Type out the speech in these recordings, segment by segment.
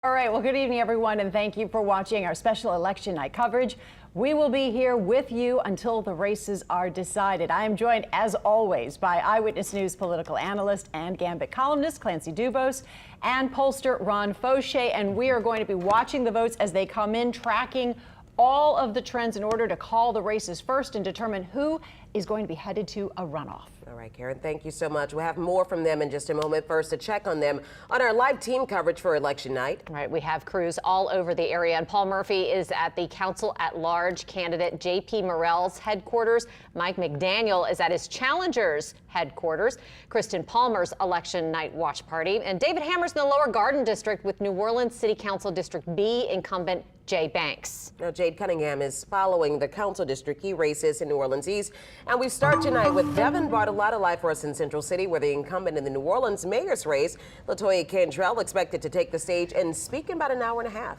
All right, well, good evening, everyone, and thank you for watching our special election night coverage. We will be here with you until the races are decided. I am joined, as always, by Eyewitness News political analyst and Gambit columnist Clancy Dubose and pollster Ron Fauché, and we are going to be watching the votes as they come in, tracking all of the trends in order to call the races first and determine who is going to be headed to a runoff. All right, Karen, thank you so much. We'll have more from them in just a moment. First, to check on them on our live team coverage for election night. All right, we have crews all over the area, and Paul Murphy is at the Council at Large candidate J.P. Morrell's headquarters. Mike McDaniel is at his challenger's headquarters, Kristen Palmer's election night watch party, and David Hammer's in the Lower Garden District with New Orleans City Council District B incumbent Jay Banks. Now, Jade Cunningham is following the Council District E races in New Orleans East. And we start tonight with Devin brought a lot of life for us in Central City, where the incumbent in the New Orleans mayor's race, Latoya Cantrell, expected to take the stage and speak in about an hour and a half.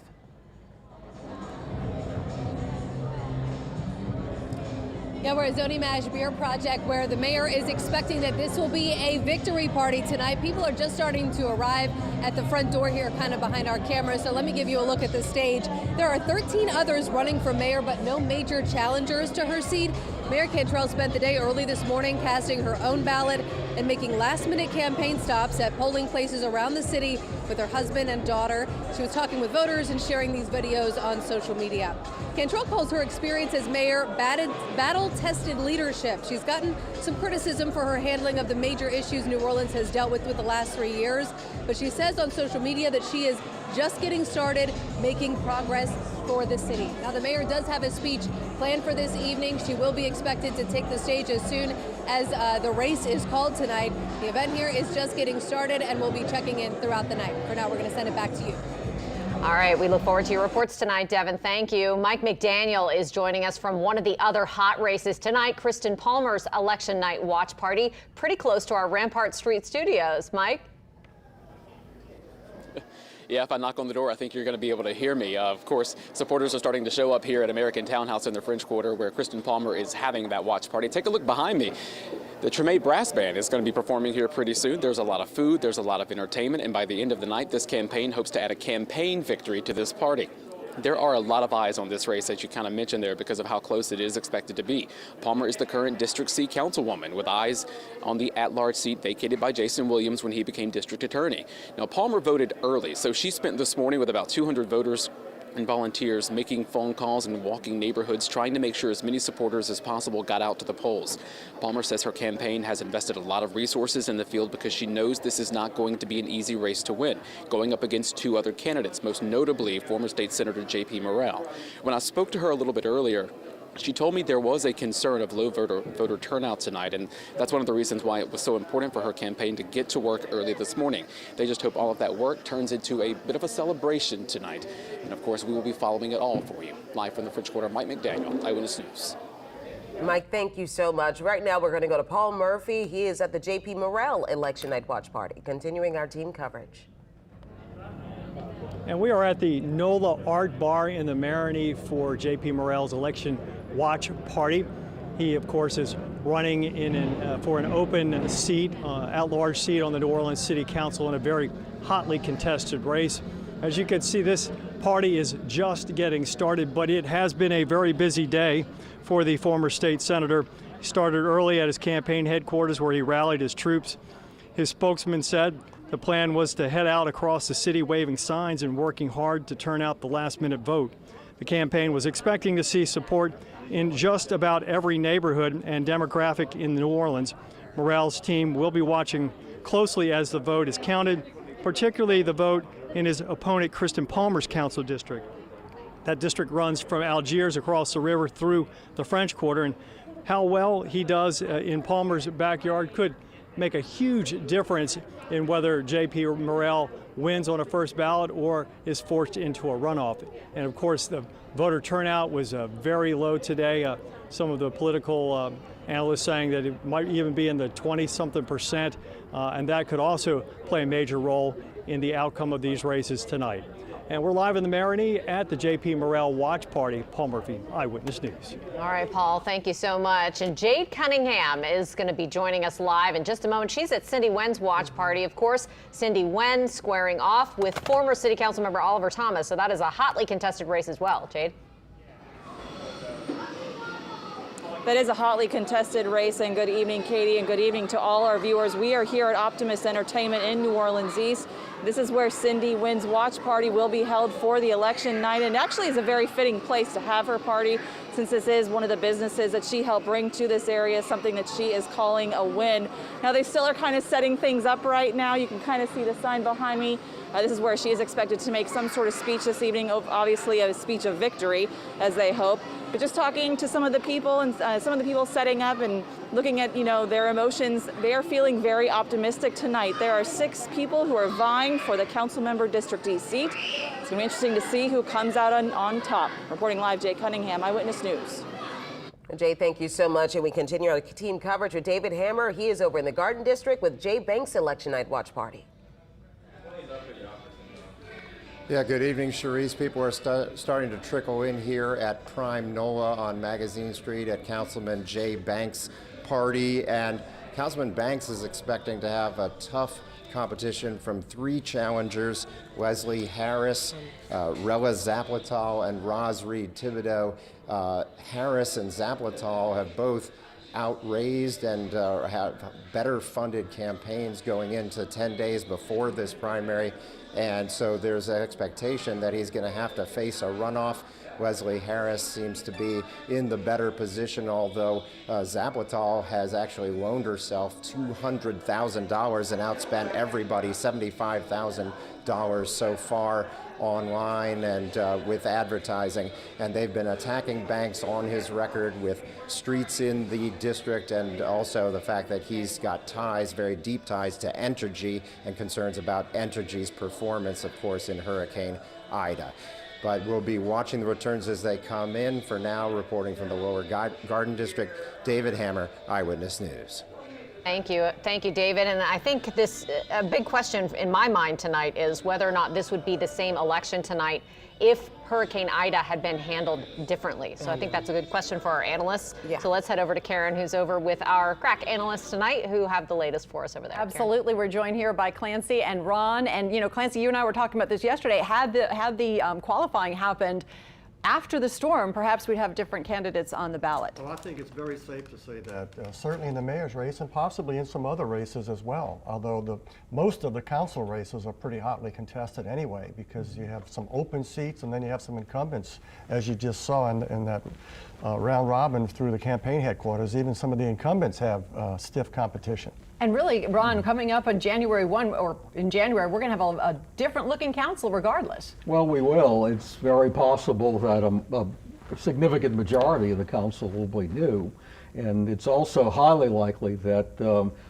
Yeah, we're at Zoni Mash Beer Project, where the mayor is expecting that this will be a victory party tonight. People are just starting to arrive at the front door here, kind of behind our camera. So let me give you a look at the stage. There are 13 others running for mayor, but no major challengers to her seat. Mayor Cantrell spent the day early this morning casting her own ballot and making last-minute campaign stops at polling places around the city with her husband and daughter. She was talking with voters and sharing these videos on social media. Cantrell calls her experience as mayor battle-tested leadership. She's gotten some criticism for her handling of the major issues New Orleans has dealt with the last 3 years, but she says on social media that she is just getting started, making progress for the city. Now, the mayor does have a speech planned for this evening. She will be expected to take the stage as soon as the race is called tonight. The event here is just getting started, and we'll be checking in throughout the night. For now, we're going to send it back to you. All right, we look forward to your reports tonight, Devin. Thank you. Mike McDaniel is joining us from one of the other hot races tonight, Kristen Palmer's election night watch party, pretty close to our Rampart Street studios. Mike? Yeah, if I knock on the door, I think you're going to be able to hear me. Of course, supporters are starting to show up here at American Townhouse in the French Quarter, where Kristen Palmer is having that watch party. Take a look behind me. The Treme Brass Band is going to be performing here pretty soon. There's a lot of food, there's a lot of entertainment, and by the end of the night, this campaign hopes to add a campaign victory to this party. There are a lot of eyes on this race, as you kind of mentioned there, because of how close it is expected to be. Palmer is the current District C councilwoman, with eyes on the at-large seat vacated by Jason Williams when he became district attorney. Now, Palmer voted early, so she spent this morning with about 200 voters and volunteers making phone calls and walking neighborhoods, trying to make sure as many supporters as possible got out to the polls. Palmer says her campaign has invested a lot of resources in the field because she knows this is not going to be an easy race to win, going up against two other candidates, most notably former State Senator J.P. Morrell. When I spoke to her a little bit earlier, she told me there was a concern of low voter turnout tonight, and that's one of the reasons why it was so important for her campaign to get to work early this morning. They just hope all of that work turns into a bit of a celebration tonight. And of course, we will be following it all for you. Live from the French Quarter, Mike McDaniel, Eyewitness News. Mike, thank you so much. Right now, we're going to go to Paul Murphy. He is at the J.P. Morrell election night watch party, continuing our team coverage. And we are at the NOLA Art Bar in the Marigny for J.P. Morrell's election watch party. He, of course, is running for an open seat, at-large seat on the New Orleans City Council in a very hotly contested race. As you can see, this party is just getting started, but it has been a very busy day for the former state senator. He started early at his campaign headquarters, where he rallied his troops. His spokesman said the plan was to head out across the city waving signs and working hard to turn out the last-minute vote. The campaign was expecting to see support in just about every neighborhood and demographic in New Orleans. Morrell's team will be watching closely as the vote is counted, particularly the vote in his opponent Kristen Palmer's council district. That district runs from Algiers across the river through the French Quarter, and how well he does in Palmer's backyard could make a huge difference in whether J.P. Morrell wins on a first ballot or is forced into a runoff. And of course, the voter turnout was very low today. Some of the political analysts saying that it might even be in the 20-something%, and that could also play a major role in the outcome of these races tonight. And we're live in the Marigny at the J.P. Morrell Watch Party. Paul Murphy, Eyewitness News. All right, Paul, thank you so much. And Jade Cunningham is going to be joining us live in just a moment. She's at Cindy Wen's watch party. Of course, Cindy Wen squaring off with former City Council member Oliver Thomas. So that is a hotly contested race as well. Jade? That is a hotly contested race, and good evening, Katie, and good evening to all our viewers. We are here at Optimist Entertainment in New Orleans East. This is where Cindy Wen's watch party will be held for the election night, and actually is a very fitting place to have her party, since this is one of the businesses that she helped bring to this area, something that she is calling a win. Now, they still are kind of setting things up right now. You can kind of see the sign behind me. This is where she is expected to make some sort of speech this evening, obviously a speech of victory, as they hope. But just talking to some of the people and some of the people setting up and looking at, their emotions, they are feeling very optimistic tonight. There are 6 people who are vying for the council member District D seat. It's going to be interesting to see who comes out on top. Reporting live, Jay Cunningham, Eyewitness News. Jay, thank you so much. And we continue our team coverage with David Hammer. He is over in the Garden District with Jay Banks' election night watch party. Yeah, good evening, Cherise. People are starting to trickle in here at Prime NOLA on Magazine Street at Councilman Jay Banks' party. And Councilman Banks is expecting to have a tough competition from 3 challengers: Wesley Harris, Rella Zaplatal, and Roz Reed Thibodeau. Harris and Zaplatal have both outraised and have better funded campaigns going into 10 days before this primary. And so there's an expectation that he's going to have to face a runoff. Wesley Harris seems to be in the better position, although Zaplatal has actually loaned herself $200,000 and outspent everybody $75,000 so far online and with advertising. And they've been attacking Banks on his record with streets in the district, and also the fact that he's got ties, very deep ties to Entergy, and concerns about Entergy's performance, of course, in Hurricane Ida. But we'll be watching the returns as they come in. For now, reporting from the Lower Garden District, David Hammer, Eyewitness News. Thank you, David. And I think a big question in my mind tonight is whether or not this would be the same election tonight if Hurricane Ida had been handled differently. So I think that's a good question for our analysts. Yeah. So let's head over to Karen, who's over with our crack analysts tonight, who have the latest for us over there. Absolutely. Karen. We're joined here by Clancy and Ron. And, Clancy, you and I were talking about this yesterday. Had the qualifying happened after the storm, perhaps we'd have different candidates on the ballot. Well, I think it's very safe to say that certainly in the mayor's race and possibly in some other races as well, although most of the council races are pretty hotly contested anyway, because you have some open seats and then you have some incumbents, as you just saw in that round robin through the campaign headquarters. Even some of the incumbents have stiff competition. And really, Ron, coming up on January 1, or in January, we're going to have a different looking council regardless. Well, we will. It's very possible that a significant majority of the council will be new. And it's also highly likely that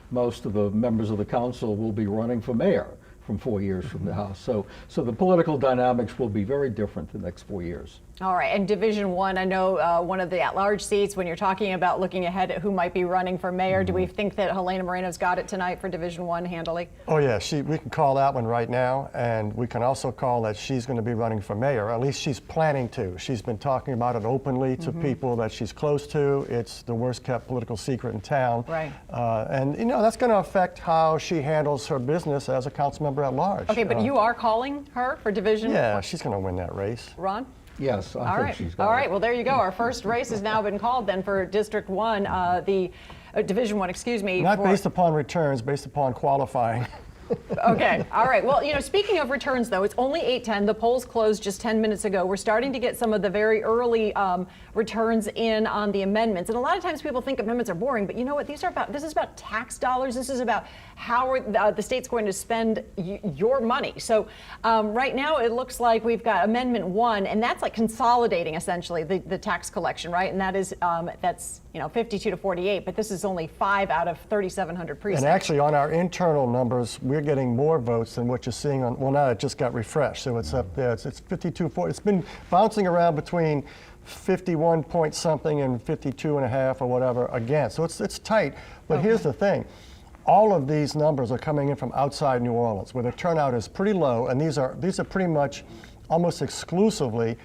most of the members of the council will be running for mayor from 4 years from the House. So the political dynamics will be very different the next 4 years. All right, and Division 1, I know one of the at-large seats, when you're talking about looking ahead at who might be running for mayor, do we think that Helena Moreno's got it tonight for Division 1 handily? Oh yeah, we can call that one right now, and we can also call that she's going to be running for mayor. At least she's planning to. She's been talking about it openly to people that she's close to. It's the worst kept political secret in town. Right. And that's going to affect how she handles her business as a council member at large. Okay, but you are calling her for Division 1? Yeah, she's going to win that race. Ron? Yes, I think she's got it. All right, well, there you go. Our first race has now been called then for District 1, Division 1, excuse me. Not based upon returns, based upon qualifying. Okay, all right. Well, speaking of returns, though, it's only 8:10. The polls closed just 10 minutes ago. We're starting to get some of the very early returns in on the amendments. And a lot of times people think amendments are boring, but you know what? This is about tax dollars. This is about how the state's going to spend your money. So right now it looks like we've got Amendment 1, and that's like consolidating essentially the tax collection, right? And that is that's 52 to 48, but this is only 5 out of 3,700 precincts. And actually, on our internal numbers, we're getting more votes than what you're seeing on. Well, now it just got refreshed, so it's up there. It's 52-40. It's been bouncing around between 51 point something and 52 and a half or whatever again. So it's tight. But here's the thing. all of these numbers are coming in from outside New Orleans, where the turnout is pretty low, and these are pretty much almost exclusively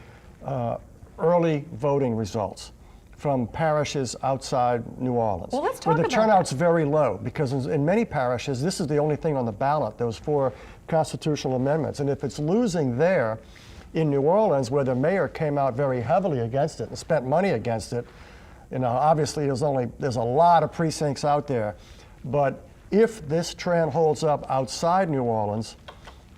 early voting results from parishes outside New Orleans. Well, let's talk where the about turnout's that. very low, because in many parishes, this is the only thing on the ballot, those 4 constitutional amendments. And if it's losing there in New Orleans, where the mayor came out very heavily against it and spent money against it, you know, obviously there's a lot of precincts out there. But if this trend holds up outside New Orleans,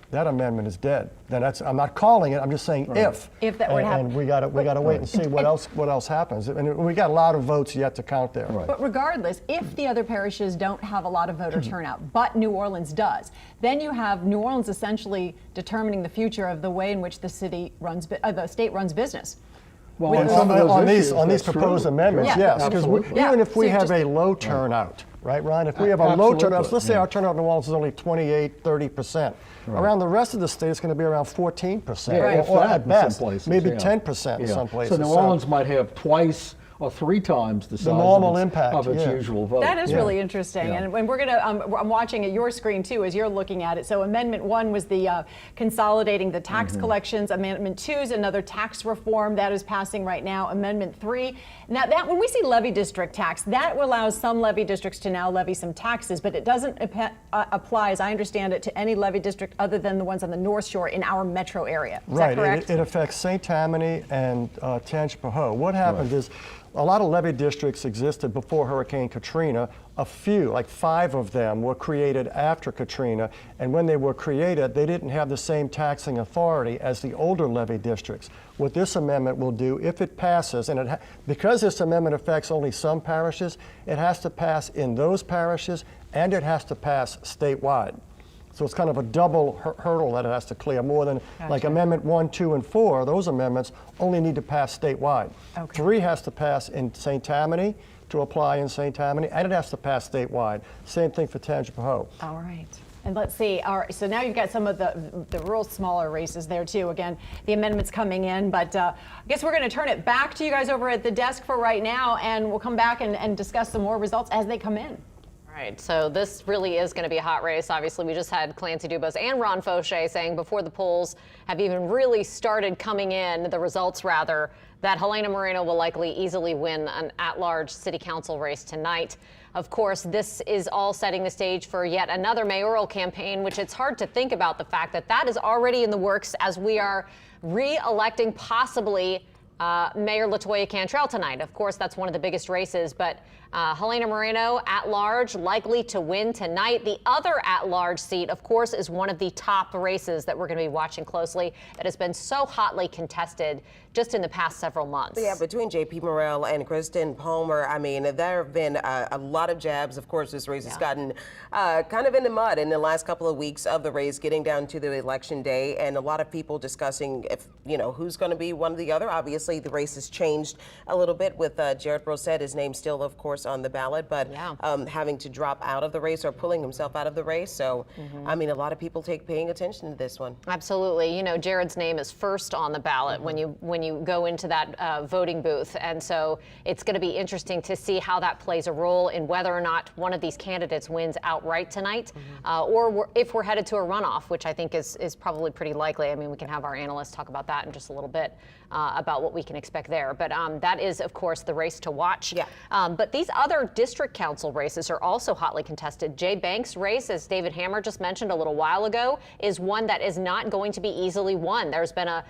that amendment is dead. Then I'm not calling it. I'm just saying if. If that were to happen. And we got to wait and see what else happens. And we got a lot of votes yet to count there. Right. But regardless, if the other parishes don't have a lot of voter turnout, but New Orleans does, then you have New Orleans essentially determining the future of the way in which the state runs business. Well, With on the- some of those on issues, these that's proposed true. amendments, Yeah. yes, because Absolutely. even if we So you have just- a low turnout, right, Ron? If we have a low Absolutely. turnout, let's say our turnout in New Orleans is only 28, 30%. Around the rest of the state, it's going to be around 14%, Yeah, if or that at in best, some places, maybe yeah. 10% in Yeah. some places. So New Orleans might have twice or 3 times the size normal impact, of its yeah. usual vote. That is really interesting, Yeah. and when we're going to, I'm watching at your screen too as you're looking at it. So Amendment 1 was the consolidating the tax collections. Amendment 2 is another tax reform that is passing right now. Amendment 3, now that when we see levy district tax, that allows some levy districts to now levy some taxes, but it doesn't apply, as I understand it, to any levy district other than the ones on the North Shore in our metro area. Is that correct? It affects St. Tammany and Tangipahoa. What happened is a lot of levy districts existed before Hurricane Katrina. A few, like 5 of them, were created after Katrina. And when they were created, they didn't have the same taxing authority as the older levy districts. What this amendment will do, if it passes, and because this amendment affects only some parishes, it has to pass in those parishes and it has to pass statewide. So it's kind of a double hurdle that it has to clear, more than like Amendment 1, 2, and 4. Those amendments only need to pass statewide. 3 has to pass in St. Tammany to apply in St. Tammany, and it has to pass statewide. Same thing for Tangipahoa. All right. And let's see. All right, so now you've got some of the real smaller races there too. Again, the amendments coming in, but I guess we're going to turn it back to you guys over at the desk for right now, and we'll come back and discuss some more results as they come in. Right, so this really is going to be a hot race. Obviously, we just had Clancy Dubas and Ron Fauché saying before the polls have even really started coming in, the results rather, that Helena Moreno will likely easily win an at-large city council race tonight. Of course, this is all setting the stage for yet another mayoral campaign, which it's hard to think about the fact that that is already in the works as we are re-electing possibly Mayor LaToya Cantrell tonight. Of course, that's one of the biggest races, but Helena Moreno at large, likely to win tonight. The other at large seat, of course, is one of the top races that we're going to be watching closely that has been so hotly contested just in the past several months. Yeah, between J.P. Morrell and Kristen Palmer, I mean, there have been a lot of jabs. Of course, this race has gotten kind of in the mud in the last couple of weeks of the race, getting down to the election day, and a lot of people discussing if, you know, who's going to be one or the other. Obviously, the race has changed a little bit with Jared Brosette, his name still, of course, on the ballot, but having to drop out of the race or pulling himself out of the race. So, I mean, a lot of people paying attention to this one. Absolutely. You know, Jared's name is first on the ballot when you go into that voting booth. And so it's going to be interesting to see how that plays a role in whether or not one of these candidates wins outright tonight, or if we're headed to a runoff, which I think is probably pretty likely. I mean, we can have our analysts talk about that in just a little bit, about what we can expect there. But that is, of course, the race to watch. Yeah. But these other district council races are also hotly contested. Jay Banks' race, as David Hammer just mentioned a little while ago, is one that is not going to be easily won. There's been a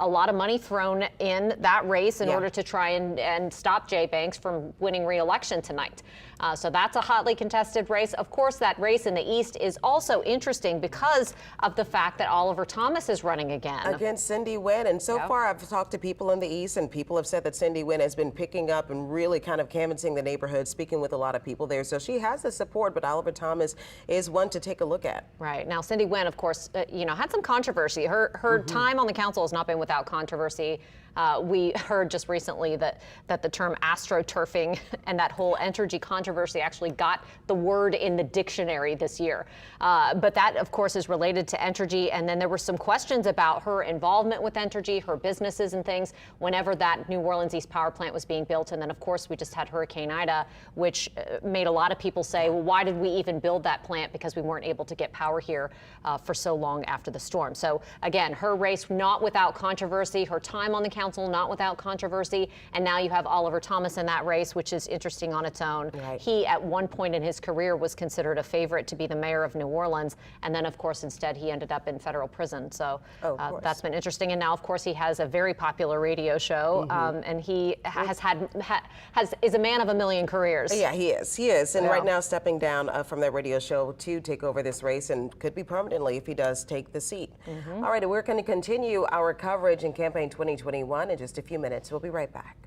lot of money thrown in that race in order to try and stop Jay Banks from winning re-election tonight. So that's a hotly contested race. Of course, that race in the East is also interesting because of the fact that Oliver Thomas is running again. Against Cindy Wynn. And so far, I've talked to people in the East, and people have said that Cindy Wynn has been picking up and really kind of canvassing the neighborhood, speaking with a lot of people there. So she has the support, but Oliver Thomas is one to take a look at. Right. Now, Cindy Wynn, of course, had some controversy. Her time on the council has not been without controversy. We heard just recently that the term astroturfing and that whole Entergy controversy actually got the word in the dictionary this year. But that, of course, is related to Entergy. And then there were some questions about her involvement with Entergy, her businesses and things, whenever that New Orleans East power plant was being built. And then, of course, we just had Hurricane Ida, which made a lot of people say, well, why did we even build that plant? Because we weren't able to get power here for so long after the storm. So, again, her race not without controversy, her time on the council not without controversy. And now you have Oliver Thomas in that race, which is interesting on its own. Right. He, at one point in his career, was considered a favorite to be the mayor of New Orleans. And then, of course, instead, he ended up in federal prison. So that's been interesting. And now, of course, he has a very popular radio show. And he is a man of a million careers. Yeah, he is. He is. And Yeah. right now stepping down from that radio show to take over this race, and could be permanently if he does take the seat. All right, we're going to continue our coverage in campaign 2021 in just a few minutes. We'll be right back.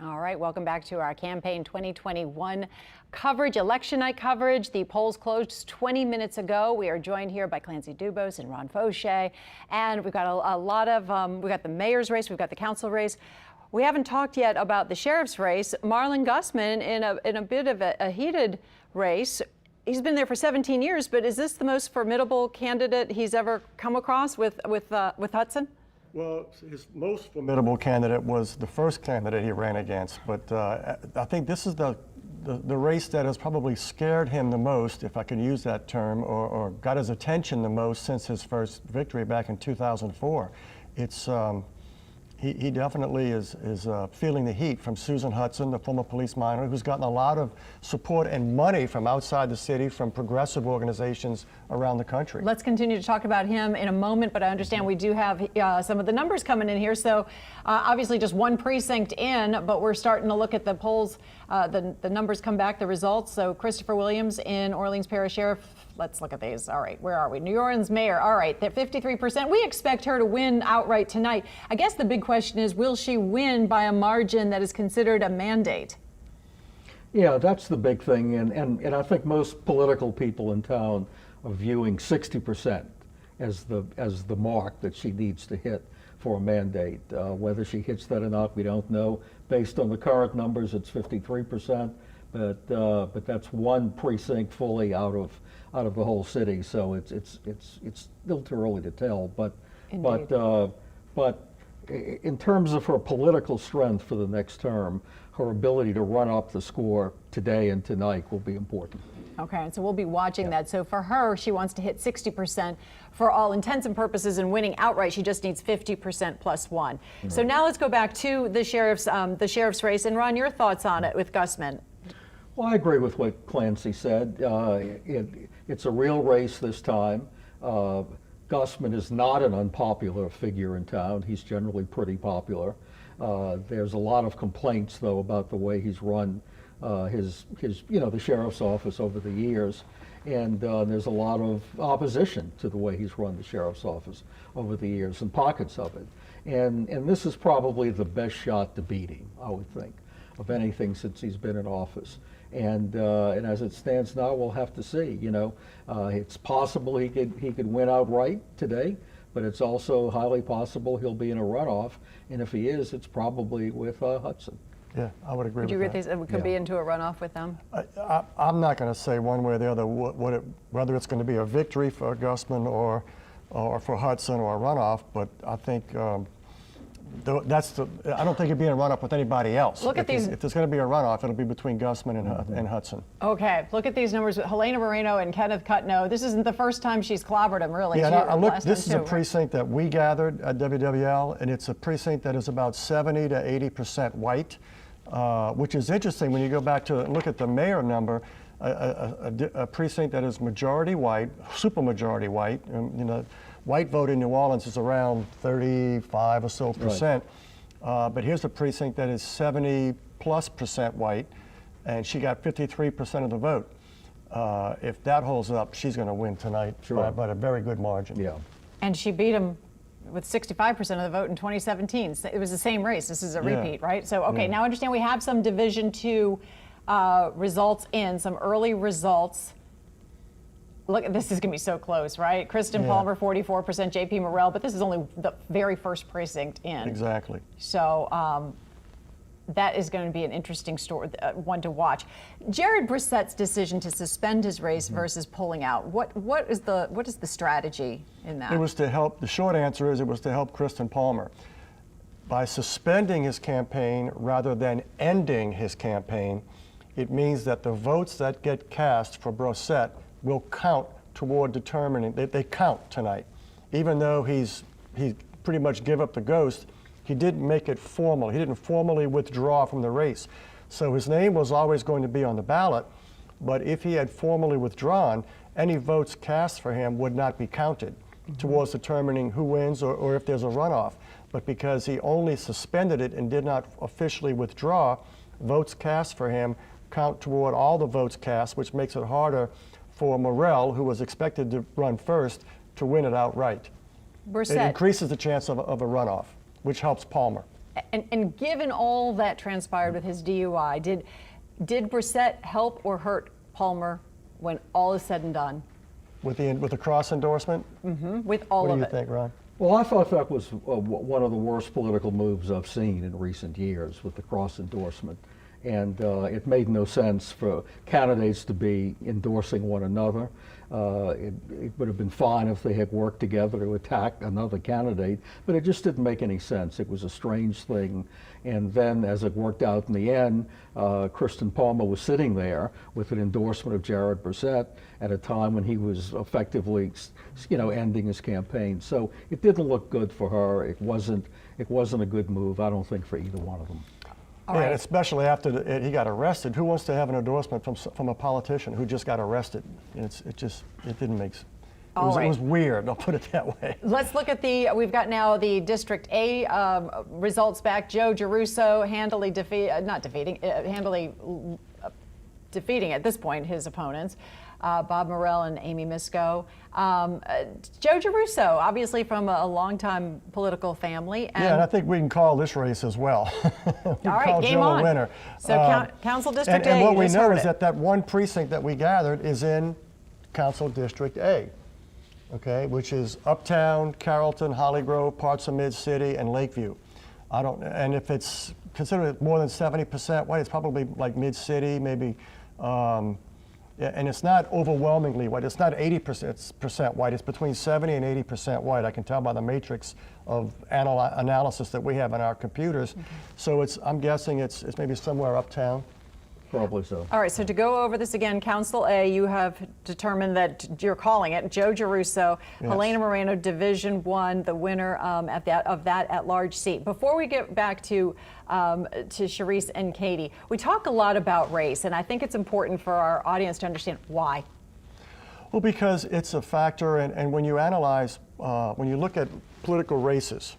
All right, welcome back to our campaign 2021 coverage, election night coverage. The polls closed 20 minutes ago. We are joined here by Clancy Dubose and Ron Fauché, and we've got a lot of, we've got the mayor's race, we've got the council race. We haven't talked yet about the sheriff's race. Marlon Gusman in a bit of a heated race. He's been there for 17 years, but is this the most formidable candidate he's ever come across with Hudson? Well, his most formidable candidate was the first candidate he ran against, but I think this is the the race that has probably scared him the most, if I can use that term, or got his attention the most since his first victory back in 2004. It's he definitely is feeling the heat from Susan Hudson, the former police monitor, who's gotten a lot of support and money from outside the city, from progressive organizations around the country. Let's continue to talk about him in a moment, but I understand we do have some of the numbers coming in here. So obviously just one precinct in, but we're starting to look at the polls. The numbers come back, the results. So Christopher Williams in Orleans Parish Sheriff. Let's look at these. All right, where are we? New Orleans Mayor. All right, they're 53%. We expect her to win outright tonight. I guess the big question is, will she win by a margin that is considered a mandate? Yeah, that's the big thing, and I think most political people in town are viewing 60% as the mark that she needs to hit for a mandate. Whether she hits that or not, we don't know. Based on the current numbers, it's 53%, but that's one precinct fully out of the whole city, so it's still too early to tell. But in terms of her political strength for the next term, her ability to run up the score today and tonight will be important. Okay, and so we'll be watching that. So for her, she wants to hit 60%. For all intents and purposes in winning outright, she just needs 50% plus one. So now let's go back to the sheriff's race. And Ron, your thoughts on it with Gussman? Well, I agree with what Clancy said. It's a real race this time. Gussman is not an unpopular figure in town. He's generally pretty popular. There's a lot of complaints, though, about the way he's run the sheriff's office over the years, and there's a lot of opposition to the way he's run the sheriff's office over the years, and pockets of it. And this is probably the best shot to beat him, I would think, of anything since he's been in office. And as it stands now, we'll have to see. It's possible he could win outright today, but it's also highly possible he'll be in a runoff. And if he is, it's probably with Hudson. Yeah, I would agree with that. Would you agree we could be into a runoff with them? I'm not going to say one way or the other whether it's going to be a victory for Gussman or for Hudson or a runoff, but I think I don't think it'd be in a runoff with anybody else. Look at these. If there's going to be a runoff, it'll be between Gussman and Hudson. Okay, look at these numbers with Helena Moreno and Kenneth Cutno. This isn't the first time she's clobbered him, really. Yeah, this is a precinct that we gathered at WWL, and it's a precinct that is about 70 to 80% white, which is interesting when you go back to look at the mayor number. A precinct that is majority white, supermajority white. White vote in New Orleans is around 35 or so percent. Right. But here's a precinct that is 70+% white, and she got 53% of the vote. If that holds up, she's going to win tonight by a very good margin. Yeah. And she beat him with 65% of the vote in 2017. It was the same race. This is a repeat, right? So, okay, now understand we have some Division II results in, some early results. Look, this is going to be so close, right? Kristen Palmer, 44%, JP Morrell, but this is only the very first precinct in. Exactly. So that is going to be an interesting one to watch. Jared Brissett's decision to suspend his race versus pulling out. What is the strategy in that? It was to help. The short answer is it was to help Kristen Palmer. By suspending his campaign rather than ending his campaign, it means that the votes that get cast for Brissett will count toward determining, they count tonight. Even though he pretty much give up the ghost, he didn't make it formal. He didn't formally withdraw from the race. So his name was always going to be on the ballot, but if he had formally withdrawn, any votes cast for him would not be counted towards determining who wins or if there's a runoff. But because he only suspended it and did not officially withdraw, votes cast for him count toward all the votes cast, which makes it harder for Morrell, who was expected to run first, to win it outright. Brissett. It increases the chance of a runoff, which helps Palmer. And given all that transpired with his DUI, did Brissett help or hurt Palmer when all is said and done? With the cross endorsement? With all of it. What do you think, Ron? Well, I thought that was one of the worst political moves I've seen in recent years with the cross endorsement. and it made no sense for candidates to be endorsing one another. It would have been fine if they had worked together to attack another candidate, but it just didn't make any sense. It was a strange thing. And then, as it worked out in the end, Kristen Palmer was sitting there with an endorsement of Jared Brissett at a time when he was effectively, ending his campaign. So it didn't look good for her. It wasn't a good move, I don't think, for either one of them. Yeah, and especially after he got arrested. Who wants to have an endorsement from a politician who just got arrested? It didn't make sense. It was weird, I'll put it that way. Let's look at we've got now the District A results back. Joe Giarrusso handily defeating at this point his opponents, Bob Morell and Amy Misko. Joe Giarrusso, obviously from a longtime political family. And I think we can call this race as well. All right, game Joe on. a winner. So Council District A, and what we know is it. that one precinct that we gathered is in Council District A. Okay, which is Uptown, Carrollton, Holly Grove, parts of Mid-City, and Lakeview. And if it's considered more than 70% white, it's probably like Mid-City, maybe, and it's not overwhelmingly white. It's not 80% white. It's between 70 and 80% white. I can tell by the matrix of analysis that we have on our computers. Okay. So I'm guessing it's maybe somewhere uptown. Probably so. All right, so to go over this again, Council A, you have determined that you're calling it Joe Giarrusso, yes. Helena Moreno, Division 1, the winner of that at-large seat. Before we get back to Sharice and Katie, we talk a lot about race, and I think it's important for our audience to understand why. Well, because it's a factor, and when you analyze, when you look at political races,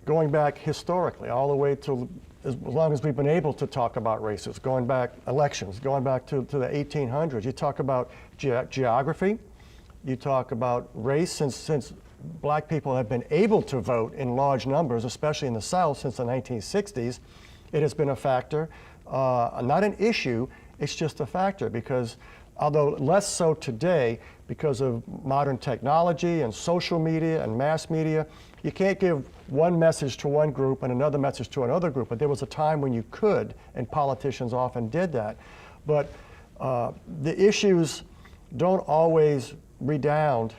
going back historically, all the way to as long as we've been able to talk about races, going back elections, going back to the 1800s, you talk about geography, you talk about race, since black people have been able to vote in large numbers, especially in the South since the 1960s, it has been a factor, not an issue, it's just a factor because although less so today because of modern technology and social media and mass media, you can't give one message to one group and another message to another group, but there was a time when you could, and politicians often did that. But the issues don't always redound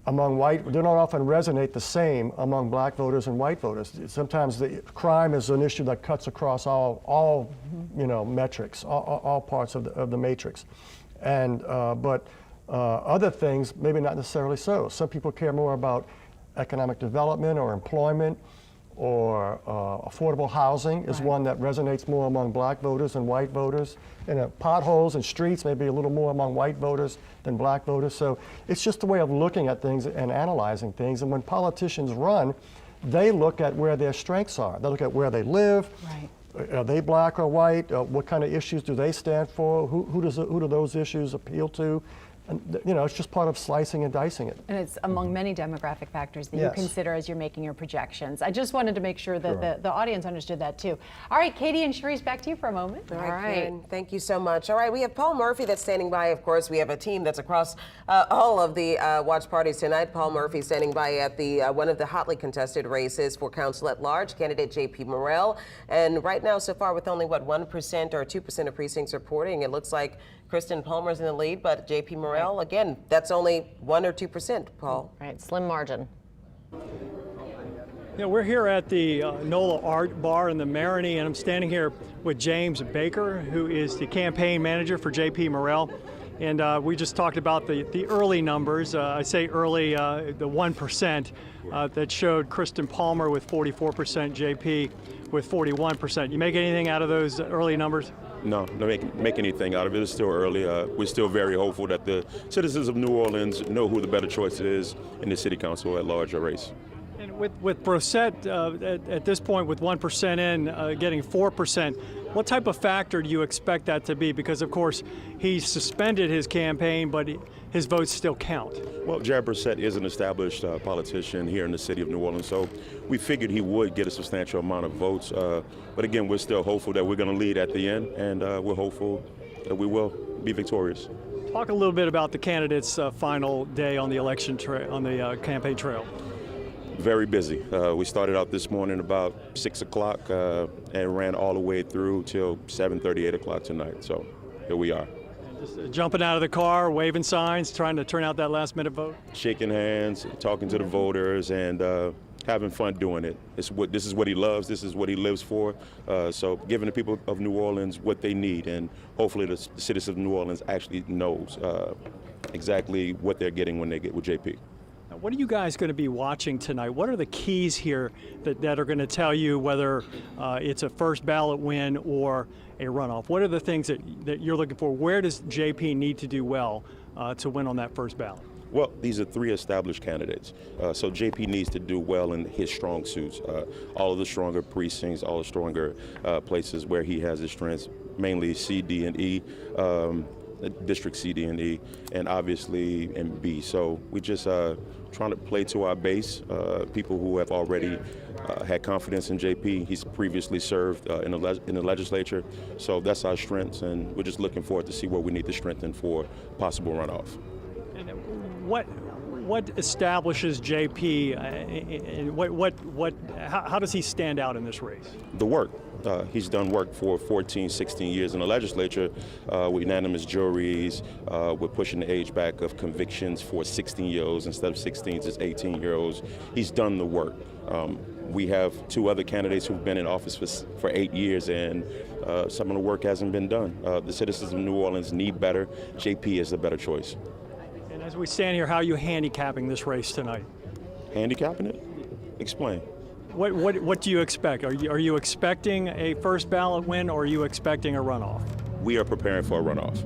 among white, they don't often resonate the same among black voters and white voters. Sometimes the crime is an issue that cuts across all metrics, all parts of the matrix. And, but other things, maybe not necessarily so. Some people care more about economic development or employment or affordable housing is one that resonates more among black voters than white voters. And potholes and streets may be a little more among white voters than black voters. So it's just a way of looking at things and analyzing things. And when politicians run, they look at where their strengths are. They look at where they live. Right. Are they black or white? What kind of issues do they stand for? Who do those issues appeal to? And, it's just part of slicing and dicing it. And it's among many demographic factors that you consider as you're making your projections. I just wanted to make sure that the audience understood that too. All right, Katie and Sharice, back to you for a moment. All right. Karen, thank you so much. All right, we have Paul Murphy that's standing by. Of course, we have a team that's across all of the watch parties tonight. Paul Murphy standing by at the one of the hotly contested races for council at large, candidate J.P. Morell. And right now, so far, with only, 1% or 2% of precincts reporting, it looks like Kristen Palmer's in the lead, but J.P. Morell, again, that's only 1 or 2%, Paul. Right, slim margin. Yeah, we're here at the NOLA Art Bar in the Marigny, and I'm standing here with James Baker, who is the campaign manager for J.P. Morell. And we just talked about the early numbers. I say early, the 1% that showed Kristen Palmer with 44%, J.P. with 41%. You make anything out of those early numbers? No, don't make anything out of it. It's still early. We're still very hopeful that the citizens of New Orleans know who the better choice is in the city council at large race. And with Brissett at this point, with 1% in, getting 4%, what type of factor do you expect that to be? Because, of course, he suspended his campaign, but his votes still count. Well, Jared Brissett is an established politician here in the city of New Orleans, so we figured he would get a substantial amount of votes. But again, we're still hopeful that we're going to lead at the end, and we're hopeful that we will be victorious. Talk a little bit about the candidates' final day on the election on the campaign trail. Very busy. We started out this morning about 6 o'clock and ran all the way through till 7:30, 8 o'clock tonight. So here we are. Just jumping out of the car, waving signs, trying to turn out that last-minute vote? Shaking hands, talking to the voters, and having fun doing it. This is what he loves. This is what he lives for. So giving the people of New Orleans what they need, and hopefully the citizens of New Orleans actually knows exactly what they're getting when they get with JP. What are you guys going to be watching tonight? What are the keys here that are going to tell you whether it's a first ballot win or a runoff? What are the things that you're looking for? Where does JP need to do well to win on that first ballot? Well, these are 3 established candidates. So JP needs to do well in his strong suits. All of the stronger precincts, all the stronger places where he has his strengths, mainly C, D, and E. District C, D, and E, and obviously in B. So we just trying to play to our base, people who have already had confidence in JP. He's previously served in the legislature, so that's our strengths, and we're just looking forward to see what we need to strengthen for possible runoff. And what establishes JP, and how does he stand out in this race? The work. He's done work for 14, 16 years in the legislature with unanimous juries. We're pushing the age back of convictions for 16-year-olds instead of 16s, it's 18-year-olds. He's done the work. We have 2 other candidates who've been in office for 8 years, and some of the work hasn't been done. The citizens of New Orleans need better. JP is the better choice. And as we stand here, how are you handicapping this race tonight? Handicapping it? Explain. What do you expect? Are you expecting a first ballot win, or are you expecting a runoff? We are preparing for a runoff.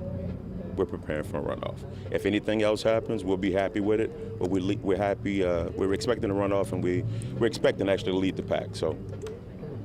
We're preparing for a runoff. If anything else happens, we'll be happy with it. But we're happy. We're expecting a runoff, and we're expecting actually to lead the pack. So.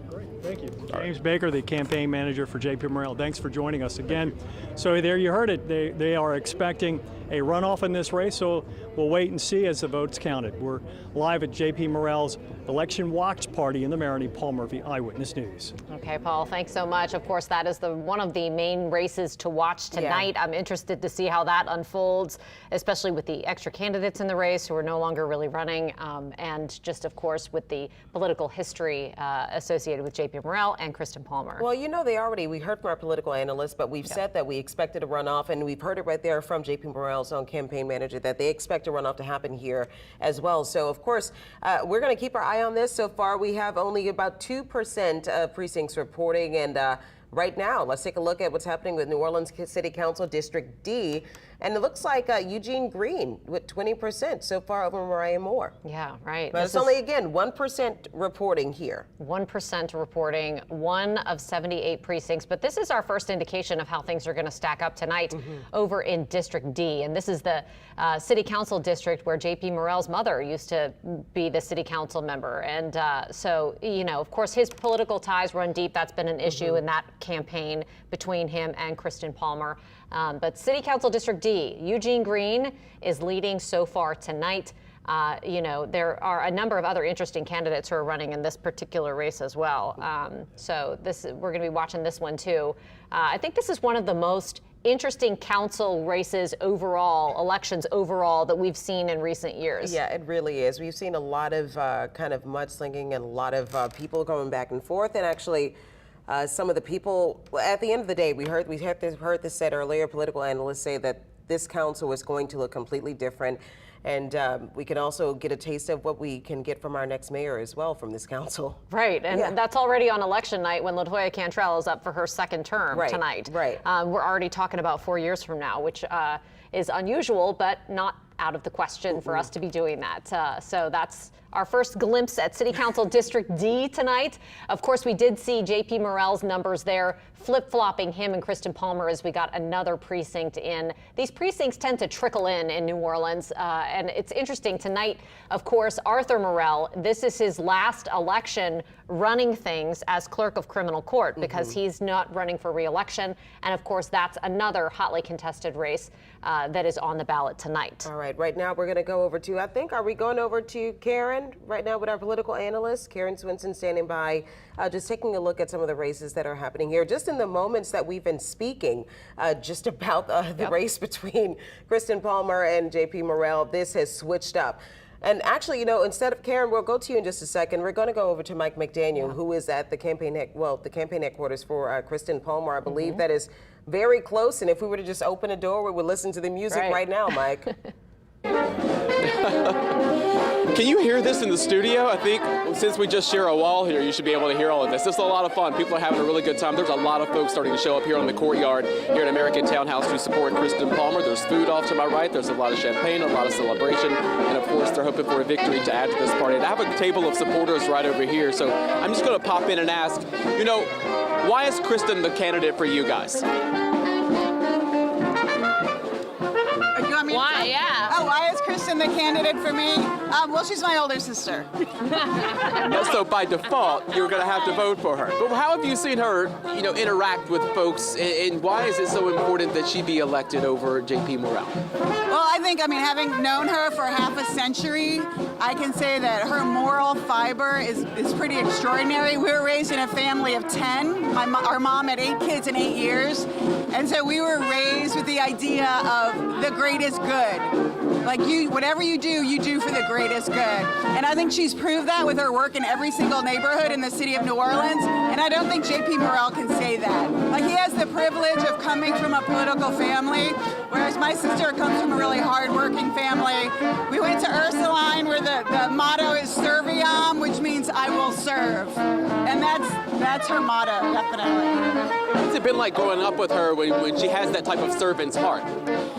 Great, thank you. James Baker, the campaign manager for JP Morrell. Thanks for joining us again. So there you heard it. They are expecting a runoff in this race, so we'll wait and see as the votes counted. We're live at JP Morrell's election watch party in the Marigny. Paul Murphy, Eyewitness News. Okay, Paul, thanks so much. Of course, that is one of the main races to watch tonight. Yeah. I'm interested to see how that unfolds, especially with the extra candidates in the race who are no longer really running, and just, of course, with the political history associated with JP Morrell and Kristen Palmer. Well, you know, we heard from our political analysts, but we've said that we expected a runoff, and we've heard it right there from JP Morrell's own campaign manager that they expect a runoff to happen here as well. So, of course, we're going to keep our eye on this. So far, we have only about 2% of precincts reporting, and right now, let's take a look at what's happening with New Orleans City Council District D. And it looks like Eugene Green with 20% so far over Mariah Moore. Yeah, right. But it's only, again, 1% reporting here. 1% reporting, 1 of 78 precincts. But this is our first indication of how things are going to stack up tonight over in District D. And this is the city council district where JP Morrell's mother used to be the city council member. And so, you know, of course, his political ties run deep. That's been an issue in that campaign between him and Kristen Palmer. But City Council District D, Eugene Green is leading so far tonight. You know, there are a number of other interesting candidates who are running in this particular race as well. So we're going to be watching this one too. I think this is one of the most interesting council races overall, elections overall, that we've seen in recent years. Yeah, it really is. We've seen a lot of kind of mudslinging and a lot of people going back and forth, and actually some of the people, at the end of the day, we heard this said earlier, political analysts say that this council is going to look completely different. And we can also get a taste of what we can get from our next mayor as well from this council. Right, and that's already on election night when LaToya Cantrell is up for her second term tonight. Right. We're already talking about 4 years from now, which is unusual, but not out of the question for us to be doing that. So that's our first glimpse at City Council District D tonight. Of course, we did see JP Morrell's numbers there, flip-flopping him and Kristen Palmer as we got another precinct in. These precincts tend to trickle in New Orleans, and it's interesting tonight. Of course, Arthur Morrell, this is his last election running things as clerk of criminal court because he's not running for re-election. And of course, that's another hotly contested race that is on the ballot tonight. All right, right now we're going to go over to, are we going over to Karen right now with our political analyst? Karen Swinson standing by, just taking a look at some of the races that are happening here. Just in the moments that we've been speaking just about the race between Kristen Palmer and JP Morrell, this has switched up. And actually, you know, instead of Karen, we'll go to you in just a second. We're going to go over to Mike McDaniel, who is at the campaign headquarters for Kristen Palmer. I believe that is very close. And if we were to just open a door, we would listen to the music right now, Mike. Can you hear this in the studio? I think since we just share a wall here, you should be able to hear all of this. This is a lot of fun. People are having a really good time. There's a lot of folks starting to show up here on the courtyard here at American Townhouse to support Kristen Palmer. There's food off to my right. There's a lot of champagne, a lot of celebration. And of course, they're hoping for a victory to add to this party. And I have a table of supporters right over here. So I'm just going to pop in and ask, you know, why is Kristen the candidate for you guys? Why? Yeah. Oh, why is Kristen the candidate for me? Well, she's my older sister. So by default, you're going to have to vote for her. But how have you seen her, you know, interact with folks, and why is it so important that she be elected over JP Morrell? Well, I think, having known her for half a century, I can say that her moral fiber is pretty extraordinary. We were raised in a family of 10. Our mom had 8 kids in 8 years. And so we were raised with the idea of the greatest good. Like, whatever you do for the greatest good. And I think she's proved that with her work in every single neighborhood in the city of New Orleans. And I don't think JP Morrell can say that. Like, he has the privilege of coming from a political family, whereas my sister comes from a really hard-working family. We went to Ursuline, where the motto is Serviam, which means I will serve. And that's her motto, definitely. What's it been like growing up with her when she has that type of servant's heart?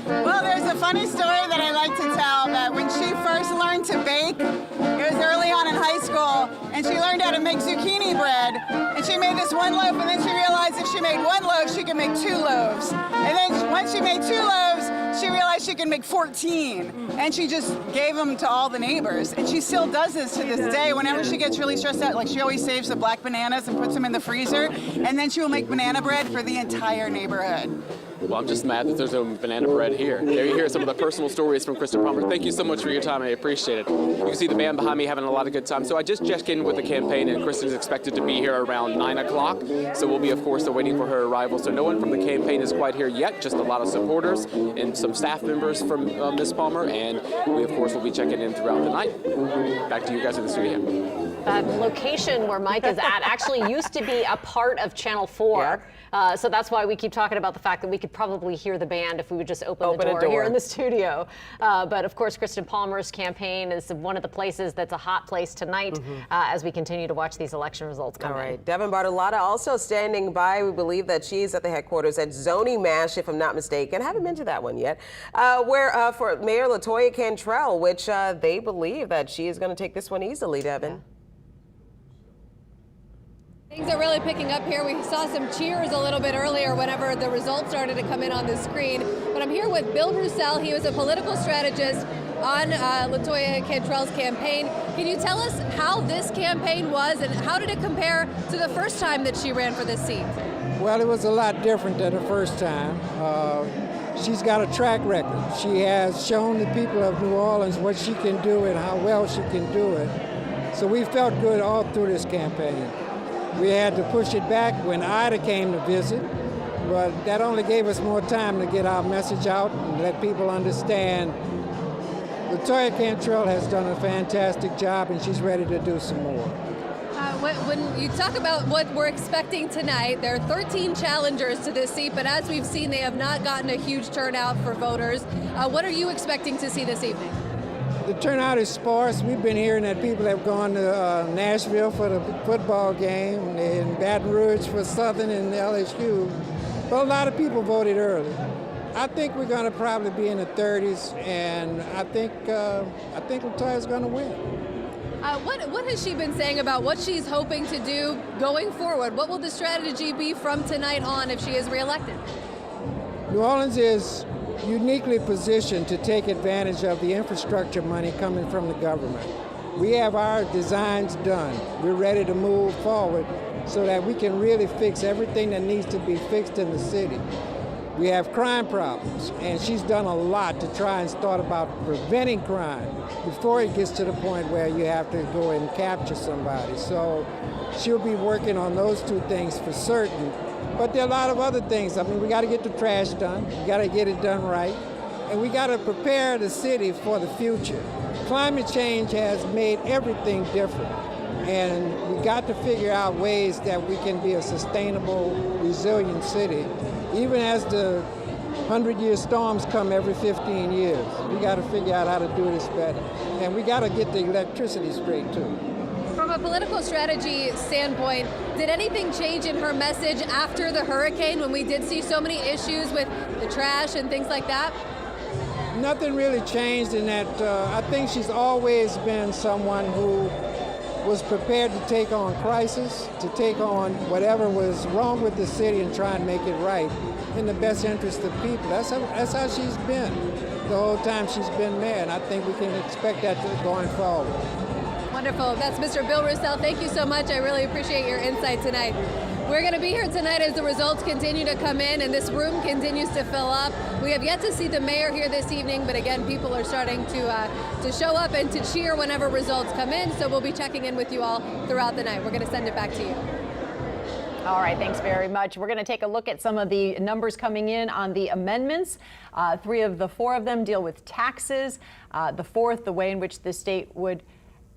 Well, there's a funny story that I like to tell, that when she first learned to bake, it was early on in high school, and she learned how to make zucchini bread. And she made this one loaf, and then she realized if she made one loaf, she could make 2 loaves. And then once she made 2 loaves, she realized she could make 14. And she just gave them to all the neighbors. And she still does this to this day. Whenever she gets really stressed out, like, she always saves the black bananas and puts them in the freezer, and then she will make banana bread for the entire neighborhood. Well, I'm just mad that there's no banana bread here. There you hear some of the personal stories from Kristen Palmer. Thank you so much for your time. I appreciate it. You can see the band behind me having a lot of good time. So I just checked in with the campaign, and Kristen is expected to be here around 9 o'clock. So we'll be, of course, waiting for her arrival. So no one from the campaign is quite here yet, just a lot of supporters and some staff members from Ms. Palmer. And we, of course, will be checking in throughout the night. Back to you guys in the studio. That location where Mike is at actually used to be a part of Channel 4. Yeah. So that's why we keep talking about the fact that we could probably hear the band if we would just open the door here in the studio. But of course, Kristen Palmer's campaign is one of the places that's a hot place tonight as we continue to watch these election results come in. All right. Devin Bartolotta also standing by. We believe that she's at the headquarters at Zoni Mash, if I'm not mistaken. I haven't been to that one yet. Where for Mayor LaToya Cantrell, which they believe that she is going to take this one easily, Devin. Yeah. Things are really picking up here. We saw some cheers a little bit earlier whenever the results started to come in on the screen. But I'm here with Bill Roussel. He was a political strategist on LaToya Cantrell's campaign. Can you tell us how this campaign was and how did it compare to the first time that she ran for this seat? Well, it was a lot different than the first time. She's got a track record. She has shown the people of New Orleans what she can do and how well she can do it. So we felt good all through this campaign. We had to push it back when Ida came to visit, but that only gave us more time to get our message out and let people understand LaToya Cantrell has done a fantastic job and she's ready to do some more. When you talk about what we're expecting tonight, there are 13 challengers to this seat, but as we've seen, they have not gotten a huge turnout for voters. What are you expecting to see this evening? The turnout is sparse. We've been hearing that people have gone to Nashville for the football game and Baton Rouge for Southern and LSU. But a lot of people voted early. I think we're going to probably be in the 30s, and I think LaToya's going to win. What has she been saying about what she's hoping to do going forward? What will the strategy be from tonight on if she is reelected? New Orleans is uniquely positioned to take advantage of the infrastructure money coming from the government. We have our designs done. We're ready to move forward so that we can really fix everything that needs to be fixed in the city. We have crime problems, and she's done a lot to try and start about preventing crime before it gets to the point where you have to go and capture somebody. So she'll be working on those 2 things for certain. But there are a lot of other things. I mean, we got to get the trash done. We got to get it done right. And we got to prepare the city for the future. climate change has made everything different. And we got to figure out ways that we can be a sustainable, resilient city, even as the 100-year storms come every 15 years. We got to figure out how to do this better. And we got to get the electricity straight, too. From a political strategy standpoint, did anything change in her message after the hurricane when we did see so many issues with the trash and things like that? Nothing really changed in that. I think she's always been someone who was prepared to take on crisis, to take on whatever was wrong with the city and try and make it right in the best interest of people. That's how she's been the whole time she's been mayor, and I think we can expect that going forward. Wonderful. That's Mr. Bill Roussel. Thank you so much. I really appreciate your insight tonight. We're going to be here tonight as the results continue to come in and this room continues to fill up. We have yet to see the mayor here this evening, but again, people are starting to show up and to cheer whenever results come in. So we'll be checking in with you all throughout the night. We're going to send it back to you. All right, thanks very much. We're going to take a look at some of the numbers coming in on the amendments. 3 of the 4 of them deal with taxes. The 4th, the way in which the state would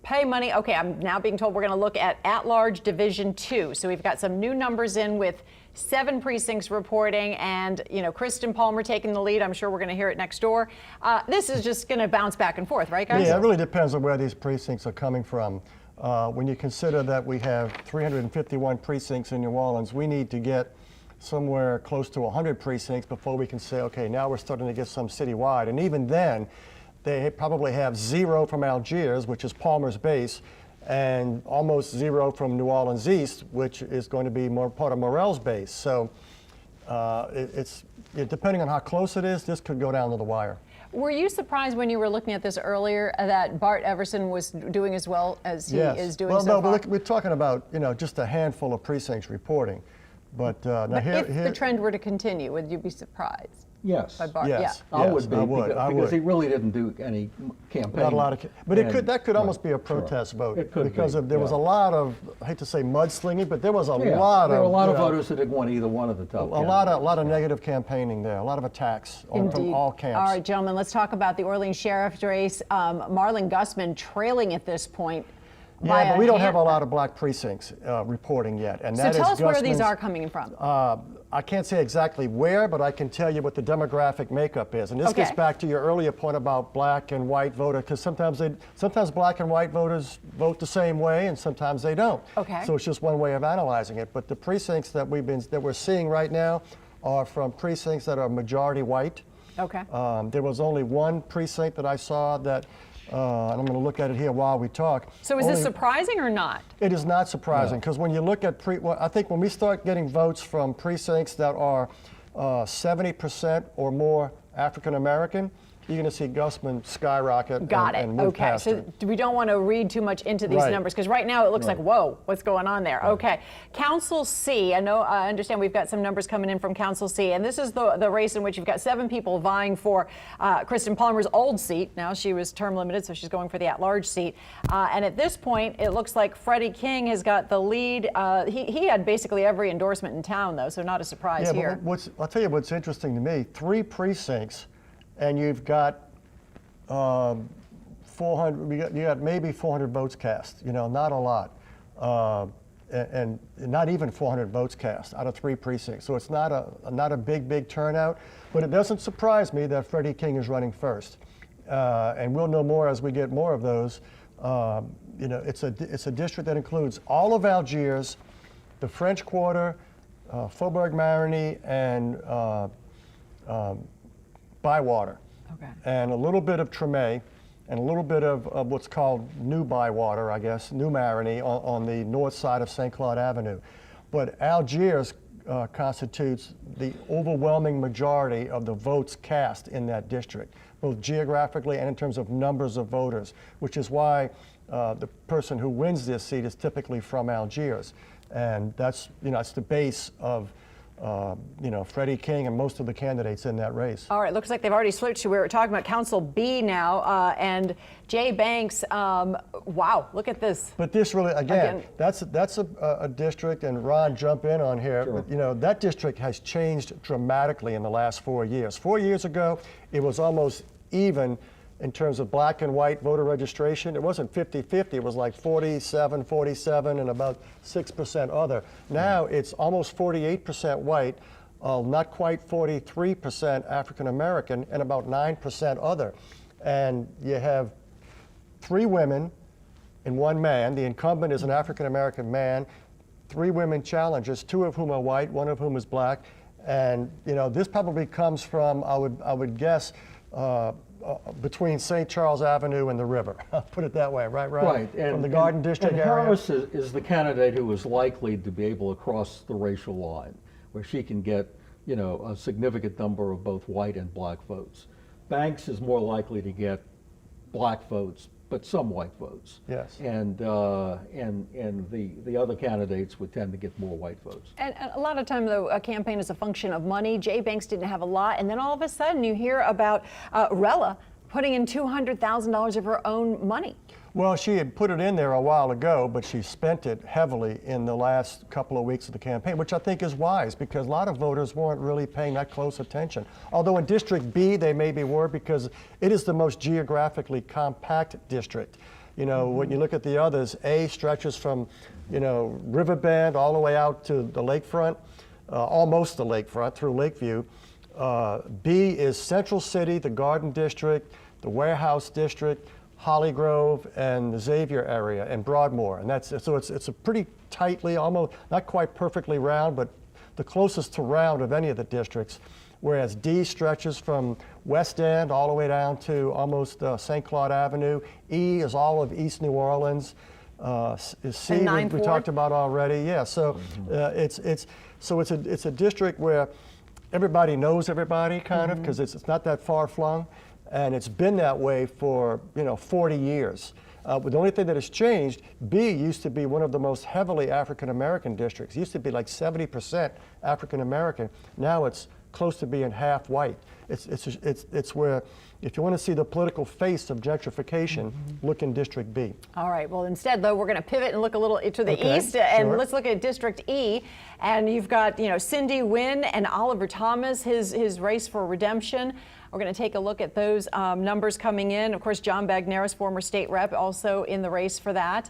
pay money. Okay, I'm now being told we're going to look at large Division 2. So we've got some new numbers in with 7 precincts reporting, and Kristen Palmer taking the lead. I'm sure we're going to hear it next door. This is just going to bounce back and forth, right, guys? Yeah, it really depends on where these precincts are coming from. When you consider that we have 351 precincts in New Orleans, we need to get somewhere close to 100 precincts before we can say, okay, now we're starting to get some citywide. And even then, they probably have 0 from Algiers, which is Palmer's base, and almost 0 from New Orleans East, which is going to be more part of Morell's base. So depending on how close it is, this could go down to the wire. Were you surprised when you were looking at this earlier that Bart Everson was doing as well as he is doing so far? Well, no, we're talking about just a handful of precincts reporting. But now if the trend were to continue, would you be surprised? Yes. By Bart? Yes. Yeah. I would be, I because would. he really didn't do any campaign. Not a lot of, but that could almost be a protest vote. It could because be, there was a lot of, I hate to say mudslinging, but there was a lot of. There were a lot of voters that didn't want either one of the top. A lot of negative campaigning there, a lot of attacks from all camps. All right, gentlemen, let's talk about the Orleans sheriff's race. Marlon Gusman trailing at this point. Yeah, but we don't have a lot of black precincts reporting yet. And so tell us where these are coming from. I can't say exactly where, but I can tell you what the demographic makeup is. And this gets back to your earlier point about black and white voter, because sometimes black and white voters vote the same way, and sometimes they don't. Okay. So it's just one way of analyzing it. But the precincts that we're seeing right now are from precincts that are majority white. Okay. There was only one precinct that I saw that. And I'm going to look at it here while we talk. So is this surprising or not? It is not surprising, because when you look at I think when we start getting votes from precincts that are 70% or more African American, you're going to see Gusman skyrocket and move past so it. we don't want to read too much into these numbers, because right now it looks like, whoa, what's going on there? Okay. Council C, I understand we've got some numbers coming in from Council C, and this is the race in which you've got 7 people vying for Kristen Palmer's old seat. Now she was term limited, so she's going for the at-large seat. And at this point, it looks like Freddie King has got the lead. He had basically every endorsement in town, though, so not a surprise here. But I'll tell you what's interesting to me, 3 precincts, and you've got 400. You got maybe 400 votes cast. Not a lot, and not even 400 votes cast out of 3 precincts. So it's not a big turnout. But it doesn't surprise me that Freddie King is running first, and we'll know more as we get more of those. It's a district that includes all of Algiers, the French Quarter, Faubourg-Marigny, and Bywater, and a little bit of Tremé, and a little bit of what's called New Bywater, I guess, New Marigny on the north side of St. Claude Avenue. But Algiers constitutes the overwhelming majority of the votes cast in that district, both geographically and in terms of numbers of voters, which is why the person who wins this seat is typically from Algiers. And that's the base of Freddie King and most of the candidates in that race. All right, looks like they've already switched. We were talking about Council B now, and Jay Banks, wow, look at this. But this really, again. that's a district, and Ron, jump in on here, Sure. But that district has changed dramatically in the last 4 years. 4 years ago, it was almost even in terms of black and white voter registration. It wasn't 50-50, it was like 47, and about 6% other. Now it's almost 48% white, not quite 43% African American, and about 9% other. And you have 3 women and 1 man. The incumbent is an African American man, 3 women challengers, 2 of whom are white, 1 of whom is black. And this probably comes from, I would guess, between St. Charles Avenue and the river. I'll put it that way, right? Right. From the Garden District and area. Harris is the candidate who is likely to be able to cross the racial line, where she can get, a significant number of both white and black votes. Banks is more likely to get black votes, but some white votes. Yes. And the other candidates would tend to get more white votes. And a lot of time, though, a campaign is a function of money. Jay Banks didn't have a lot, and then all of a sudden you hear about Rella putting in $200,000 of her own money. Well, she had put it in there a while ago, but she spent it heavily in the last couple of weeks of the campaign, which I think is wise because a lot of voters weren't really paying that close attention. Although in District B, they maybe were because it is the most geographically compact district. When you look at the others, A stretches from, Riverbend all the way out to the lakefront, almost the lakefront through Lakeview. B is Central City, the Garden District, the Warehouse District, Holly Grove, and the Xavier area, and Broadmoor. And it's a pretty tightly, almost not quite perfectly round, but the closest to round of any of the districts. Whereas D stretches from West End all the way down to almost St. Claude Avenue. E is all of East New Orleans. C we talked about already. Yeah. So it's a district where everybody knows everybody, kind of, because it's not that far flung. And it's been that way for 40 years. But the only thing that has changed, B used to be one of the most heavily African American districts. It used to be like 70% African American. Now it's close to being half white. It's where, if you want to see the political face of gentrification, look in District B. All right. Well, instead, though, we're going to pivot and look a little to the east, and let's look at District E. And you've got Cindy Wynn and Oliver Thomas, his race for redemption. We're going to take a look at those numbers coming in. Of course, John Bagneris, former state rep, also in the race for that.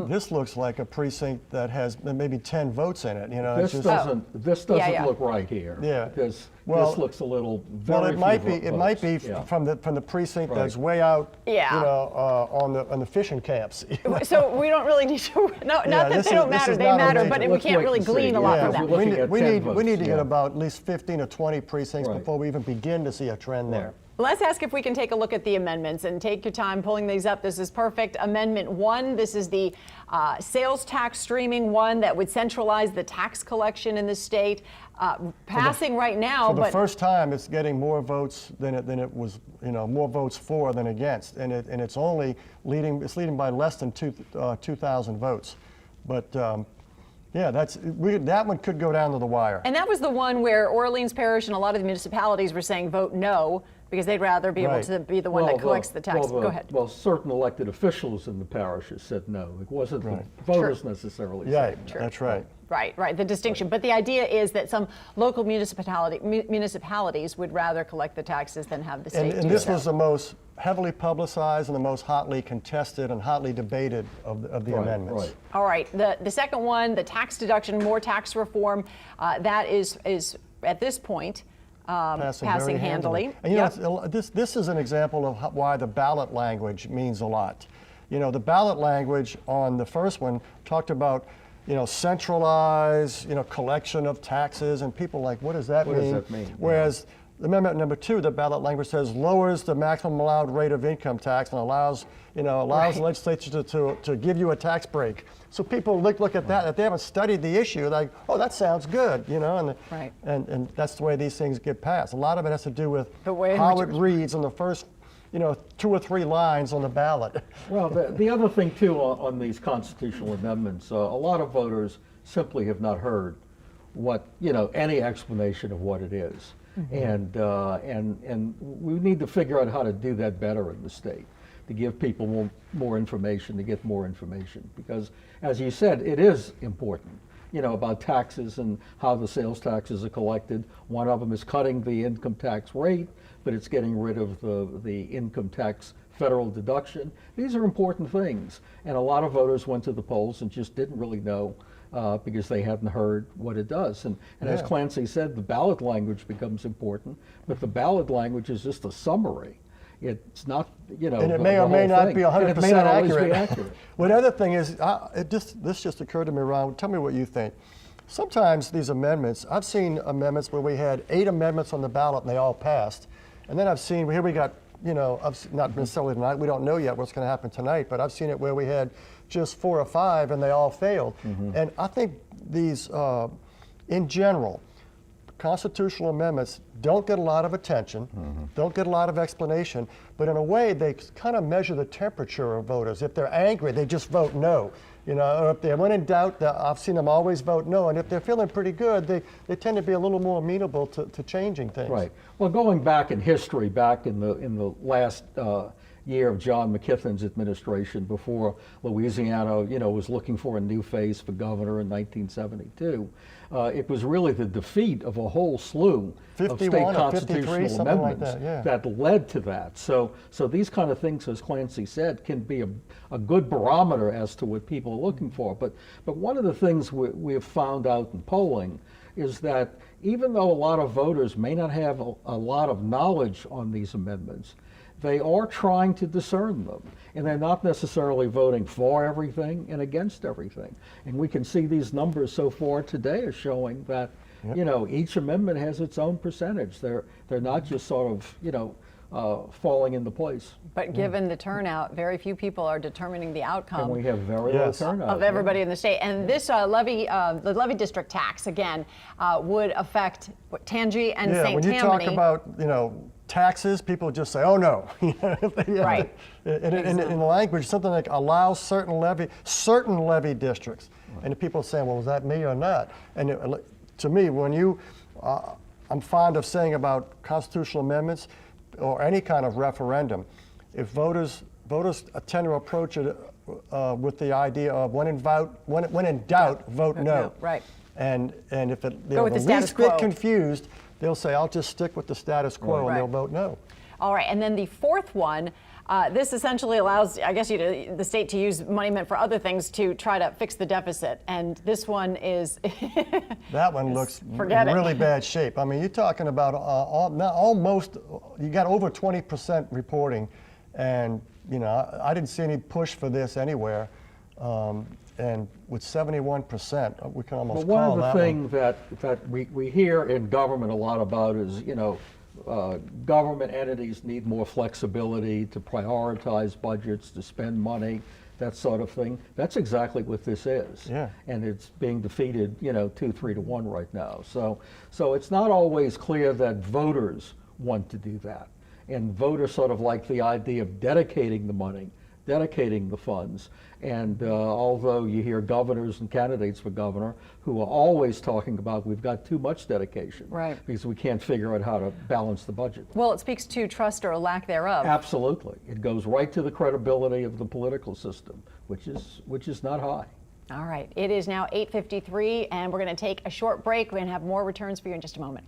This looks like a precinct that has maybe 10 votes in it. This doesn't look right here. Yeah. This looks a little it might be from the precinct that's way out. On the fishing camps. So we don't really need to. Not that they don't matter. They matter, but we can't really glean a lot from that. We need to get about at least 15 or 20 precincts before we even begin to see a trend there. Let's ask if we can take a look at the amendments and take your time pulling these up. This is perfect. Amendment 1, this is the sales tax streaming one that would centralize the tax collection in the state. Passing right now, for the first time, it's getting more votes than it was, more votes for than against, and it's only leading by less than 2,000 votes. But yeah, that one could go down to the wire. And that was the one where Orleans Parish and a lot of the municipalities were saying vote no, because they'd rather be able to be the one that collects the tax. Go ahead. Well, certain elected officials in the parishes said no. It wasn't the voters necessarily saying no. That's right. Right, the distinction. But the idea is that some local municipalities would rather collect the taxes than have the state do so. And this was the most heavily publicized and the most hotly contested and hotly debated of the amendments. All right, the second one, the tax deduction, more tax reform, that is at this point passing handily. And this is an example of why the ballot language means a lot. The ballot language on the first one talked about centralized, collection of taxes, and people like, what does that mean? What does that mean? Whereas Amendment number 2, the ballot language says lowers the maximum allowed rate of income tax and allows the legislature to give you a tax break. So people look at that. If they haven't studied the issue, like, oh, that sounds good, and that's the way these things get passed. A lot of it has to do with how it reads in the first 2 or 3 lines on the ballot. Well, the other thing too on these constitutional amendments, a lot of voters simply have not heard any explanation of what it is. And we need to figure out how to do that better in the state, to give people more information, to get more information, because as you said, it is important. about taxes and how the sales taxes are collected. One of them is cutting the income tax rate, but it's getting rid of the income tax federal deduction. These are important things, and a lot of voters went to the polls and just didn't really know because they hadn't heard what it does. And as Clancy said, the ballot language becomes important, but the ballot language is just a summary. It's not, and it may or may not be 100% accurate. One other thing is, this just occurred to me, Ron. Tell me what you think. Sometimes these amendments, I've seen amendments where we had 8 amendments on the ballot and they all passed. And then I've seen, here we got, not necessarily tonight, we don't know yet what's going to happen tonight, but I've seen it where we had just 4 or 5 and they all failed. And I think these, in general, constitutional amendments don't get a lot of attention, don't get a lot of explanation, but in a way they kind of measure the temperature of voters. If they're angry, they just vote no. Or if they're when in doubt, I've seen them always vote no. And if they're feeling pretty good, they tend to be a little more amenable to changing things. Right. Well, going back in history, back in the last year of John McKithen's administration, before Louisiana, was looking for a new face for governor in 1972, it was really the defeat of a whole slew of state constitutional amendments that led to that. So these kind of things, as Clancy said, can be a good barometer as to what people are looking for. But one of the things we have found out in polling is that even though a lot of voters may not have a lot of knowledge on these amendments, they are trying to discern them, and they're not necessarily voting for everything and against everything. And we can see these numbers so far today are showing that each amendment has its own percentage. They're not just sort of falling into place. But given the turnout, very few people are determining the outcome. And we have very low turnout of everybody in the state. And this levy, the levy district tax again, would affect Tangi and St. Tammany. When you talk about taxes, people just say, "Oh no." Right. In the language, something like allows certain levy districts, and people saying, "Well, was that me or not?" And to me, when I'm fond of saying about constitutional amendments or any kind of referendum, if voters tend to approach it with the idea of when in doubt, vote no. Right. And if they're the least bit confused, they'll say, "I'll just stick with the status quo," and they'll vote no. All right, and then the fourth one, this essentially allows, I guess, the state to use money meant for other things to try to fix the deficit. And this one is that one looks really bad shape. I mean, you're talking about you got over 20% reporting, and I didn't see any push for this anywhere. And with 71%, we can almost call that one. One of the things that we hear in government a lot about is, government entities need more flexibility to prioritize budgets, to spend money, that sort of thing. That's exactly what this is. Yeah. And it's being defeated, 2-3 to 1 right now. So it's not always clear that voters want to do that. And voters sort of like the idea of dedicating the money, dedicating the funds. And although you hear governors and candidates for governor who are always talking about we've got too much dedication, right, because we can't figure out how to balance the budget. Well, it speaks to trust or a lack thereof. Absolutely. It goes right to the credibility of the political system, which is not high. All right. It is now 8:53, and we're going to take a short break. We're going to have more returns for you in just a moment.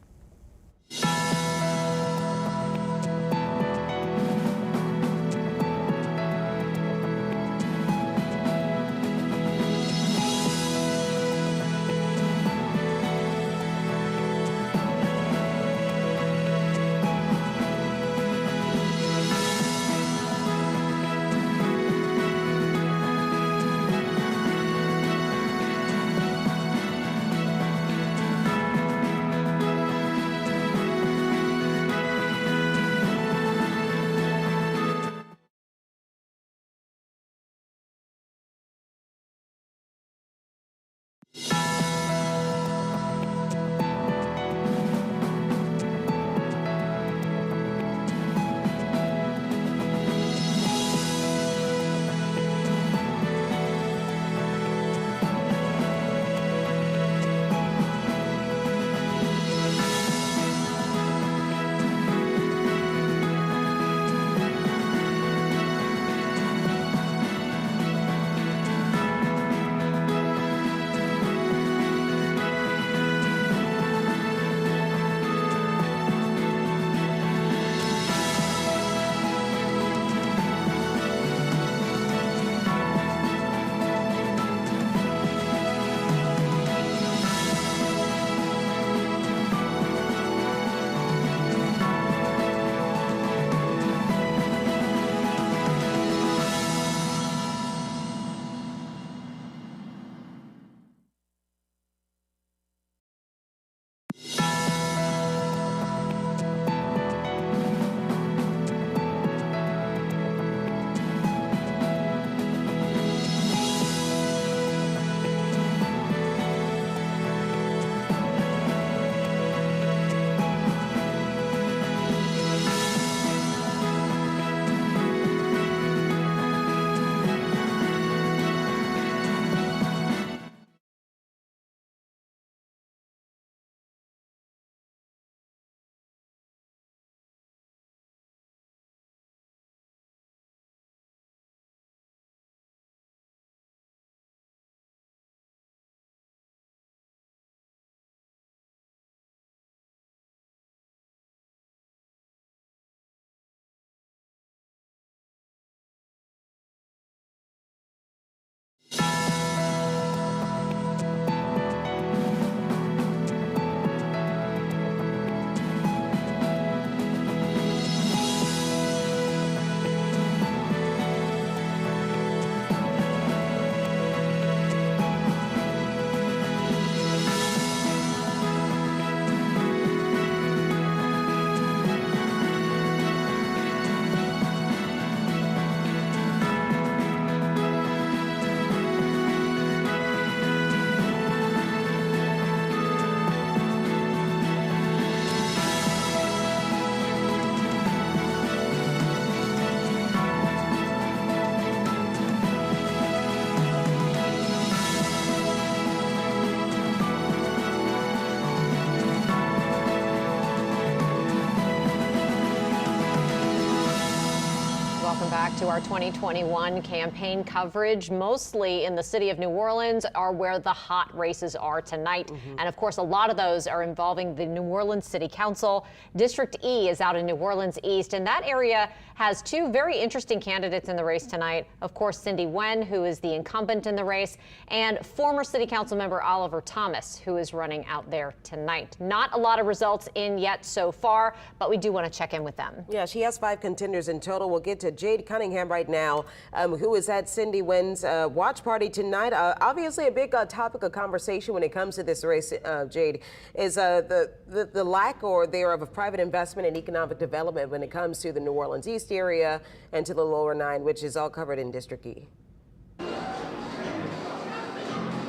Welcome back to our 2021 campaign coverage. Mostly in the city of New Orleans are where the hot races are tonight. And of course, a lot of those are involving the New Orleans City Council. District E is out in New Orleans East, and that area has two very interesting candidates in the race tonight. Of course, Cindy Wen, who is the incumbent in the race, and former City Council member Oliver Thomas, who is running out there tonight. Not a lot of results in yet so far, but we do want to check in with them. Yeah, she has 5 contenders in total. We'll get to Jade Cunningham right now, who is at Cindy Wen's watch party tonight. Obviously, a big topic of conversation when it comes to this race, Jade, is the lack or thereof of private investment and economic development when it comes to the New Orleans East area and to the Lower 9, which is all covered in District E.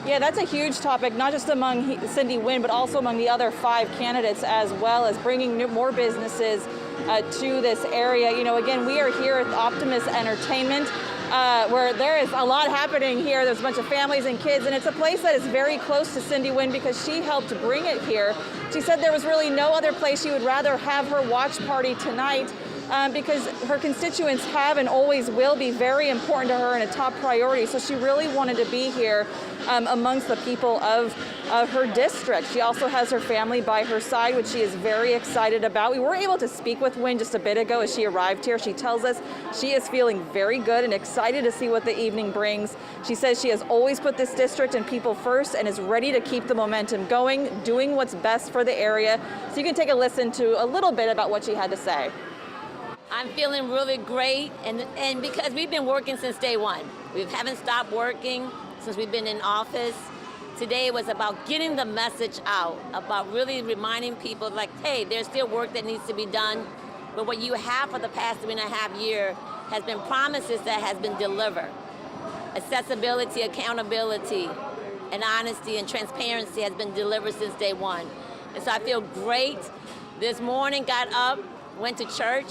Yeah, that's a huge topic, not just among Cindy Wen, but also among the other 5 candidates, as well as bringing more businesses to this area. You know, again, we are here at Optimus Entertainment, where there is a lot happening here. There's a bunch of families and kids, and it's a place that is very close to Cindy Wen because she helped bring it here. She said there was really no other place she would rather have her watch party tonight. Because her constituents have and always will be very important to her and a top priority. So she really wanted to be here amongst the people of her district. She also has her family by her side, which she is very excited about. We were able to speak with Wen just a bit ago as she arrived here. She tells us she is feeling very good and excited to see what the evening brings. She says she has always put this district and people first and is ready to keep the momentum going, doing what's best for the area. So you can take a listen to a little bit about what she had to say. I'm feeling really great, and because we've been working since day one. We haven't stopped working since we've been in office. Today was about getting the message out, about really reminding people like, hey, there's still work that needs to be done, but what you have for the past 3.5 years has been promises that has been delivered. Accessibility, accountability, and honesty and transparency has been delivered since day one. And so I feel great. This morning, got up, went to church.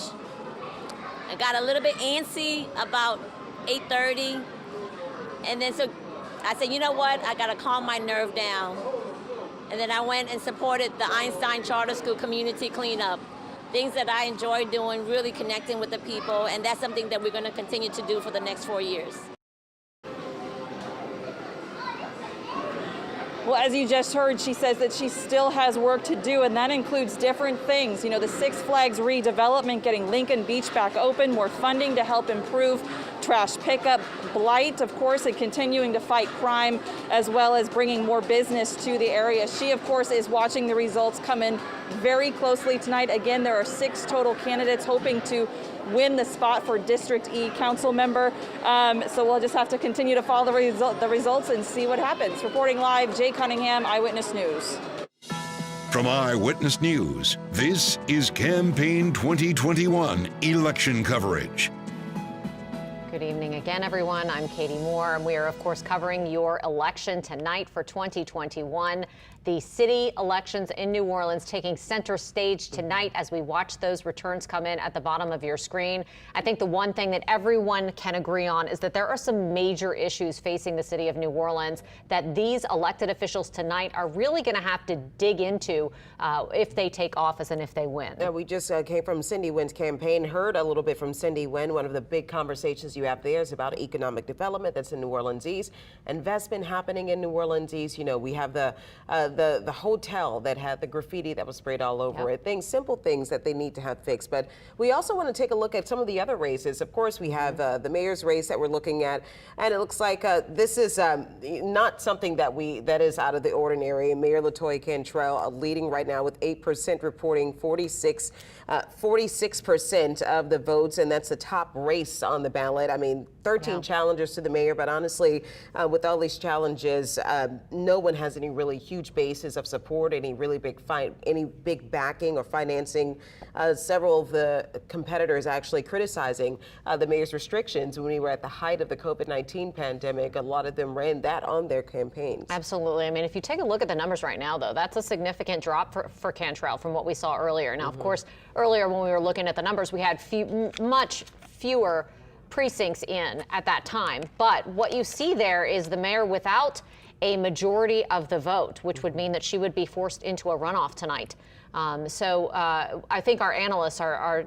I got a little bit antsy about 8:30, and then so I said, you know what, I gotta calm my nerve down. And then I went and supported the Einstein Charter School community cleanup. Things that I enjoy doing, really connecting with the people, and that's something that we're gonna continue to do for the next 4 years. Well, as you just heard, she says that she still has work to do, and that includes different things. You know, the Six Flags redevelopment, getting Lincoln Beach back open, more funding to help improve trash pickup, blight, of course, and continuing to fight crime, as well as bringing more business to the area. She, of course, is watching the results come in very closely tonight. Again, there are 6 total candidates hoping to win the spot for District E council member. So we'll just have to continue to follow the results and see what happens. Reporting live, Jay Cunningham, Eyewitness News. From Eyewitness News, this is Campaign 2021 election coverage. Good evening again, everyone. I'm Katie Moore, and we are, of course, covering your election tonight for 2021. The city elections in New Orleans taking center stage tonight as we watch those returns come in at the bottom of your screen. I think the one thing that everyone can agree on is that there are some major issues facing the city of New Orleans that these elected officials tonight are really going to have to dig into if they take office and if they win. Yeah, we just came from Cindy Wen's campaign, heard a little bit from Cindy Wen. One of the big conversations you have there is about economic development that's in New Orleans East, investment happening in New Orleans East. You know, we have the hotel that had the graffiti that was sprayed all over it. Simple things that they need to have fixed. But we also want to take a look at some of the other races. Of course, we have the mayor's race that we're looking at, and it looks like this is not something that is out of the ordinary. Mayor LaToya Cantrell leading right now with 8%, reporting 46% of the votes, and that's the top race on the ballot. I mean, 13 challengers to the mayor, but honestly, with all these challenges, no one has any really huge basis of support, any really big backing or financing. Several of the competitors actually criticizing the mayor's restrictions when we were at the height of the COVID-19 pandemic. A lot of them ran that on their campaigns. Absolutely. I mean, if you take a look at the numbers right now, though, that's a significant drop for Cantrell from what we saw earlier. Now, of course, earlier when we were looking at the numbers, we had much fewer precincts in at that time. But what you see there is the mayor without a majority of the vote, which would mean that she would be forced into a runoff tonight. So I think our analysts are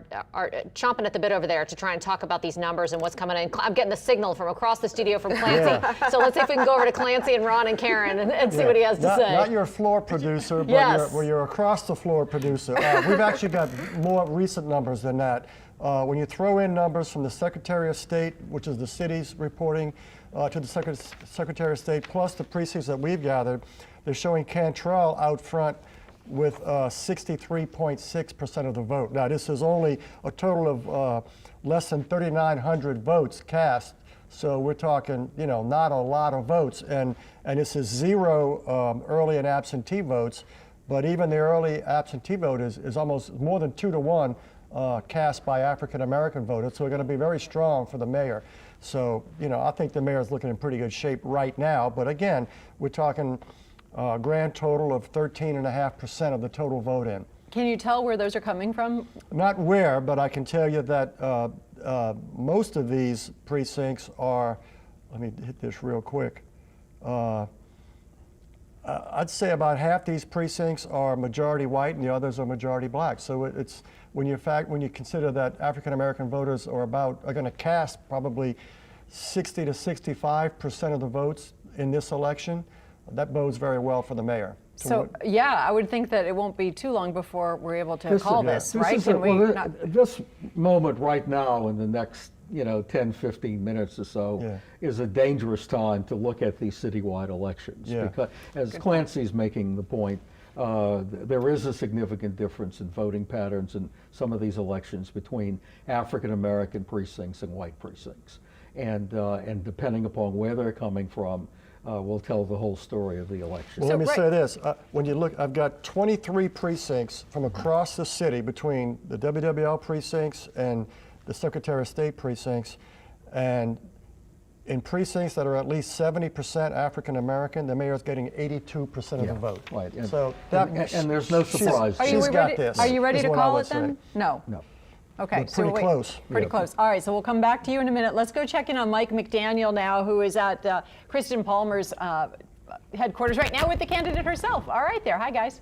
chomping at the bit over there to try and talk about these numbers and what's coming in. I'm getting the signal from across the studio from Clancy. Yeah. So let's see if we can go over to Clancy and Ron and Karen and see what he has to say. Not your floor producer, but yes. your across the floor producer. We've actually got more recent numbers than that. When you throw in numbers from the Secretary of State, which is the city's reporting to the Secretary of State, plus the precincts that we've gathered, they're showing Cantrell out front with 63.6% of the vote. Now, this is only a total of less than 3,900 votes cast, so we're talking, not a lot of votes. And this is 0 early and absentee votes, but even the early absentee vote is almost more than 2 to 1 cast by African American voters, so we're going to be very strong for the mayor. So, I think the mayor's looking in pretty good shape right now, but again, we're talking a grand total of 13.5% of the total vote in. Can you tell where those are coming from? Not where, but I can tell you that most of these precincts are, let me hit this real quick. I'd say about half these precincts are majority white and the others are majority black. So it's when you consider that African American voters are going to cast probably 60 to 65% of the votes in this election, that bodes very well for the mayor. So yeah, I would think that it won't be too long before we're able to call this, right? This moment right now in the next 10, 15 minutes or so is a dangerous time to look at these citywide elections. Because as Clancy's making the point, there is a significant difference in voting patterns in some of these elections between African American precincts and white precincts. And depending upon where they're coming from, will tell the whole story of the election. Well, let me say this. When you look, I've got 23 precincts from across the city between the WWL precincts and the Secretary of State precincts. And in precincts that are at least 70% African American, the mayor's getting 82% of the vote. Right. And, so and there's no surprise. She's got this. Are you ready to call it then? No. No. Okay, so pretty close. Pretty close. All right, so we'll come back to you in a minute. Let's go check in on Mike McDaniel now, who is at Kristen Palmer's headquarters right now with the candidate herself. All right there. Hi, guys.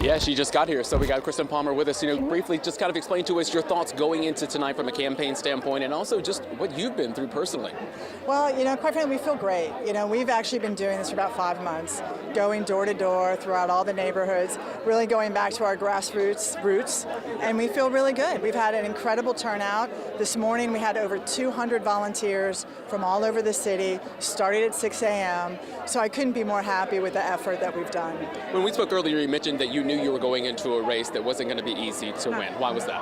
Yeah, she just got here, so we got Kristen Palmer with us. Briefly, just kind of explain to us your thoughts going into tonight from a campaign standpoint, and also just what you've been through personally. Well, quite frankly, we feel great. We've actually been doing this for about 5 months, going door to door throughout all the neighborhoods, really going back to our grassroots roots, and we feel really good. We've had an incredible turnout. This morning, we had over 200 volunteers from all over the city, started at 6 a.m., so I couldn't be more happy with the effort that we've done. When we spoke earlier, you mentioned that you knew you were going into a race that wasn't going to be easy to win. Why was that?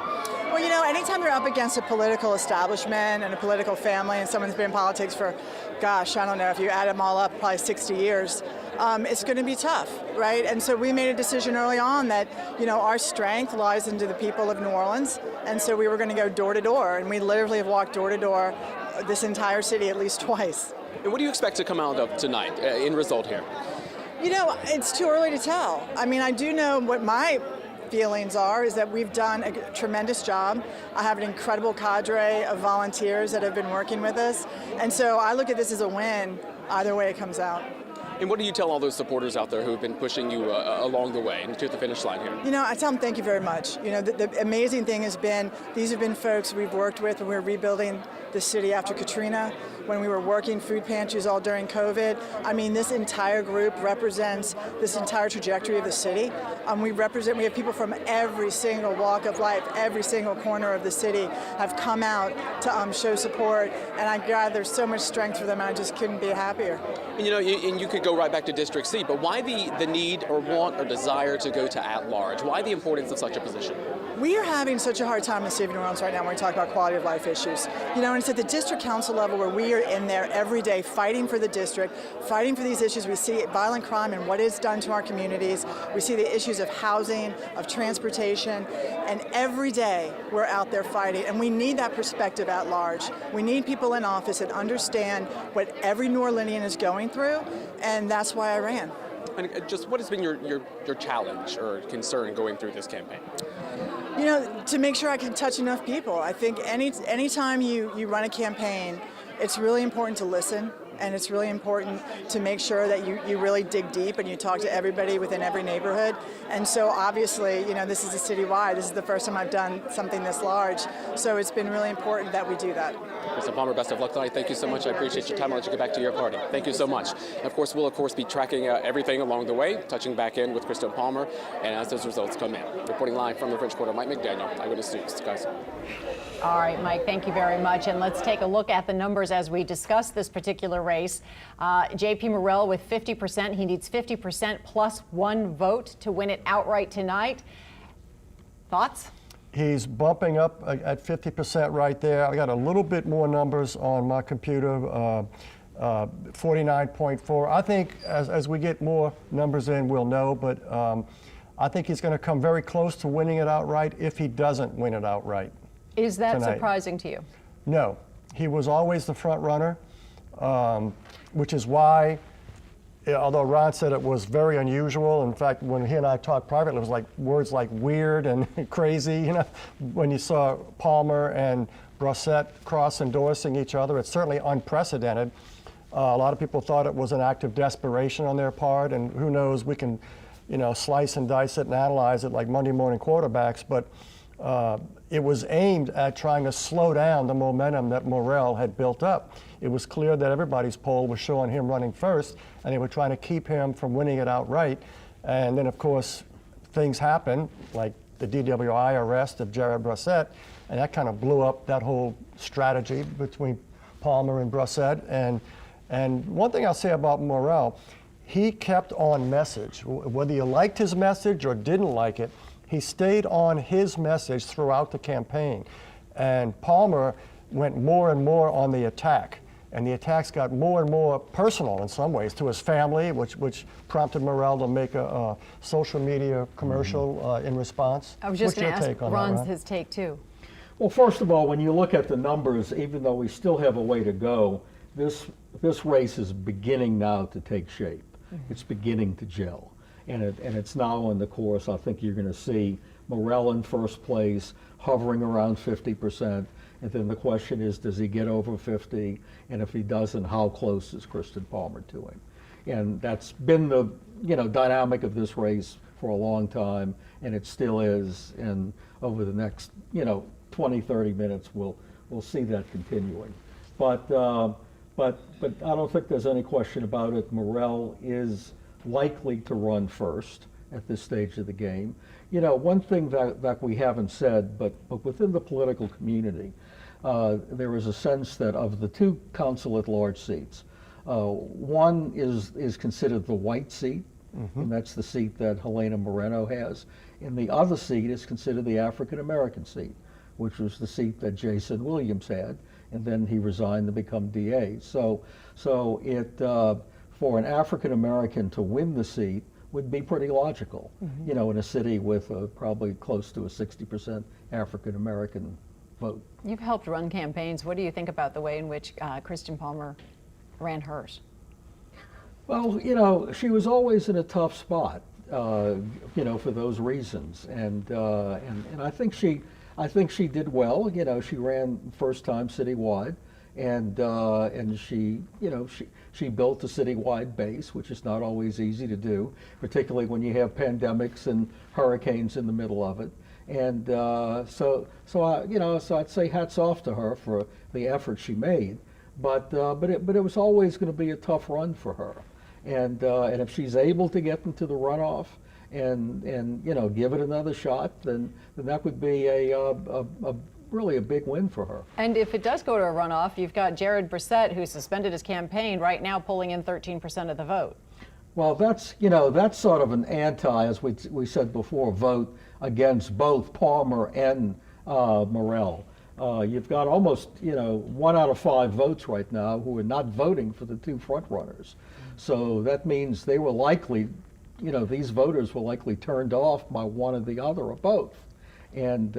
Well, anytime you're up against a political establishment and a political family and someone's been in politics for, gosh, I don't know, if you add them all up, probably 60 years, it's going to be tough, right? And so we made a decision early on that, our strength lies into the people of New Orleans, and so we were going to go door to door, and we literally have walked door to door this entire city at least twice. And what do you expect to come out of tonight in result here? It's too early to tell. I mean, I do know what my feelings are is that we've done a tremendous job. I have an incredible cadre of volunteers that have been working with us. And so I look at this as a win either way it comes out. And what do you tell all those supporters out there who have been pushing you along the way to the finish line here? I tell them thank you very much. The amazing thing has been, these have been folks we've worked with when we were rebuilding the city after Katrina, when we were working food pantries all during COVID. I mean, this entire group represents this entire trajectory of the city. We have people from every single walk of life, every single corner of the city have come out to show support, and I gather so much strength for them, and I just couldn't be happier. And you could go right back to District C, but why the need or want or desire to go to at-large? Why the importance of such a position? We are having such a hard time in the city of New Orleans right now when we talk about quality of life issues. And it's at the district council level where we are in there every day fighting for the district, fighting for these issues. We see violent crime and what it's done to our communities. We see the issues of housing, of transportation, and every day we're out there fighting. And we need that perspective at large. We need people in office that understand what every New Orleanian is going through, and that's why I ran. And just what has been your challenge or concern going through this campaign? To make sure I can touch enough people. I think anytime you run a campaign, it's really important to listen. And it's really important to make sure that you really dig deep and you talk to everybody within every neighborhood. And so obviously, this is a citywide. This is the first time I've done something this large. So it's been really important that we do that. Mr. Palmer, best of luck tonight. Thank you so much. I appreciate your time. I'll let you get back to your party. Thank you so much. Of course, we'll be tracking everything along the way, touching back in with Kristen Palmer, and as those results come in. Reporting live from the French Quarter, Mike McDaniel, Eyewitness News. Guys. All right, Mike, thank you very much. And let's take a look at the numbers as we discuss this particular race. J.P. Morrell with 50%. He needs 50% plus one vote to win it outright tonight. Thoughts? He's bumping up at 50% right there. I got a little bit more numbers on my computer, 49.4. I think as we get more numbers in, we'll know, but I think he's going to come very close to winning it outright if he doesn't win it outright. Is that tonight. surprising to you? No. He was always the front runner, which is why, although Ron said it was very unusual, in fact, when he and I talked privately, it was like words like weird and crazy, when you saw Palmer and Brissett cross-endorsing each other. It's certainly unprecedented. A lot of people thought it was an act of desperation on their part, and who knows, we can, slice and dice it and analyze it like Monday morning quarterbacks, but it was aimed at trying to slow down the momentum that Morrell had built up. It was clear that everybody's poll was showing him running first, and they were trying to keep him from winning it outright. And then, of course, things happen, like the DWI arrest of Jared Brissett, and that kind of blew up that whole strategy between Palmer and Brissett. And one thing I'll say about Morrell, he kept on message. Whether you liked his message or didn't like it, he stayed on his message throughout the campaign. And Palmer went more and more on the attack. And the attacks got more and more personal in some ways to his family, which prompted Morrell to make a social media commercial in response. I was just going to ask Ron's his take too. Well, first of all, when you look at the numbers, even though we still have a way to go, this race is beginning now to take shape. It's beginning to gel. And it's now in the course. I think you're going to see Morrell in first place, hovering around 50%. And then the question is, does he get over 50? And if he doesn't, how close is Kristen Palmer to him? And that's been the dynamic of this race for a long time, and it still is. And over the next 20, 30 minutes, we'll see that continuing. But I don't think there's any question about it. Morrell is likely to run first at this stage of the game. One thing that we haven't said, but within the political community, there is a sense that of the two council at large seats, one is considered the white seat, and that's the seat that Helena Moreno has, and the other seat is considered the African American seat, which was the seat that Jason Williams had, and then he resigned to become DA. So it for an African American to win the seat would be pretty logical, in a city with probably close to a 60% African American vote. You've helped run campaigns. What do you think about the way in which Kristen Palmer ran hers? Well, she was always in a tough spot, for those reasons, and I think she did well. She ran first time citywide. And she built a citywide base, which is not always easy to do, particularly when you have pandemics and hurricanes in the middle of it. And so I'd say hats off to her for the effort she made. But it was always going to be a tough run for her. And if she's able to get into the runoff and give it another shot, then that would be really a big win for her. And if it does go to a runoff, you've got Jared Brissett, who suspended his campaign, right now pulling in 13% of the vote. Well, that's sort of an as we said before, vote against both Palmer and Morrell. You've got almost 1 out of 5 votes right now who are not voting for the two front runners. So that means they were likely, these voters were likely turned off by one or the other or both. And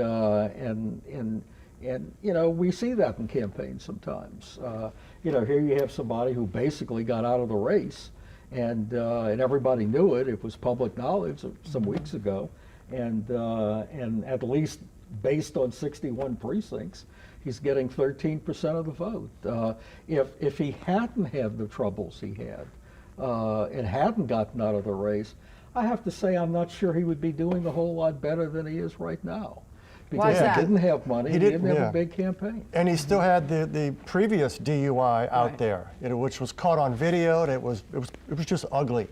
we see that in campaigns sometimes. Here you have somebody who basically got out of the race, and everybody knew it. It was public knowledge some weeks ago, and at least based on 61 precincts, He's getting 13% of the vote. If he hadn't had the troubles he had and hadn't gotten out of the race, I have to say I'm not sure he would be doing a whole lot better than he is right now. Because he didn't have money, he didn't have a big campaign. And he still had the previous DUI out there, which was caught on video, and it was just ugly.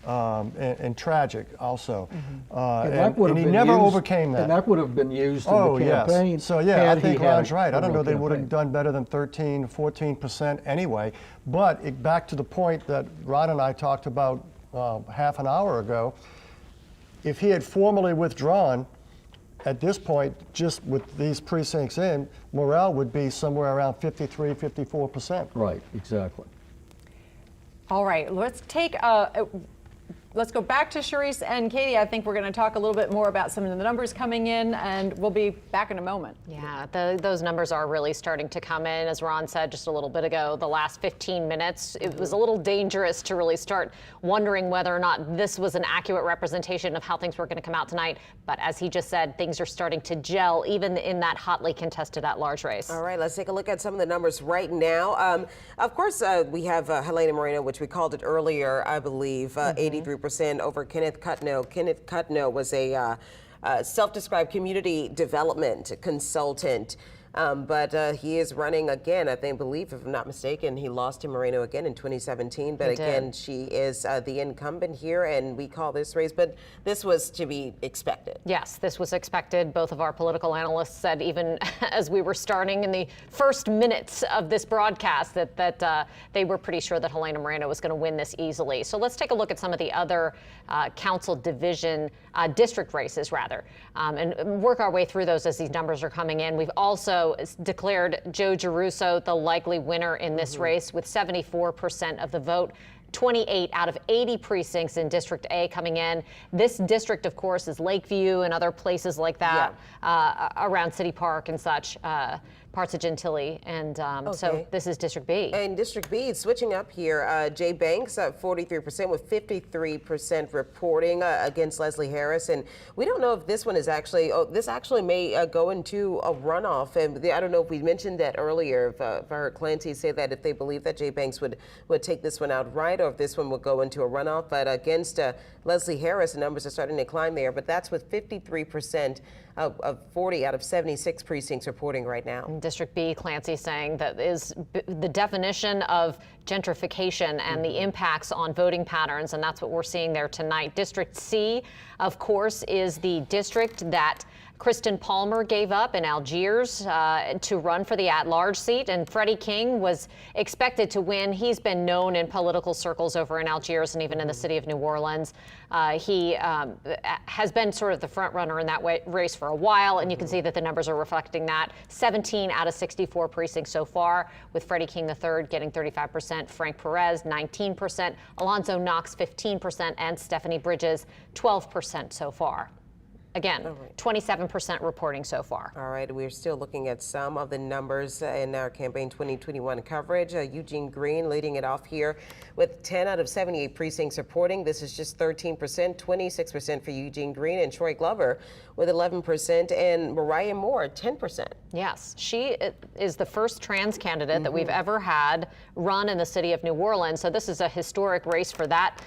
And tragic also. And he never overcame that. And that would have been used in the campaign. Yes. So yeah, I think Ron's right. I don't know they would have done better than 13, 14% anyway. But back to the point that Ron and I talked about half an hour ago, if he had formally withdrawn, at this point, just with these precincts in, Morell would be somewhere around 53, 54%. Right, exactly. All right, let's take let's go back to Charisse and Katie. I think we're going to talk a little bit more about some of the numbers coming in, and we'll be back in a moment. Yeah, those numbers are really starting to come in. As Ron said just a little bit ago, the last 15 minutes, it was a little dangerous to really start wondering whether or not this was an accurate representation of how things were going to come out tonight. But as he just said, things are starting to gel even in that hotly contested at-large race. All right, let's take a look at some of the numbers right now. Of course, we have Helena Moreno, which we called it earlier, I believe, 83% over Kenneth Cutno. Kenneth Cutno was a self-described community development consultant. But he is running again, I believe, if I'm not mistaken. He lost to Moreno again in 2017. But again, she is the incumbent here, and we call this race. But this was to be expected. Yes, this was expected. Both of our political analysts said, even as we were starting in the first minutes of this broadcast, that they were pretty sure that Helena Moreno was going to win this easily. So let's take a look at some of the other council division district races, rather, and work our way through those as these numbers are coming in. We've also declared Joe Giarrusso the likely winner in this race with 74% of the vote. 28 out of 80 precincts in District A coming in. This district, of course, is Lakeview and other places like that around City Park and such. Parts of Gentilly, and so this is District B. And District B is switching up here. Jay Banks at 43% with 53% reporting against Leslie Harris, and we don't know if this one is actually. This actually may go into a runoff, and I don't know if we mentioned that earlier. If I heard Clancy say that if they believe that Jay Banks would take this one outright, or if this one will go into a runoff. But against Leslie Harris, the numbers are starting to climb there. But that's with 53% of 40 out of 76 precincts reporting right now. District B, Clancy saying that is the definition of gentrification and the impacts on voting patterns, and that's what we're seeing there tonight. District C, of course, is the district that Kristen Palmer gave up in Algiers to run for the at-large seat, and Freddie King was expected to win. He's been known in political circles over in Algiers and even in the city of New Orleans. He has been sort of the front runner in that race for a while, and you can see that the numbers are reflecting that. 17 out of 64 precincts so far, with Freddie King III getting 35%, Frank Perez 19%, Alonzo Knox 15%, and Stephanie Bridges 12% so far. Again, 27% reporting so far. All right, we're still looking at some of the numbers in our Campaign 2021 coverage. Eugene Green leading it off here with 10 out of 78 precincts reporting. This is just 13%, 26% for Eugene Green, and Troy Glover with 11%, and Mariah Moore 10%. Yes, she is the first trans candidate that we've ever had run in the city of New Orleans. So this is a historic race for that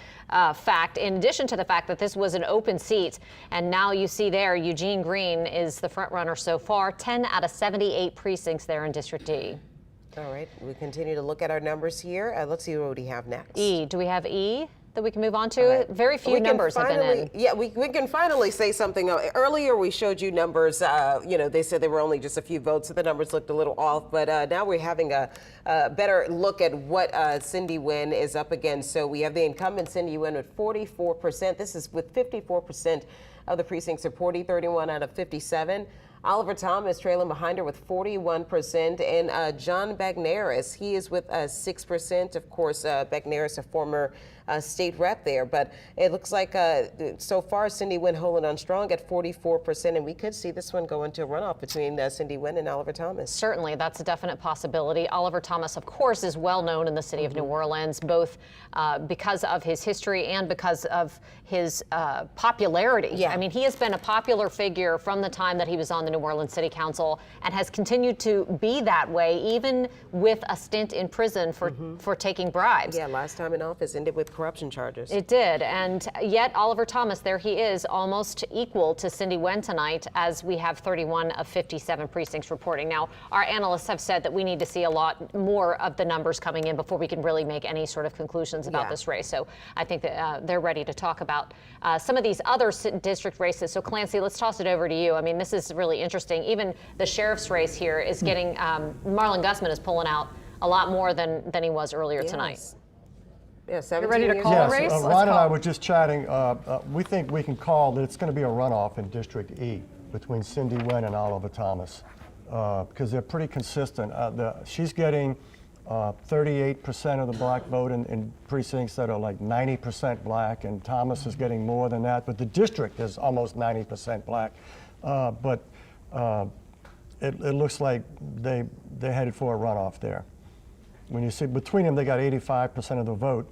fact, in addition to the fact that this was an open seat. And now you see there, Eugene Green is the front runner so far, 10 out of 78 precincts there in District D. All right, we continue to look at our numbers here. Let's see what we have next. E, do we have E that we can move on to? Right. Very few numbers have been in. Yeah, we can finally say something. Earlier we showed you numbers, they said there were only just a few votes, so the numbers looked a little off, but now we're having a better look at what Cindy Wynn is up against. So we have the incumbent Cindy Wynn with 44%. This is with 54% of the precincts supporting, 31 out of 57. Oliver Thomas trailing behind her with 41%, and John Bagneris, he is with 6%. Of course, Bagneris, a former state rep there, but it looks like so far Cindy Wynn holding on strong at 44%, and we could see this one go into a runoff between Cindy Wynn and Oliver Thomas. Certainly, that's a definite possibility. Oliver Thomas, of course, is well known in the city of New Orleans, both because of his history and because of his popularity. Yeah. I mean, he has been a popular figure from the time that he was on the New Orleans City Council and has continued to be that way, even with a stint in prison for taking bribes. Yeah, last time in office ended with corruption charges. It did, and yet Oliver Thomas, there he is, almost equal to Cindy Wen tonight, as we have 31 of 57 precincts reporting. Now, our analysts have said that we need to see a lot more of the numbers coming in before we can really make any sort of conclusions about this race. So I think that they're ready to talk about some of these other district races. So Clancy, let's toss it over to you. I mean, this is really interesting. Even the sheriff's race here is getting, Marlon Gusman is pulling out a lot more than he was earlier tonight. Yeah, 17 You're ready to years call ago. a race? Yes, Ron and I were just chatting. We think we can call that it's going to be a runoff in District E between Cindy Wen and Oliver Thomas because they're pretty consistent. She's getting 38% of the black vote in precincts that are like 90% black, and Thomas is getting more than that. But the district is almost 90% black. It looks like they're headed for a runoff there. When you see between them, they got 85% of the vote,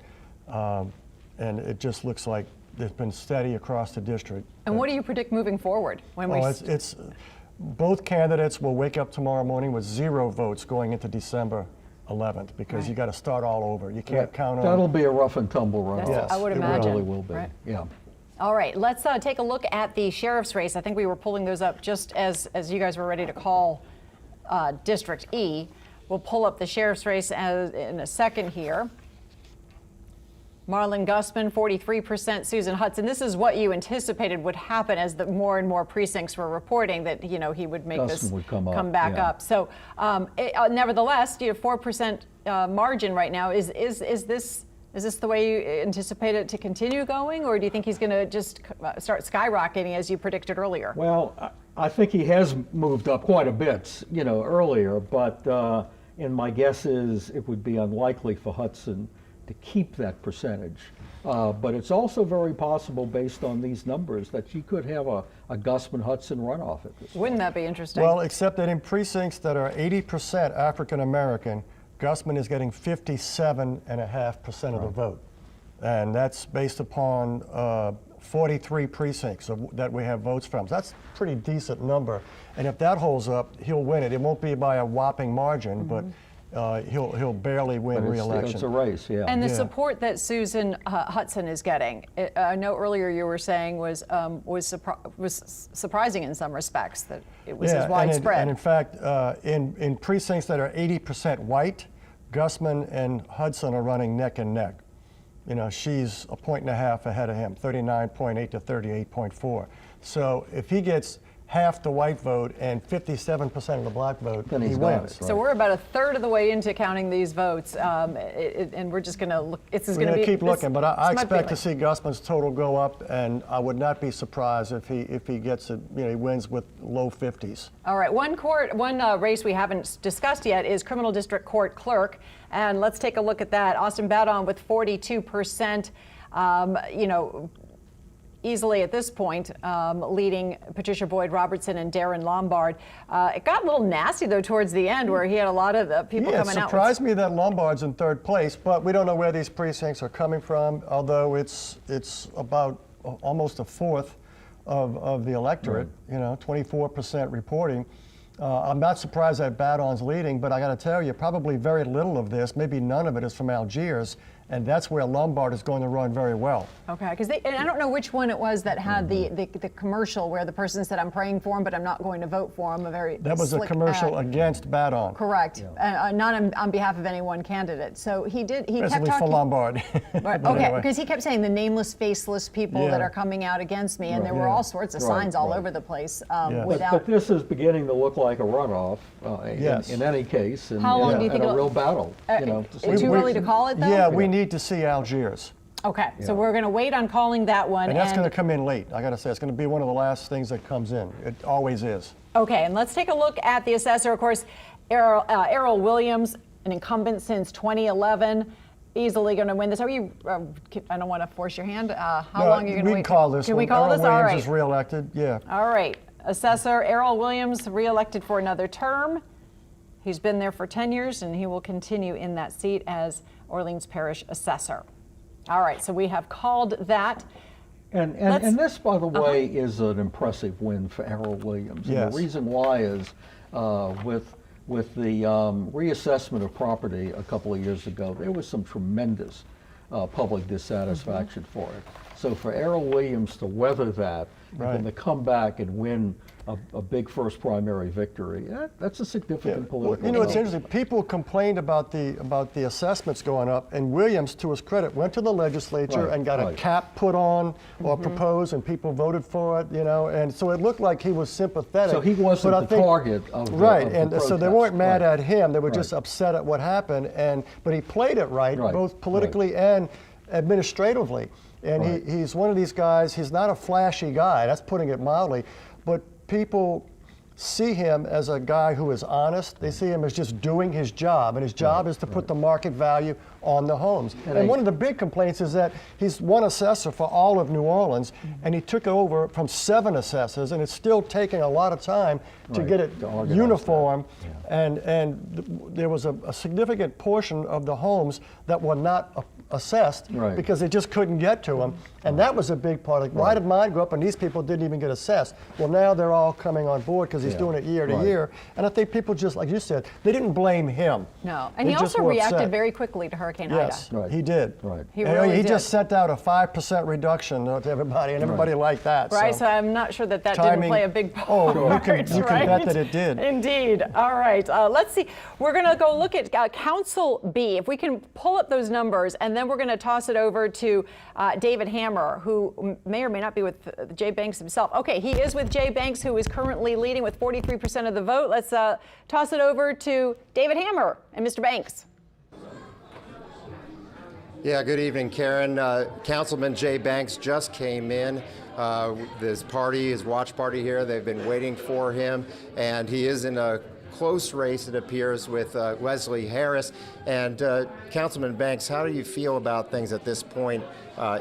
and it just looks like it's been steady across the district. And what do you predict moving forward? When it's both candidates will wake up tomorrow morning with 0 votes going into December 11th because you got to start all over. You can't count on. That'll be a rough and tumble runoff. Yes, I would it imagine. It really will be. Right. Yeah. All right, let's take a look at the sheriff's race. I think we were pulling those up just as you guys were ready to call District E. We'll pull up the sheriff's race in a second here. Marlon Gusman, 43%. Susan Hudson. This is what you anticipated would happen as the more and more precincts were reporting that he would make Gusman would come back up. So, nevertheless, 4% margin right now. Is this the way you anticipate it to continue going, or do you think he's going to just start skyrocketing as you predicted earlier? Well, I think he has moved up quite a bit, earlier, but and my guess is it would be unlikely for Hudson to keep that percentage. But it's also very possible, based on these numbers, that you could have a Gusman-Hudson runoff at this point. Wouldn't that be interesting? Well, except that in precincts that are 80% African American, Gusman is getting 57.5% of the vote. And that's based upon 43 precincts that we have votes from. So that's a pretty decent number. And if that holds up, he'll win it. It won't be by a whopping margin, but he'll barely win re-election. It's a race, yeah. And the support that Susan Hudson is getting, I know earlier you were saying was surprising in some respects, that it was as widespread. And in fact, in precincts that are 80% white, Gusman and Hudson are running neck and neck. She's a 1.5 ahead of him, 39.8 to 38.4. So if he gets half the white vote and 57% of the black vote, then he he's wins. got it, right. So we're about a third of the way into counting these votes, and we're just going to look. It's going to be keep looking, but I my expect to feeling. see Gusman's total go up, and I would not be surprised if he gets it. He wins with low 50s. All right, one race we haven't discussed yet is criminal district court clerk, and let's take a look at that. Austin Badon with 42%. Easily at this point, leading Patricia Boyd Robertson and Darren Lombard. It got a little nasty, though, towards the end, where he had a lot of the people coming out. It surprised me that Lombard's in third place, but we don't know where these precincts are coming from, although it's about almost a fourth of the electorate, 24% reporting. I'm not surprised that Badon's leading, but I got to tell you, probably very little of this, maybe none of it, is from Algiers. And that's where Lombard is going to run very well. Okay, because I don't know which one it was that had the commercial where the person said, "I'm praying for him, but I'm not going to vote for him." That was a commercial against Badon. Correct, not on behalf of any one candidate. So he kept talking for Lombard. Right, okay, because he kept saying the nameless, faceless people that are coming out against me, and there were all sorts of signs all over the place. But this is beginning to look like a runoff in any case, and how long do you think a real battle. It's too early to call it, though? Yeah, we need to see Algiers. Okay, so we're going to wait on calling that one. And that's going to come in late. I got to say, it's going to be one of the last things that comes in. It always is. Okay, and let's take a look at the assessor. Of course, Errol Williams, an incumbent since 2011, easily going to win this. Are you? I don't want to force your hand. How long are you going to wait? We can call this. Can we call this? Errol All Williams right. is reelected. Yeah. All right. Assessor Errol Williams, reelected for another term. He's been there for 10 years, and he will continue in that seat as Orleans Parish Assessor. All right, so we have called that. And this, by the way, is an impressive win for Errol Williams. Yes. And the reason why is with the reassessment of property a couple of years ago, there was some tremendous public dissatisfaction for it. So for Errol Williams to weather that and to come back and win a big first primary victory, that's a significant political. Well, you know, it's interesting. People complained about the assessments going up, and Williams, to his credit, went to the legislature and got a cap put on or proposed, and people voted for it. You know, and so it looked like he was sympathetic. So he wasn't the target of the so they weren't mad at him. They were just upset at what happened. But he played it right, both politically and administratively. And he's one of these guys. He's not a flashy guy. That's putting it mildly, but people see him as a guy who is honest. They see him as just doing his job, and his job is to put the market value on the homes. And one of the big complaints is that he's one assessor for all of New Orleans, and he took it over from 7 assessors, and it's still taking a lot of time to get it uniform. And there was a significant portion of the homes that were not assessed because they just couldn't get to them, and that was a big part of it. Why did mine go up and these people didn't even get assessed? Well, now they're all coming on board because he's doing it year to year, and I think people just, like you said, they didn't blame him. No, and he also reacted very quickly to Hurricane Ida. Yes, he did. He really did. Just sent out a 5% reduction to everybody, and everybody liked that. Right, so I'm not sure that didn't play a big part. Oh, you can bet that it did. Indeed. All right, let's see. We're going to go look at Council B. If we can pull up those numbers, and then we're going to toss it over to David Hammer, who may or may not be with Jay Banks himself. Okay, he is with Jay Banks, who is currently leading with 43% of the vote. Let's toss it over to David Hammer and Mr. Banks. Yeah, good evening, Karen. Councilman Jay Banks just came in. His watch party here, they've been waiting for him, and he is in a close race, it appears, with Leslie Harris. And Councilman Banks, how do you feel about things at this point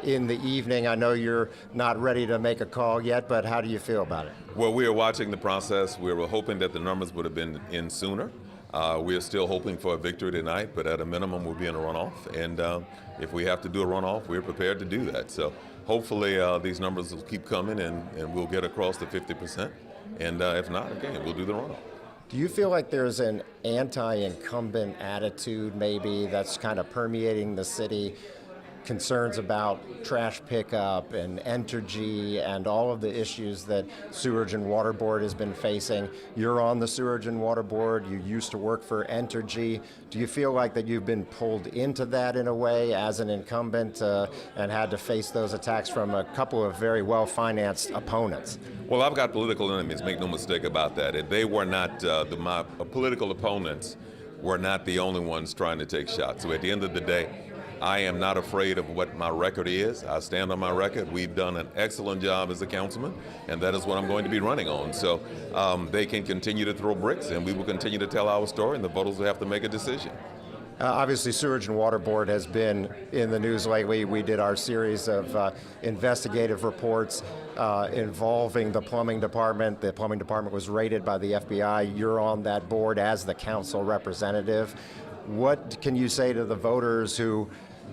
in the evening? I know you're not ready to make a call yet, but how do you feel about it? Well, we are watching the process. We were hoping that the numbers would have been in sooner. We are still hoping for a victory tonight, but at a minimum, we'll be in a runoff. And if we have to do a runoff, we're prepared to do that. So hopefully these numbers will keep coming and we'll get across the 50%. And if not, again, we'll do the runoff. Do you feel like there's an anti-incumbent attitude maybe that's kind of permeating the city? Concerns about trash pickup and Entergy and all of the issues that Sewerage and Water Board has been facing. You're on the Sewerage and Water Board. You used to work for Entergy. Do you feel like that you've been pulled into that in a way as an incumbent and had to face those attacks from a couple of very well-financed opponents? Well, I've got political enemies, make no mistake about that. They were not, my political opponents were not the only ones trying to take shots. So at the end of the day, I am not afraid of what my record is. I stand on my record. We've done an excellent job as a councilman, and that is what I'm going to be running on. So they can continue to throw bricks, and we will continue to tell our story, and the voters will have to make a decision. Obviously, Sewerage and Water Board has been in the news lately. We did our series of investigative reports involving the plumbing department. The plumbing department was raided by the FBI. You're on that board as the council representative. What can you say to the voters who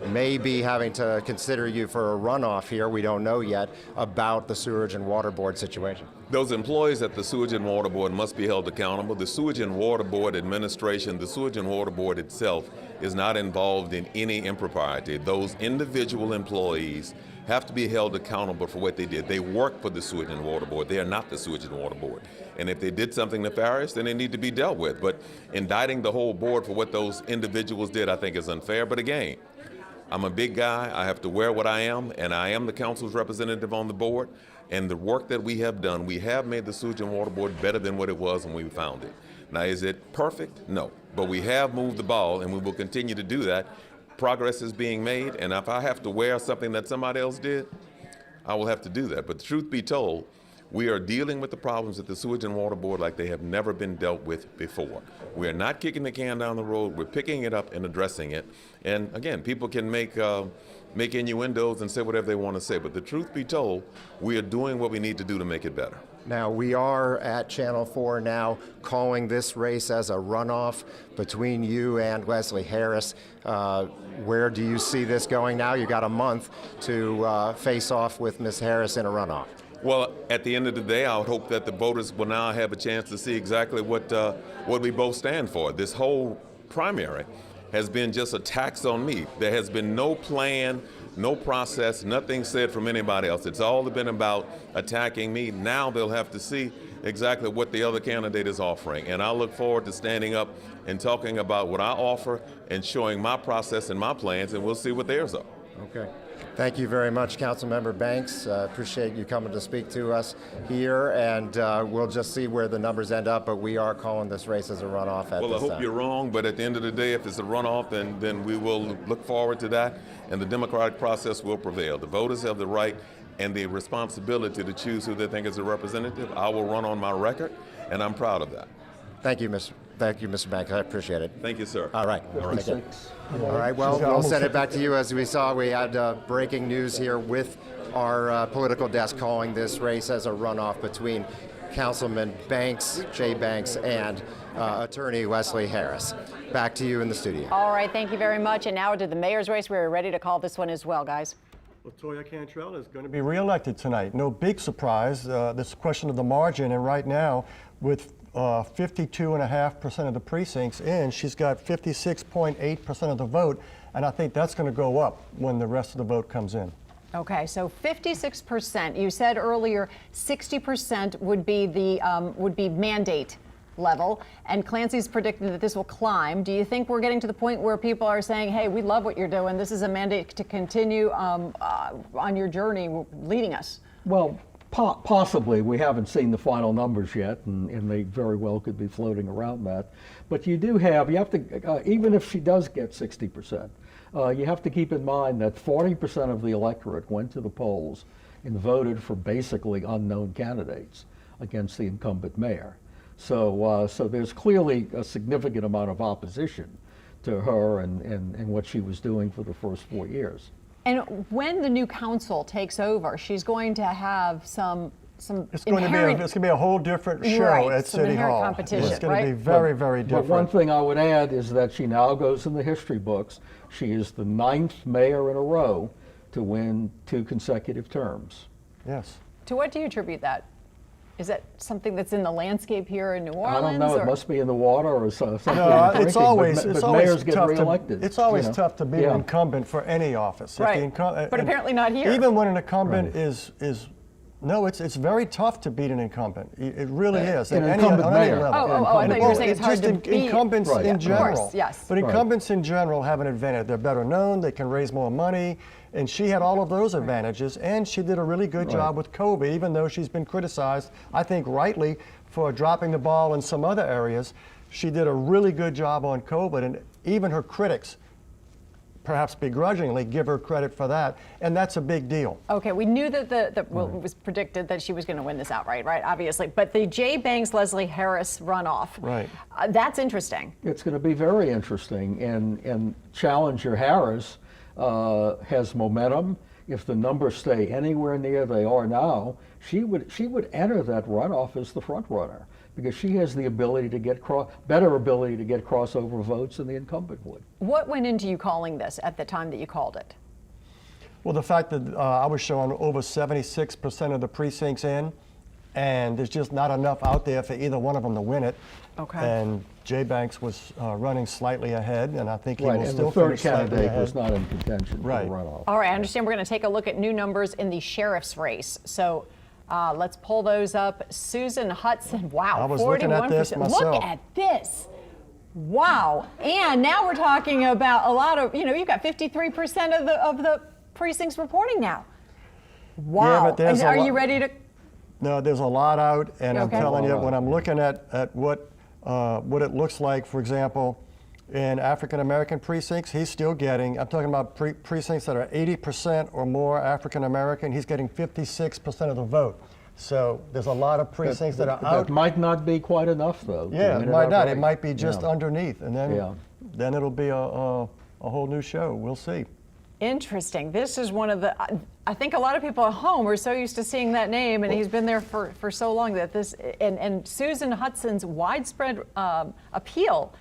may be having to consider you for a runoff here, we don't know yet, about the Sewerage and Water Board situation? Those employees at the Sewage and Water Board must be held accountable. The Sewage and Water Board administration, the Sewage and Water Board itself, is not involved in any impropriety. Those individual employees have to be held accountable for what they did. They work for the Sewage and Water Board. They are not the Sewage and Water Board. And if they did something nefarious, then they need to be dealt with. But indicting the whole board for what those individuals did, I think is unfair. But again, I'm a big guy. I have to wear what I am, and I am the council's representative on the board. And the work that we have done, we have made the Sewage and Water Board better than what it was when we found it. Now, is it perfect? No. But we have moved the ball, and we will continue to do that. Progress is being made, and if I have to wear something that somebody else did, I will have to do that. But the truth be told, We are dealing with the problems at the Sewage and Water Board like they have never been dealt with before. We are not kicking the can down the road. We're picking it up and addressing it. And again, people can make innuendos and say whatever they want to say, but the truth be told, we are doing what we need to do to make it better. Now, we are at Channel 4 now calling this race as a runoff between you and Leslie Harris. Where do you see this going now? You got a month to face off with Ms. Harris in a runoff. Well, at the end of the day, I would hope that the voters will now have a chance to see exactly what we both stand for. This whole primary has been just a tax on me. There has been no plan, no process, nothing said from anybody else. It's all been about attacking me. Now they'll have to see exactly what the other candidate is offering. And I look forward to standing up and talking about what I offer and showing my process and my plans, and we'll see what theirs are. Okay. Thank you very much, Councilmember Banks. Appreciate you coming to speak to us here, and we'll just see where the numbers end up, but we are calling this race as a runoff at this time. Well, I hope you're wrong, but at the end of the day, if it's a runoff, then we will look forward to that, and the democratic process will prevail. The voters have the right and the responsibility to choose who they think is a representative. I will run on my record, and I'm proud of that. Thank you, Mr. Banks. I appreciate it. Thank you, sir. All right. All right. All right. Well, we'll send it back to you. As we saw, we had breaking news here with our political desk calling this race as a runoff between Councilman Banks, Jay Banks, and Attorney Leslie Harris. Back to you in the studio. All right. Thank you very much. And now to the mayor's race. We're ready to call this one as well, guys. LaToya Cantrell is going to be reelected tonight. No big surprise. This question of the margin, and right now, with 52.5% of the precincts in, she's got 56.8% of the vote, and I think that's going to go up when the rest of the vote comes in. Okay, so 56%. You said earlier 60% would be the mandate level, and Clancy's predicting that this will climb. Do you think we're getting to the point where people are saying, hey, we love what you're doing, this is a mandate to continue on your journey leading us? Well, possibly. We haven't seen the final numbers yet, and they very well could be floating around that. But you have to, even if she does get 60%, you have to keep in mind that 40% of the electorate went to the polls and voted for basically unknown candidates against the incumbent mayor. So there's clearly a significant amount of opposition to her and what she was doing for the first 4 years. And when the new council takes over, she's going to have some it's going to be a whole different show at City Hall. Competition, it's going to be very, very different. But one thing I would add is that she now goes in the history books. She is the 9th mayor in a row to win 2 consecutive terms. Yes. To what do you attribute that? Is that something that's in the landscape here in New Orleans? I don't know. It must be in the water or something. No, it's always mayors get tough reelected. It's always tough to be an incumbent for any office. Right. But apparently not here. Even when an incumbent is no, it's very tough to beat an incumbent. It really is. An incumbent mayor. Level. I thought you were saying it's hard to beat. Incumbents in general. Of course, yes. But incumbents in general have an advantage. They're better known. They can raise more money. And she had all of those advantages, and she did a really good job with COVID, even though she's been criticized, I think rightly, for dropping the ball in some other areas. She did a really good job on COVID, and even her critics, perhaps begrudgingly, give her credit for that, and that's a big deal. Okay, we knew that it was predicted that she was going to win this outright, right, obviously, but the Jay Banks-Leslie Harris runoff, right? That's interesting. It's going to be very interesting, and challenger Harris has momentum. If the numbers stay anywhere near they are now, she would enter that runoff as the front runner because she has the ability to get better ability to get crossover votes than the incumbent would. What went into you calling this at the time that you called it? Well, the fact that I was showing over 76% of the precincts in, and there's just not enough out there for either one of them to win it. Okay. And Jay Banks was running slightly ahead, and I think he will and still the third finish slightly candidate ahead. was not in contention for the runoff. All right, I understand we're going to take a look at new numbers in the sheriff's race. So let's pull those up. Susan Hudson, wow, I was 41%. looking at this myself. Look at this. Wow. And now we're talking about a lot of, you've got 53% of the precincts reporting now. Wow. Yeah, but are you ready to? No, there's a lot out, and Okay. I'm telling you, when I'm looking at what it looks like, for example, in African-American precincts, he's still getting, I'm talking about precincts that are 80% or more African-American, he's getting 56% of the vote. So there's a lot of precincts that are out. That might not be quite enough, though. Yeah, it might not. It might be just Yeah. underneath, and then it'll be a whole new show. We'll see. Interesting. This is one of the, I think a lot of people at home are so used to seeing that name, and he's been there for so long that this, and Susan Hudson's widespread appeal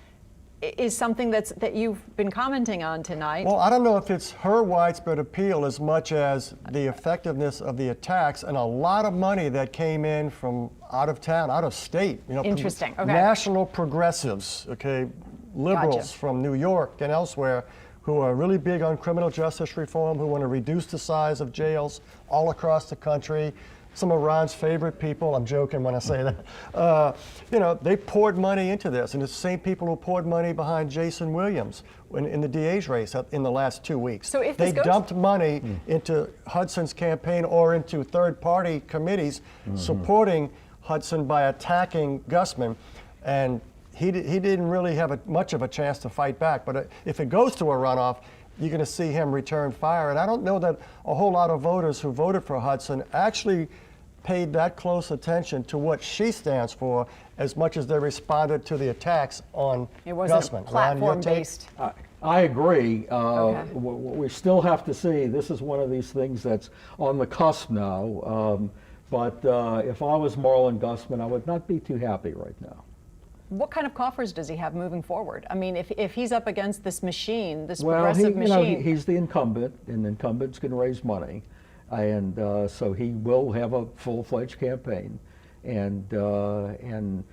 is something that you've been commenting on tonight. Well, I don't know if it's her widespread appeal as much as the effectiveness of the attacks and a lot of money that came in from out of town, out of state. You know, interesting. Okay. National progressives, okay, liberals from New York and elsewhere who are really big on criminal justice reform, who want to reduce the size of jails all across the country. Some of Ron's favorite people, I'm joking when I say that, you know, they poured money into this, and it's the same people who poured money behind Jason Williams in the DA's race in the last 2 weeks. So if they dumped money into Hudson's campaign or into third-party committees supporting Hudson by attacking Gusman, and he didn't really have much of a chance to fight back. But if it goes to a runoff, you're going to see him return fire. And I don't know that a whole lot of voters who voted for Hudson actually paid that close attention to what she stands for as much as they responded to the attacks on Gusman. It wasn't platform-based. I agree. We still have to see. This is one of these things that's on the cusp now. But if I was Marlon Gusman, I would not be too happy right now. What kind of coffers does he have moving forward? I mean, if he's up against this machine, this progressive machine. He's the incumbent, and incumbents can raise money. And so he will have a full-fledged campaign. And then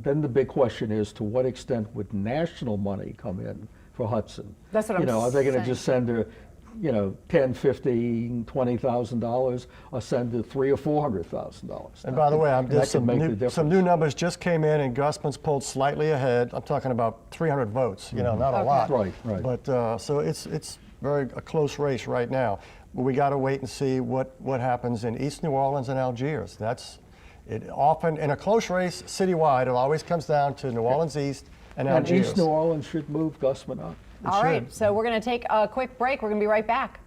the big question is, to what extent would national money come in for Hudson? That's what I'm saying. Are they going to just send her, $10, $15, $20,000, or send her $300,000 or $400,000? And by the way, some new numbers just came in, and Gusman's pulled slightly ahead. I'm talking about 300 votes. Not a lot. Right. But so it's a close race right now. But we got to wait and see what happens in East New Orleans and Algiers. That's it. Often in a close race citywide, it always comes down to New Orleans East and Algiers. And East New Orleans should move Gusman up. All right, so we're going to take a quick break. We're going to be right back.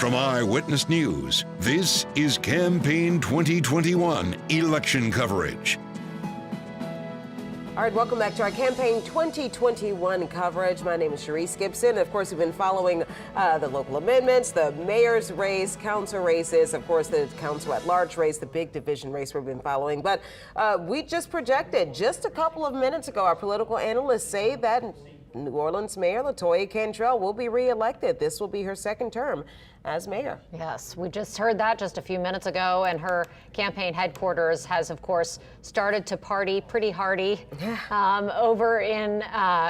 From Eyewitness News, this is Campaign 2021 election coverage. All right, welcome back to our Campaign 2021 coverage. My name is Sharice Gibson. Of course, we've been following the local amendments, the mayor's race, council races, of course, the council at large race, the big division race we've been following. But we just projected just a couple of minutes ago, our political analysts say that New Orleans Mayor LaToya Cantrell will be reelected. This will be her second term as mayor. Yes, we just heard that just a few minutes ago, and her campaign headquarters has, of course, started to party pretty hardy over in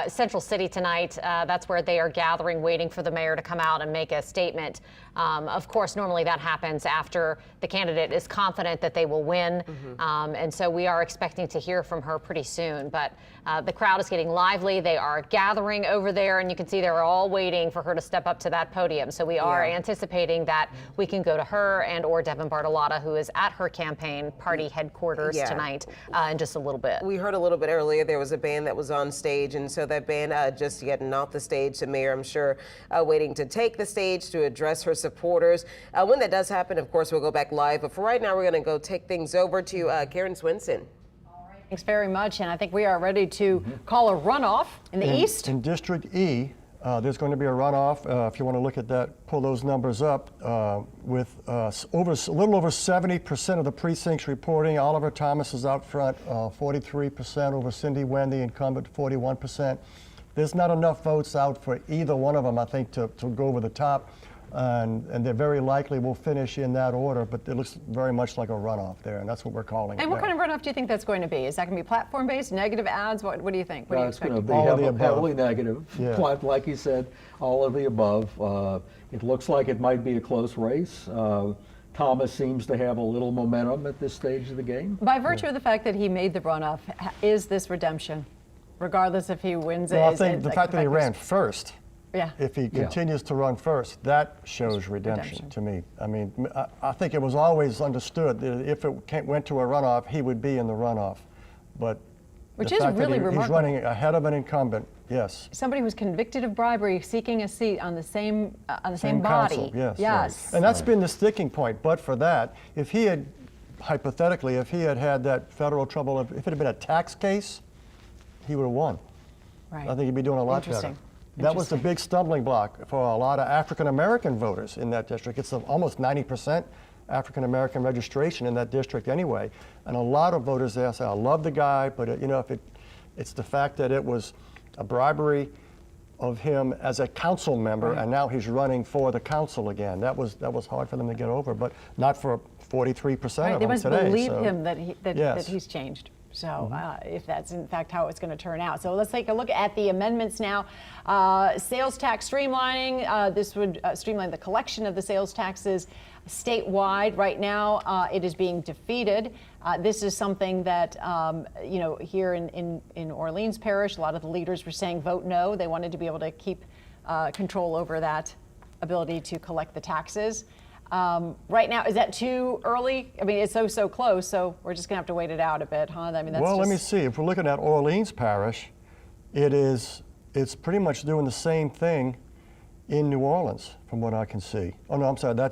Central City tonight. That's where they are gathering, waiting for the mayor to come out and make a statement. Of course, normally that happens after the candidate is confident that they will win, and so we are expecting to hear from her pretty soon. But the crowd is getting lively. They are gathering over there, and you can see they're all waiting for her to step up to that podium. So we are anticipating that we can go to her and or Devin Bartolotta, who is at her campaign party headquarters tonight in just a little bit. We heard a little bit earlier there was a band that was on stage, and so that band just getting off the stage. The mayor, I'm sure, waiting to take the stage to address her supporters. When that does happen, of course, we'll go back live. But for right now, we're going to go take things over to Karen Swinson. Thanks very much, and I think we are ready to call a runoff in the east. In District E, there's going to be a runoff. If you want to look at that, pull those numbers up. With a little over 70% of the precincts reporting. Oliver Thomas is out front, 43% over Cindy Wen, the incumbent, 41%. There's not enough votes out for either one of them, I think, to go over the top. And they very likely will finish in that order, but it looks very much like a runoff there, and that's what we're calling it. And what kind of runoff do you think that's going to be? Is that going to be platform-based, negative ads? What do you think? What do you It's expect? going to to be heavily negative. Like you said, all of the above. It looks like it might be a close race. Thomas seems to have a little momentum at this stage of the game. By virtue of the fact that he made the runoff, is this redemption, regardless if he wins it? Well, I think the fact that he ran first. Yeah. If he continues to run first, that shows redemption to me. I mean, I think it was always understood that if it went to a runoff, he would be in the runoff. But which is really remarkable. He's running ahead of an incumbent. Yes. Somebody who's convicted of bribery, seeking a seat on the same body. Council, yes. Right. And that's been the sticking point. But for that, if he had, hypothetically, if he had had that federal trouble, if it had been a tax case, he would have won. Right. I think he'd be doing a lot better. That was the big stumbling block for a lot of African-American voters in that district. It's almost 90% African-American registration in that district anyway. And a lot of voters there say, I love the guy, but you know, if it's the fact that it was a bribery of him as a council member, and now he's running for the council again. That was hard for them to get over, but not for 43% of them today. They must believe him that he's changed. So if that's in fact how it's going to turn out. So let's take a look at the amendments now. Sales tax streamlining. This would streamline the collection of the sales taxes statewide. Right now, it is being defeated. This is something that, you know, here in Orleans Parish, a lot of the leaders were saying vote no. They wanted to be able to keep control over that ability to collect the taxes. Right now, is that too early? I mean, it's so close, so we're just going to have to wait it out a bit, huh? I mean, that's let me see. If we're looking at Orleans Parish, it's pretty much doing the same thing in New Orleans, from what I can see. Oh no, I'm sorry. Let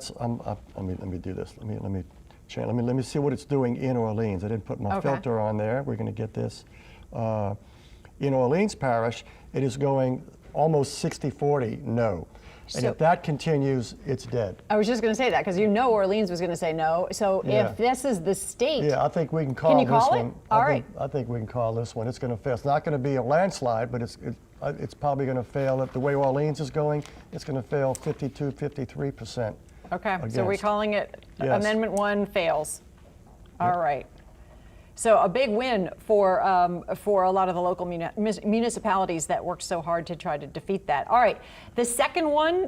me do this. Let me see what it's doing in Orleans. I didn't put my filter on there. We're going to get this. In Orleans Parish, it is going almost 60-40 no. And if that continues, it's dead. I was just going to say that because you know Orleans was going to say no. So if this is the state. Yeah, I think we can call this one. Can you call it? All right. I think we can call this one. It's going to fail. It's not going to be a landslide, but it's probably going to fail. If the way Orleans is going, it's going to fail 52, 53%. Okay, against. so we're calling it Amendment 1 fails. All right. So a big win for a lot of the local municipalities that worked so hard to try to defeat that. All right, the second one,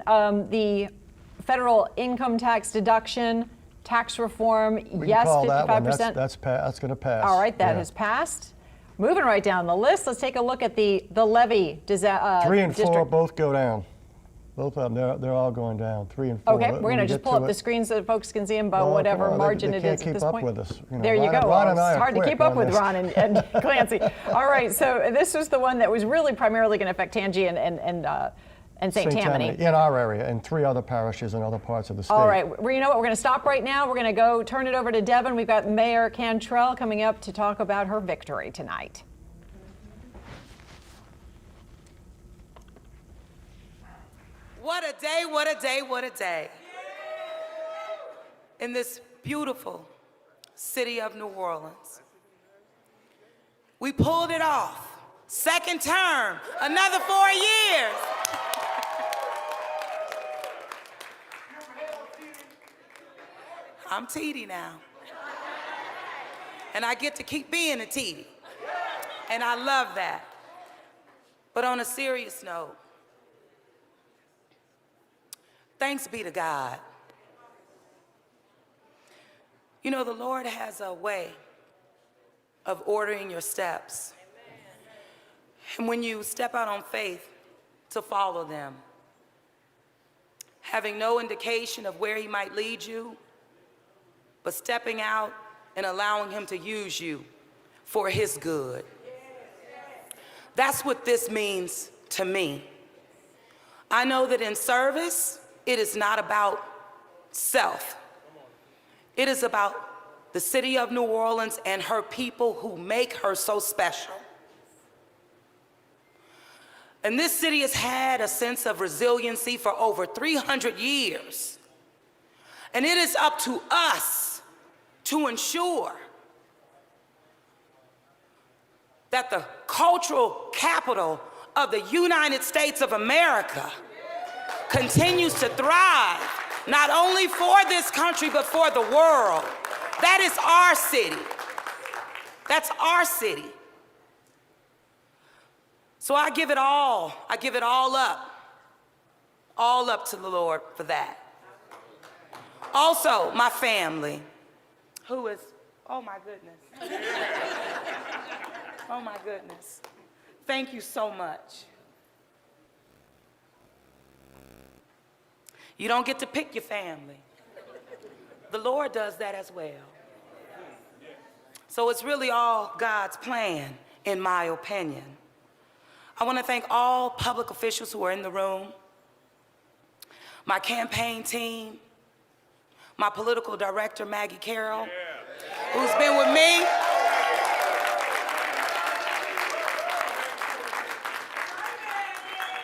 the federal income tax deduction, tax reform, yes, 55%. That's going to pass. All right, that has passed. Moving right down the list, let's take a look at the levy. 3 and 4 both go down. Both of them, they're all going down, 3 and 4. Okay, we're going to just pull up the screen so that folks can see them by whatever margin it is at this point. They can't keep up with us. You know, there you go. Ron and I it's hard to keep up with Ron and Clancy. All right, so this was the one that was really primarily going to affect Tangi And St. Tammany. In our area, and 3 other parishes in other parts of the state. All right, well, you know what? We're going to stop right now. We're going to go turn it over to Devin. We've got Mayor Cantrell coming up to talk about her victory tonight. What a day, what a day, what a day. In this beautiful city of New Orleans. We pulled it off. Second term, another 4 years. I'm TD now. And I get to keep being a TD. And I love that. But on a serious note, thanks be to God. You know, the Lord has a way of ordering your steps. And when you step out on faith to follow them, having no indication of where He might lead you, but stepping out and allowing Him to use you for His good. That's what this means to me. I know that in service, it is not about self. It is about the city of New Orleans and her people who make her so special. And this city has had a sense of resiliency for over 300 years. And it is up to us to ensure that the cultural capital of the United States of America continues to thrive, not only for this country, but for the world. That is our city. That's our city. So I give it all up to the Lord for that. Also, my family, who is, oh my goodness. Oh my goodness. Thank you so much. You don't get to pick your family. The Lord does that as well. So it's really all God's plan, in my opinion. I want to thank all public officials who are in the room, my campaign team, my political director, Maggie Carroll, who's been with me.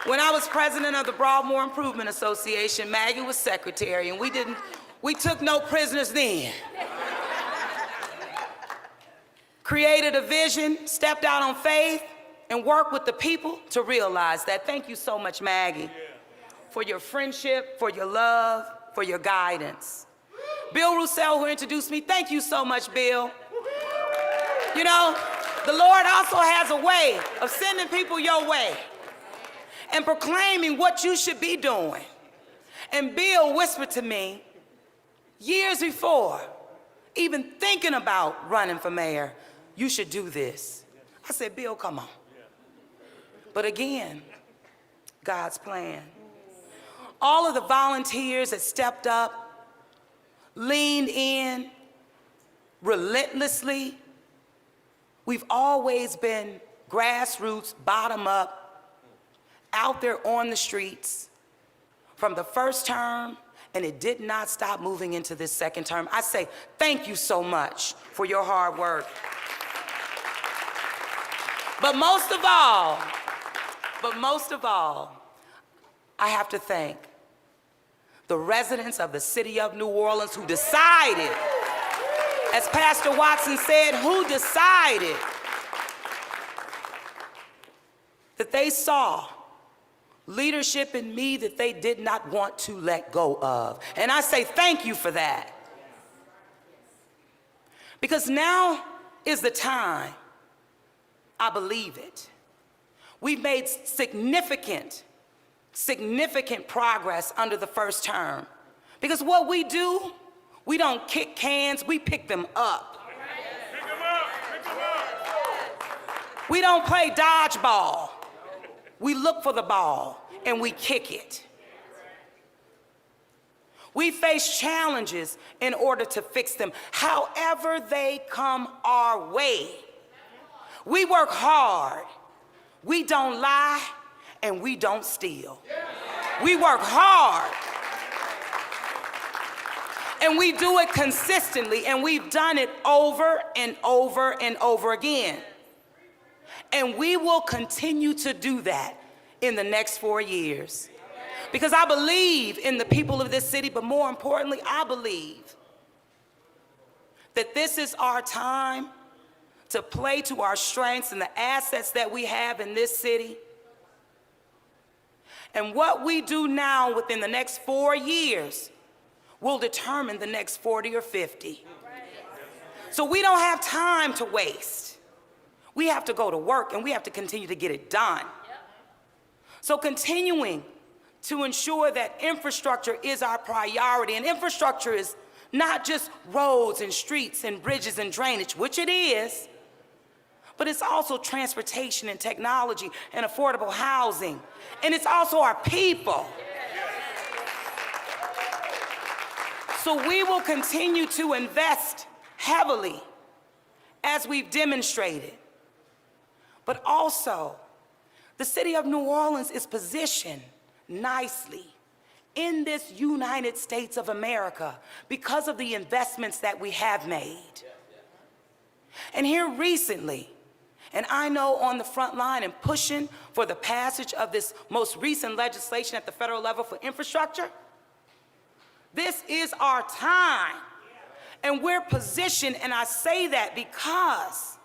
When I was president of the Broadmoor Improvement Association, Maggie was secretary, and we took no prisoners then. Created a vision, stepped out on faith, and worked with the people to realize that. Thank you so much, Maggie, for your friendship, for your love, for your guidance. Bill Roussel, who introduced me, thank you so much, Bill. You know, the Lord also has a way of sending people your way and proclaiming what you should be doing. And Bill whispered to me years before, even thinking about running for mayor, you should do this. I said, Bill, come on. But again, God's plan. All of the volunteers that stepped up, leaned in relentlessly. We've always been grassroots, bottom up, out there on the streets from the first term, and it did not stop moving into this second term. I say thank you so much for your hard work. But most of all, I have to thank the residents of the city of New Orleans who decided, as Pastor Watson said, who decided that they saw leadership in me that they did not want to let go of. And I say thank you for that. Because now is the time, I believe it. We've made significant progress under the first term. Because what we do, we don't kick cans, we pick them up. We don't play dodgeball. We look for the ball and we kick it. We face challenges in order to fix them, however they come our way. We work hard, we don't lie, and we don't steal. We work hard. And we do it consistently, and we've done it over and over and over again. And we will continue to do that in the next 4 years. Because I believe in the people of this city, but more importantly, I believe that this is our time to play to our strengths and the assets that we have in this city. And what we do now within the next 4 years will determine the next 40 or 50. So we don't have time to waste. We have to go to work, and we have to continue to get it done. So continuing to ensure that infrastructure is our priority, and infrastructure is not just roads and streets and bridges and drainage, which it is, but it's also transportation and technology and affordable housing. And it's also our people. So we will continue to invest heavily as we've demonstrated. But also, the city of New Orleans is positioned nicely in this United States of America because of the investments that we have made. And here recently, and I know on the front line and pushing for the passage of this most recent legislation at the federal level for infrastructure, this is our time. And we're positioned, and I say that because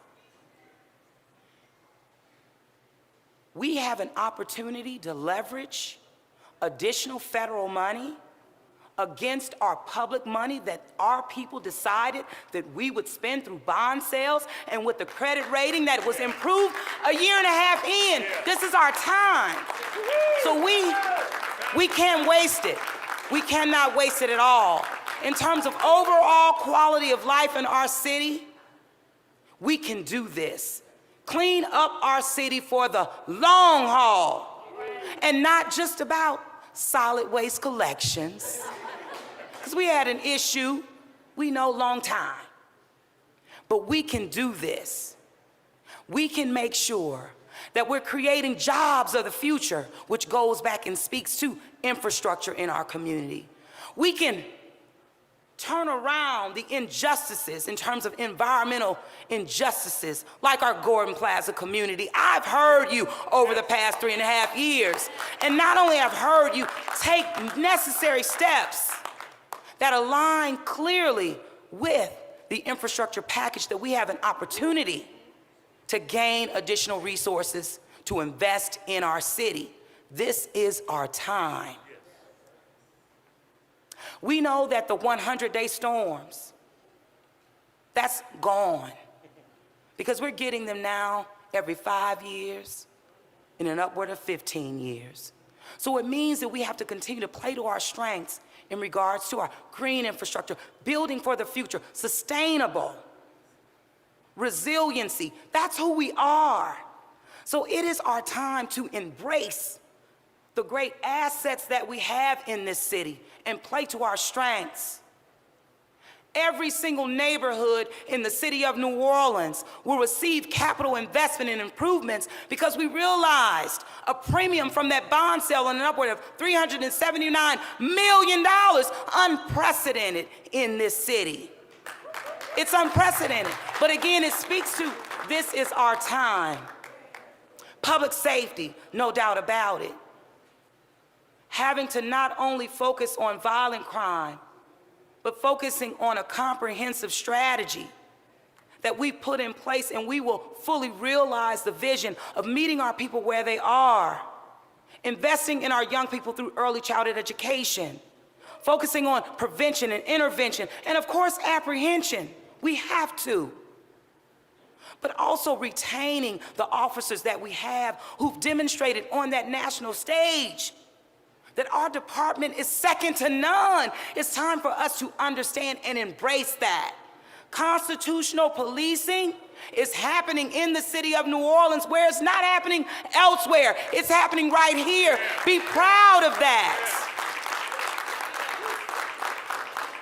we have an opportunity to leverage additional federal money against our public money that our people decided that we would spend through bond sales, and with the credit rating that was improved a year and a half in. This is our time. So we can't waste it. We cannot waste it at all. In terms of overall quality of life in our city, we can do this. Clean up our city for the long haul, and not just about solid waste collections. Because we had an issue, we know, long time. But we can do this. We can make sure that we're creating jobs of the future, which goes back and speaks to infrastructure in our community. We can turn around the injustices in terms of environmental injustices, like our Gordon Plaza community. I've heard you over the past 3.5 years. And not only have heard you take necessary steps that align clearly with the infrastructure package, that we have an opportunity to gain additional resources to invest in our city. This is our time. We know that the 100-day storms, that's gone, because we're getting them now every 5 years and an upward of 15 years. So it means that we have to continue to play to our strengths in regards to our green infrastructure, building for the future, sustainable, resiliency. That's who we are. So it is our time to embrace the great assets that we have in this city and play to our strengths. Every single neighborhood in the city of New Orleans will receive capital investment and improvements because we realized a premium from that bond sale on an upward of $379 million, unprecedented in this city. It's unprecedented. But again, it speaks to this is our time. Public safety, no doubt about it. Having to not only focus on violent crime, but focusing on a comprehensive strategy that we put in place, and we will fully realize the vision of meeting our people where they are, investing in our young people through early childhood education, focusing on prevention and intervention, and of course, apprehension. We have to. But also retaining the officers that we have who've demonstrated on that national stage that our department is second to none. It's time for us to understand and embrace that. Constitutional policing is happening in the city of New Orleans, where it's not happening elsewhere. It's happening right here. Be proud of that.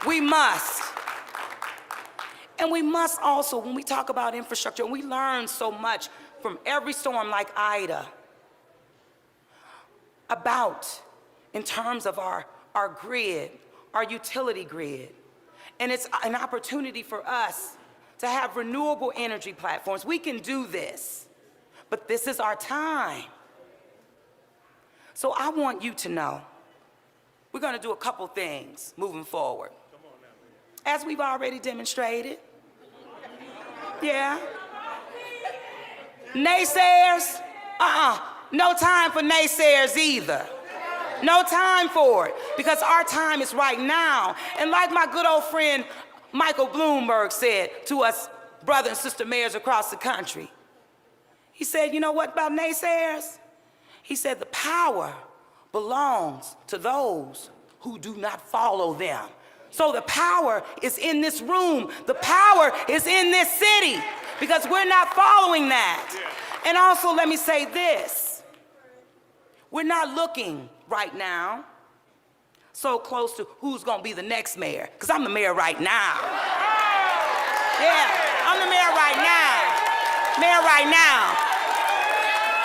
We must. And we must also, when we talk about infrastructure, and we learn so much from every storm like Ida, about in terms of our grid, our utility grid. And it's an opportunity for us to have renewable energy platforms. We can do this, but this is our time. So I want you to know, we're going to do a couple things moving forward. As we've already demonstrated. Yeah. Naysayers? No time for naysayers either. No time for it, because our time is right now. And like my good old friend Michael Bloomberg said to us brother and sister mayors across the country, he said, you know what about naysayers? He said the power belongs to those who do not follow them. So the power is in this room. The power is in this city, because we're not following that. And also let me say this. We're not looking right now so close to who's gonna be the next mayor, because I'm the mayor right now. Yeah, I'm the mayor right now. Mayor right now.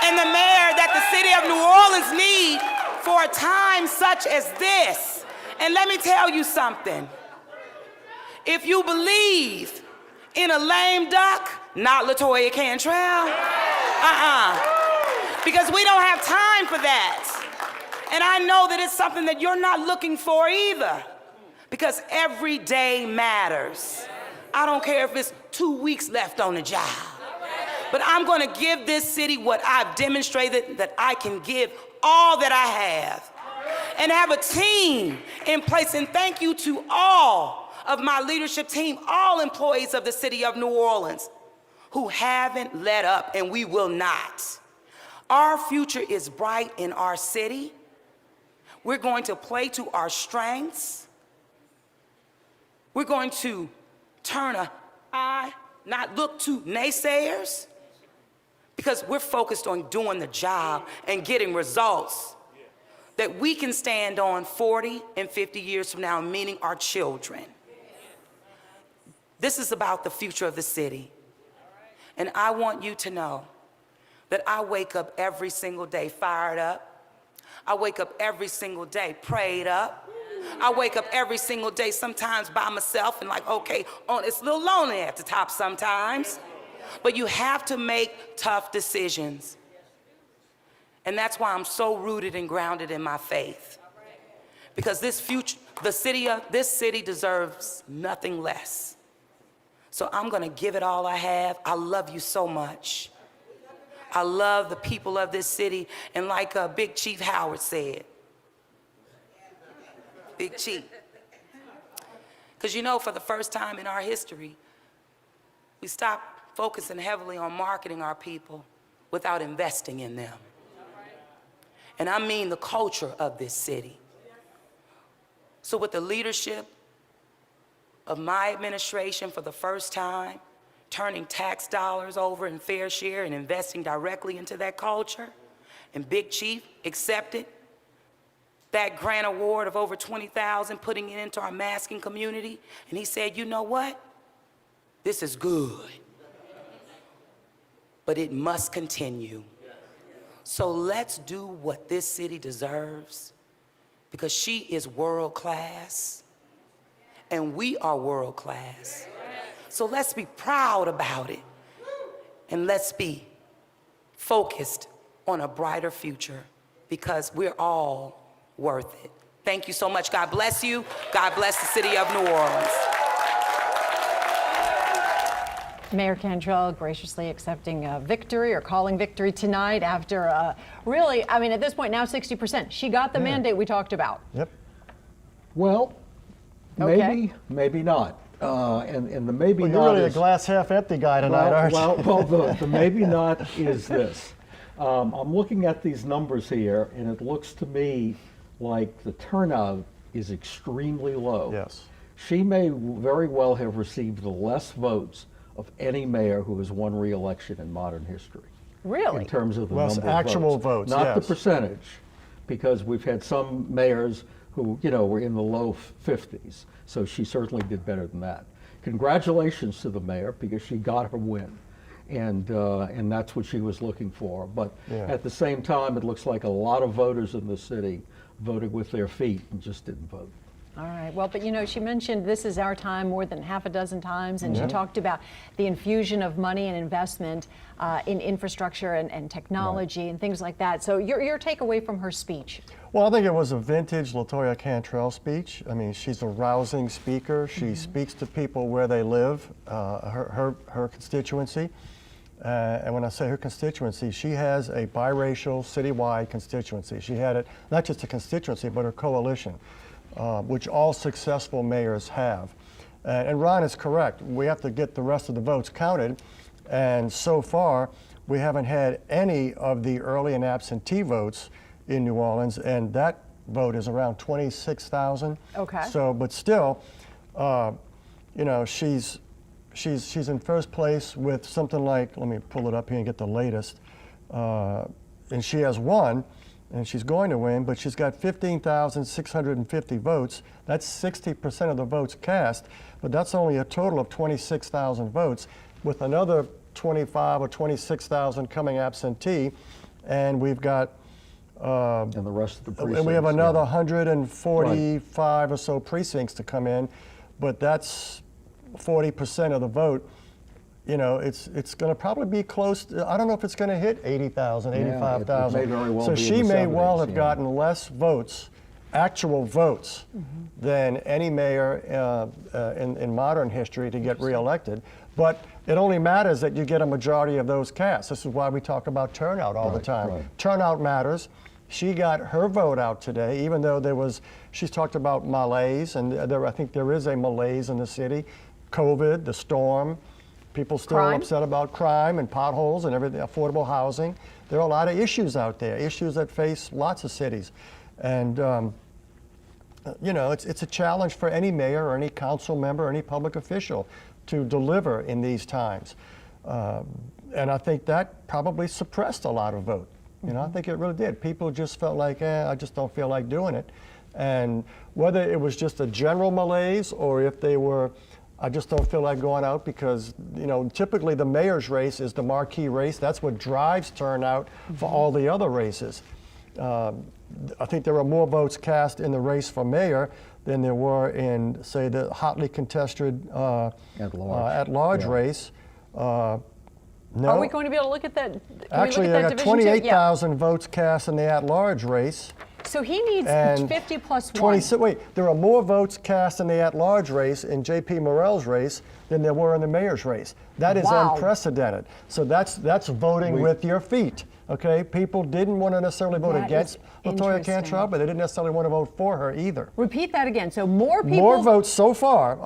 And the mayor that the city of New Orleans needs for a time such as this. And let me tell you something. If you believe in a lame duck, not LaToya Cantrell, because we don't have time for that. And I know that it's something that you're not looking for either, because every day matters. I don't care if it's 2 weeks left on the job, but I'm going to give this city what I've demonstrated that I can give, all that I have, and have a team in place. And thank you to all of my leadership team, all employees of the city of New Orleans who haven't let up, and we will not. Our future is bright in our city. We're going to play to our strengths. We're going to turn an eye, not look to naysayers, because we're focused on doing the job and getting results that we can stand on 40 and 50 years from now, meaning our children. This is about the future of the city. And I want you to know that I wake up every single day fired up. I wake up every single day prayed up. I wake up every single day sometimes by myself and like, okay, it's a little lonely at the top sometimes. But you have to make tough decisions. And that's why I'm so rooted and grounded in my faith. Because this city deserves nothing less. So I'm gonna give it all I have. I love you so much. I love the people of this city. And like Big Chief Howard said, Big Chief. Because you know, for the first time in our history, we stopped focusing heavily on marketing our people without investing in them. And I mean the culture of this city. So with the leadership of my administration, for the first time, turning tax dollars over in fair share and investing directly into that culture, and Big Chief accepted that grant award of over $20,000, putting it into our masking community, and he said, you know what? This is good, but it must continue. So let's do what this city deserves, because she is world class and we are world class. So let's be proud about it, and let's be focused on a brighter future, because we're all worth it. Thank you so much. God bless you. God bless the city of New Orleans. Mayor Cantrell graciously accepting victory, or calling victory tonight after really, I mean, at this point now 60%. She got the mandate we talked about. Yep. Well, Okay. maybe not. And the maybe Well, not you're really is, a glass half empty guy tonight, aren't you? well, the maybe not is this. I'm looking at these numbers here, and it looks to me like the turnout is extremely low. Yes. She may very well have received the less votes of any mayor who has won re-election in modern history. Really? In terms of the Less number of actual votes, not the yes. percentage, because we've had some mayors who, were in the low 50s. So she certainly did better than that. Congratulations to the mayor, because she got her win. And that's what she was looking for. But Yeah. at the same time, it looks like a lot of voters in the city voting with their feet and just didn't vote. All right. Well, but you know, she mentioned this is our time more than half a dozen times, and she talked about the infusion of money and investment in infrastructure and technology and things like that. So your takeaway from her speech? Well, I think it was a vintage LaToya Cantrell speech. I mean, she's a rousing speaker. She speaks to people where they live, her constituency. And when I say her constituency, she has a biracial citywide constituency. She had it, not just a constituency, but a coalition, which all successful mayors have. And Ron is correct. We have to get the rest of the votes counted. And so far, we haven't had any of the early and absentee votes in New Orleans, and that vote is around 26,000. Okay. So, but still, you know, she's in first place with something like, let me pull it up here and get the latest, and she has won, and she's going to win, but she's got 15,650 votes. That's 60% of the votes cast, but that's only a total of 26,000 votes, with another 25 or 26,000 coming absentee, and we've got and the rest of the precincts. And we have another 145 or so precincts to come in, but that's 40% of the vote. You know, it's going to probably be close to, I don't know if it's going to hit 80,000, 85,000. It may very well so be she in the may 70s, well have gotten less votes, actual votes, than any mayor in modern history to get reelected. But it only matters that you get a majority of those cast. This is why we talk about turnout all the time. Turnout matters. She got her vote out today, even though she's talked about malaise, and I think there is a malaise in the city. COVID, the storm, people still upset about crime and potholes and everything, affordable housing. There are a lot of issues out there, issues that face lots of cities. And, you know, it's a challenge for any mayor or any council member or any public official to deliver in these times. And I think that probably suppressed a lot of vote. You know, I think it really did. People just felt like, I just don't feel like doing it. And whether it was just a general malaise or if they were, I just don't feel like going out because, you know, typically the mayor's race is the marquee race. That's what drives turnout for all the other races. I think there were more votes cast in the race for mayor than there were in, say, the hotly contested at-large race. No. Are we going to be able to look at that? Actually, I got 28,000 votes cast in the at-large race. So he needs 50 plus 1. Wait, there are more votes cast in the at-large race in J.P. Morrell's race than there were in the mayor's race. That is unprecedented. So that's voting with your feet. Okay, people didn't want to necessarily vote against LaToya Cantrell, but they didn't necessarily want to vote for her either. Repeat that again. So more people. More votes so far,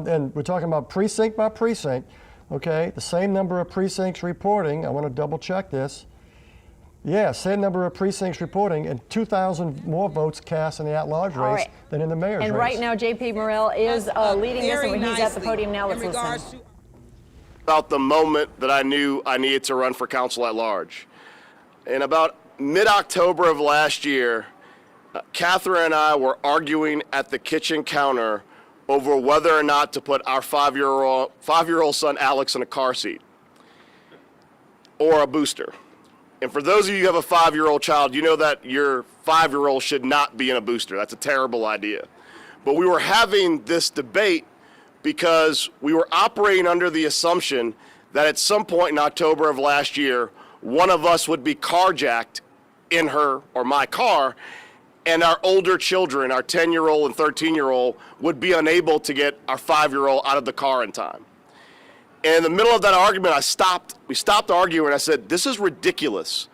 and we're talking about precinct by precinct. Okay, the same number of precincts reporting. I want to double check this. Yeah, same number of precincts reporting and 2,000 more votes cast in the at-large race than in the mayor's race. And right now, J.P. Morrell is leading this, and he's at the podium now. Let's listen. About the moment that I knew I needed to run for council at large. In about mid-October of last year, Catherine and I were arguing at the kitchen counter over whether or not to put our five-year-old son Alex in a car seat or a booster. And for those of you who have a 5-year-old child, you know that your 5-year-old should not be in a booster. That's a terrible idea. But we were having this debate because we were operating under the assumption that at some point in October of last year, one of us would be carjacked in her or my car, and our older children, our 10-year-old and 13-year-old, would be unable to get our 5-year-old out of the car in time. And in the middle of that argument, we stopped arguing. I said, this is ridiculous.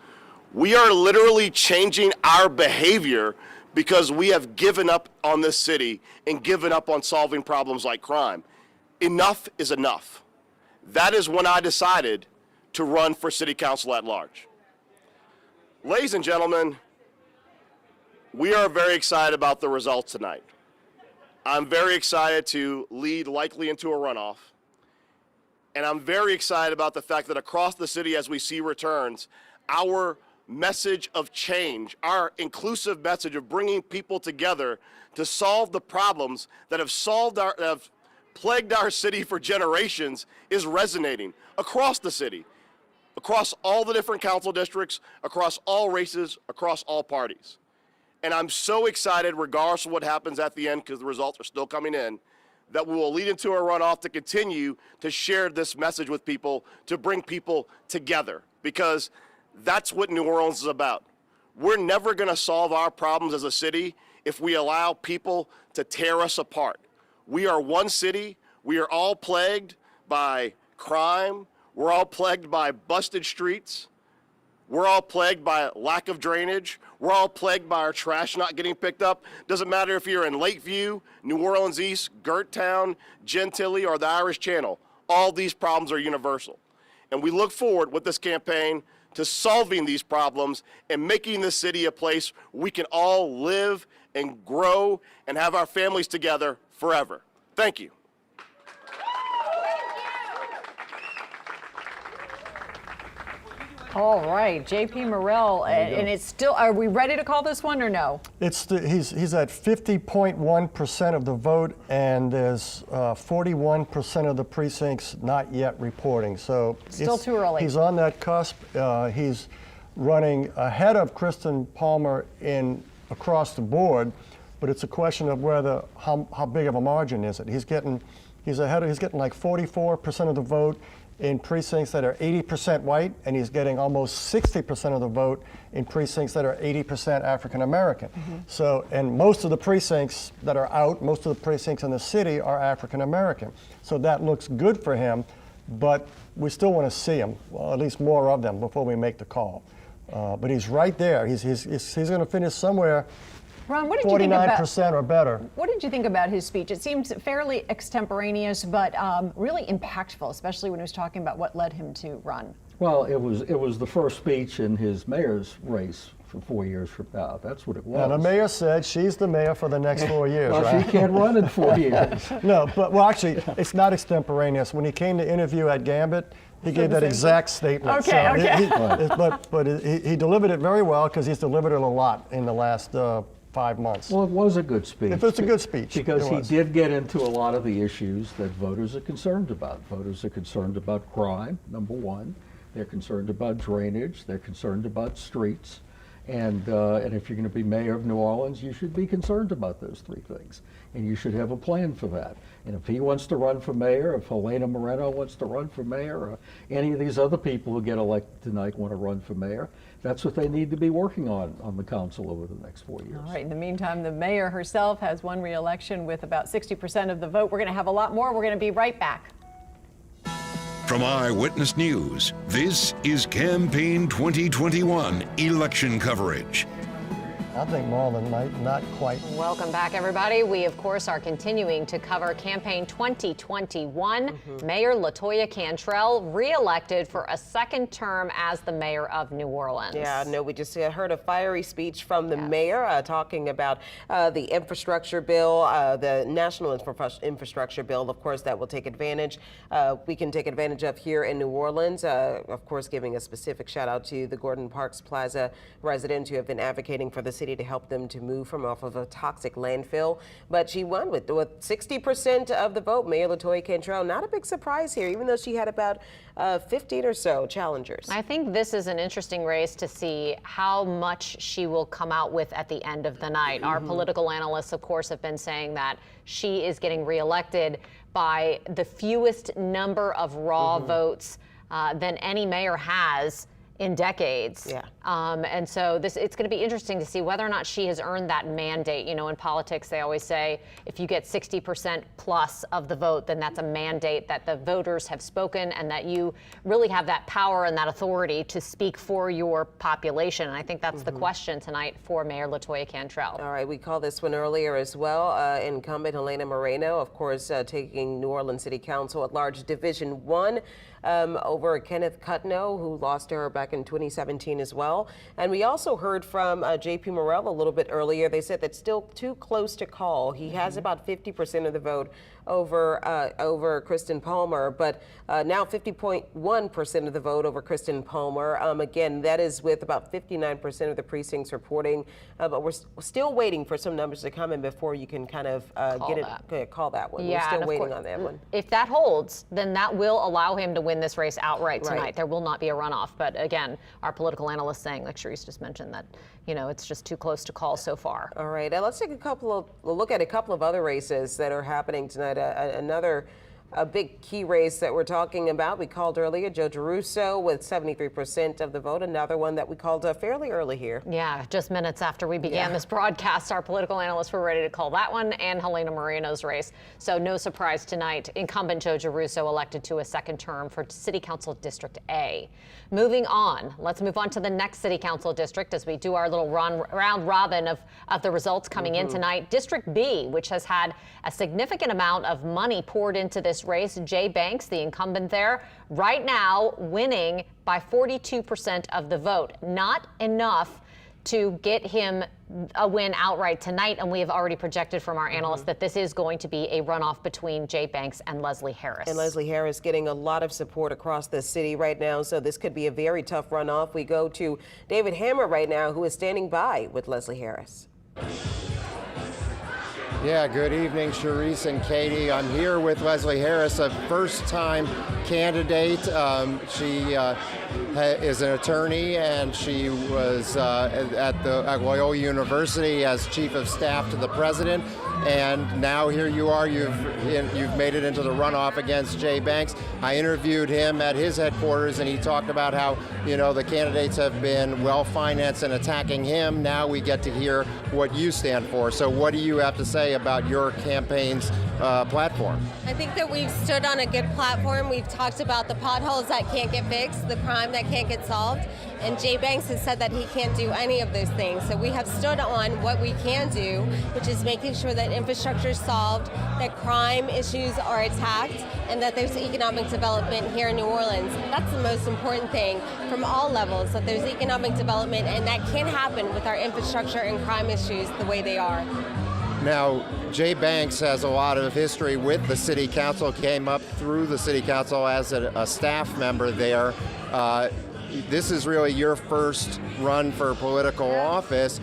We are literally changing our behavior because we have given up on this city and given up on solving problems like crime. Enough is enough. That is when I decided to run for city council at large. Ladies and gentlemen, we are very excited about the results tonight. I'm very excited to lead likely into a runoff. And I'm very excited about the fact that across the city, as we see returns, our message of change, our inclusive message of bringing people together to solve the problems that have plagued our city for generations is resonating across the city, across all the different council districts, across all races, across all parties. And I'm so excited, regardless of what happens at the end, because the results are still coming in, that we will lead into a runoff to continue to share this message with people, to bring people together, because that's what New Orleans is about. We're never going to solve our problems as a city if we allow people to tear us apart. We are one city. We are all plagued by crime. We're all plagued by busted streets. We're all plagued by lack of drainage. We're all plagued by our trash not getting picked up. Doesn't matter if you're in Lakeview, New Orleans East, Gerttown, Gentilly, or the Irish Channel. All these problems are universal. And we look forward with this campaign to solving these problems and making this city a place we can all live and grow and have our families together forever. Thank you. All right, JP Morrell, and it's still, are we ready to call this one or no? He's at 50.1% of the vote, and there's 41% of the precincts not yet reporting. So still too early. He's on that cusp. He's running ahead of Kristen Palmer across the board, but it's a question of whether how big of a margin is it. He's getting like 44% of the vote in precincts that are 80% white, and he's getting almost 60% of the vote in precincts that are 80% African American. So, and most of the precincts that are out, most of the precincts in the city are African American. So that looks good for him, but we still want to see him, well, at least more of them before we make the call. But he's right there. He's going to finish somewhere. Ron, what did you think about 49% or better. What did you think about his speech? It seemed fairly extemporaneous, but really impactful, especially when he was talking about what led him to run. Well, it was the first speech in his mayor's race for 4 years from now. That's what it was. And the mayor said she's the mayor for the next 4 years, well, right? she can't run in 4 years. No, but well, actually, it's not extemporaneous. When he came to interview at Gambit, he gave that exact statement. Okay, okay. He delivered it very well because he's delivered it a lot in the last 5 months. Well, it was a good speech. If it's a good speech. Because he did get into a lot of the issues that voters are concerned about. Voters are concerned about crime, number one. They're concerned about drainage. They're concerned about streets. And if you're going to be mayor of New Orleans, you should be concerned about those three things. And you should have a plan for that. And if he wants to run for mayor, if Helena Moreno wants to run for mayor, or any of these other people who get elected tonight want to run for mayor, that's what they need to be working on the council over the next 4 years. All right, in the meantime, the mayor herself has won re-election with about 60% of the vote. We're going to have a lot more. We're going to be right back. From Eyewitness News, this is Campaign 2021 election coverage. I think Marlon might not quite. Welcome back, everybody. We, of course, are continuing to cover Campaign 2021. Mayor LaToya Cantrell reelected for a second term as the mayor of New Orleans. Yeah, no, we just heard a fiery speech from the mayor talking about the infrastructure bill, the national infrastructure bill, of course, that will take advantage. We can take advantage of here in New Orleans. Of course, giving a specific shout out to the Gordon Parks Plaza residents who have been advocating for the city to help them to move from off of a toxic landfill. But she won with 60% of the vote. Mayor LaToya Cantrell, not a big surprise here, even though she had about 15 or so challengers. I think this is an interesting race to see how much she will come out with at the end of the night. Our political analysts, of course, have been saying that she is getting reelected by the fewest number of raw votes than any mayor has in decades. Yeah. And so it's going to be interesting to see whether or not she has earned that mandate. You know, in politics, they always say if you get 60% plus of the vote, then that's a mandate that the voters have spoken and that you really have that power and that authority to speak for your population. And I think that's the question tonight for Mayor LaToya Cantrell. All right, we called this one earlier as well. Incumbent Helena Moreno, of course, taking New Orleans City Council at large Division 1. Over Kenneth Cutno, who lost to her back in 2017 as well. And we also heard from JP Morrell a little bit earlier. They said that's still too close to call. He has about 50% of the vote over Kristen Palmer, but now 50.1% of the vote over Kristen Palmer. Again, that is with about 59% of the precincts reporting, but we're still waiting for some numbers to come in before you can kind of call that one. Yeah, we're still waiting on that one. If that holds, then that will allow him to win this race outright tonight. Right. There will not be a runoff. But again, our political analyst saying, like Sharice just mentioned, that it's just too close to call so far. All right, let's take a look at a couple of other races that are happening tonight. Another big key race that we're talking about, we called earlier, Joe DeRusso with 73% of the vote. Another one that we called fairly early here. Yeah, just minutes after we began this broadcast, our political analysts were ready to call that one and Helena Moreno's race. So no surprise tonight, incumbent Joe DeRusso elected to a second term for City Council District A. Moving on, let's move on to the next City Council district as we do our little round robin of the results coming in tonight. District B, which has had a significant amount of money poured into this race. Jay Banks, the incumbent there, right now winning by 42% of the vote. Not enough to get him a win outright tonight, and we have already projected from our analysts that this is going to be a runoff between Jay Banks and Leslie Harris. And Leslie Harris getting a lot of support across the city right now, so this could be a very tough runoff. We go to David Hammer right now, who is standing by with Leslie Harris. Yeah, good evening, Sharice and Katie. I'm here with Leslie Harris, a first-time candidate. She is an attorney, and she was at Loyola University as chief of staff to the president. And now here you are, you've made it into the runoff against Jay Banks. I interviewed him at his headquarters, and he talked about how, the candidates have been well-financed and attacking him. Now we get to hear what you stand for. So what do you have to say about your campaign's platform? I think that we've stood on a good platform. We've talked about the potholes that can't get fixed, the crime that can't get solved, and Jay Banks has said that he can't do any of those things. So we have stood on what we can do, which is making sure that infrastructure is solved, that crime issues are attacked, and that there's economic development here in New Orleans. That's the most important thing from all levels, that there's economic development, and that can happen with our infrastructure and crime issues the way they are. Now, Jay Banks has a lot of history with the city council, came up through the city council as a staff member there. This is really your first run for political office.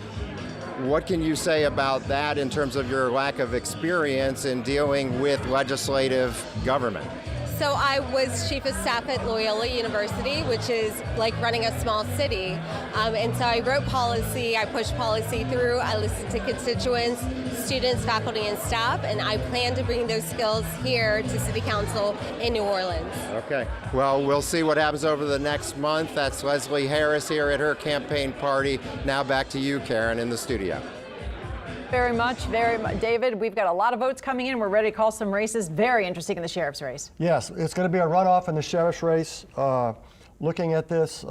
What can you say about that in terms of your lack of experience in dealing with legislative government? So I was chief of staff at Loyola University, which is like running a small city. And so I wrote policy, I pushed policy through, I listened to constituents, students, faculty, and staff, and I plan to bring those skills here to City Council in New Orleans. Okay. Well, we'll see what happens over the next month. That's Leslie Harris here at her campaign party. Now back to you, Karen, in the studio. Very much. David, we've got a lot of votes coming in. We're ready to call some races. Very interesting in the sheriff's race. Yes, it's going to be a runoff in the sheriff's race. Looking at this,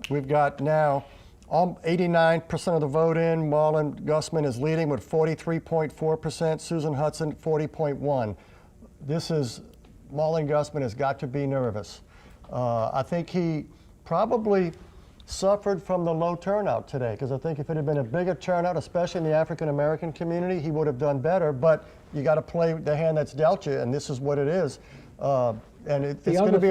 we've got now 89% of the vote in. Marlon Gusman is leading with 43.4%. Susan Hudson, 40.1%. Marlon Gusman has got to be nervous. I think he probably suffered from the low turnout today, because I think if it had been a bigger turnout, especially in the African American community, he would have done better. But you got to play the hand that's dealt you, and this is what it is. And it's going to be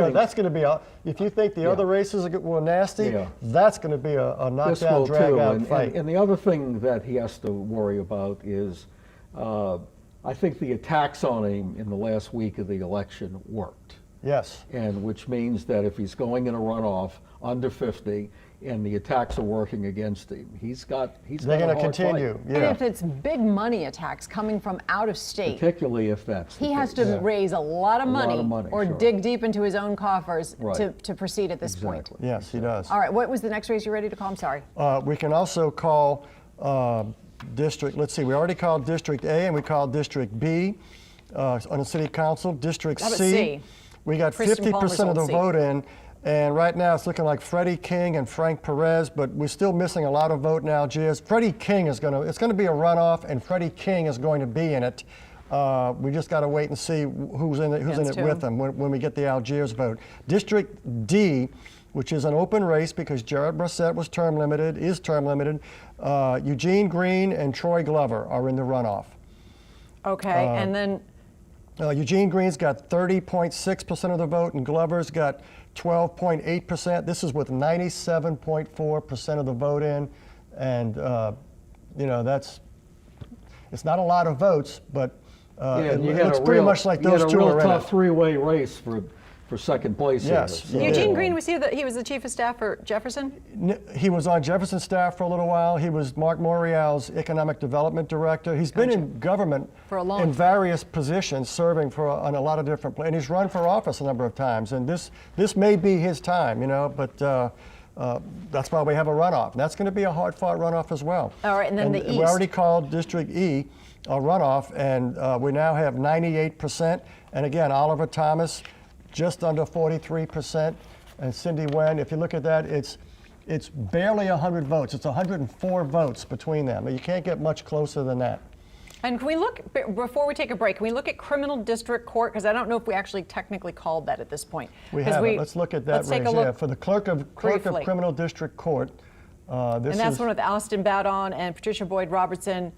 if you think the other races were nasty, that's going to be a knockdown, drag-out fight. And the other thing that he has to worry about is, I think the attacks on him in the last week of the election worked. Yes. And which means that if he's going in a runoff under 50 and the attacks are working against him, they're going to continue. Yeah. And if it's big money attacks coming from out of state, particularly if that's he has to raise a lot of money, or dig deep into his own coffers to proceed at this point. Yes, he does. All right, what was the next race you're ready to call? I'm sorry. We can also call district, let's see, we already called District A and we called District B on the City Council. District C. We got 50% of the vote in, and right now it's looking like Freddie King and Frank Perez, but we're still missing a lot of vote in Algiers. Freddie King it's going to be a runoff, and Freddie King is going to be in it. We just got to wait and see who's in it with him when we get the Algiers vote. District D, which is an open race because Jared Brissett is term limited. Eugene Green and Troy Glover are in the runoff. Okay, and then Eugene Green's got 30.6% of the vote, and Glover's got 12.8%. This is with 97.4% of the vote in, and it's not a lot of votes, but it looks pretty much like those two are in it. You had a real tough three-way race for second place. Yes. Here, so. Eugene Green, he was the chief of staff for Jefferson? He was on Jefferson's staff for a little while. He was Mark Morial's economic development director. He's been in government for a long in various positions, serving on a lot of different places. And he's run for office a number of times. And this may be his time, but that's why we have a runoff. And that's going to be a hard-fought runoff as well. All right, and then the East. We already called District E a runoff, and we now have 98%. And again, Oliver Thomas, just under 43%, and Cindy Wen, if you look at that, it's barely 100 votes. It's 104 votes between them. You can't get much closer than that. And can we look, before we take a break, can we look at criminal district court? Because I don't know if we actually technically called that at this point. We haven't. Let's look at that race. Yeah, for the clerk of criminal district court. And that's one with Austin Badon and Patricia Boyd Robertson.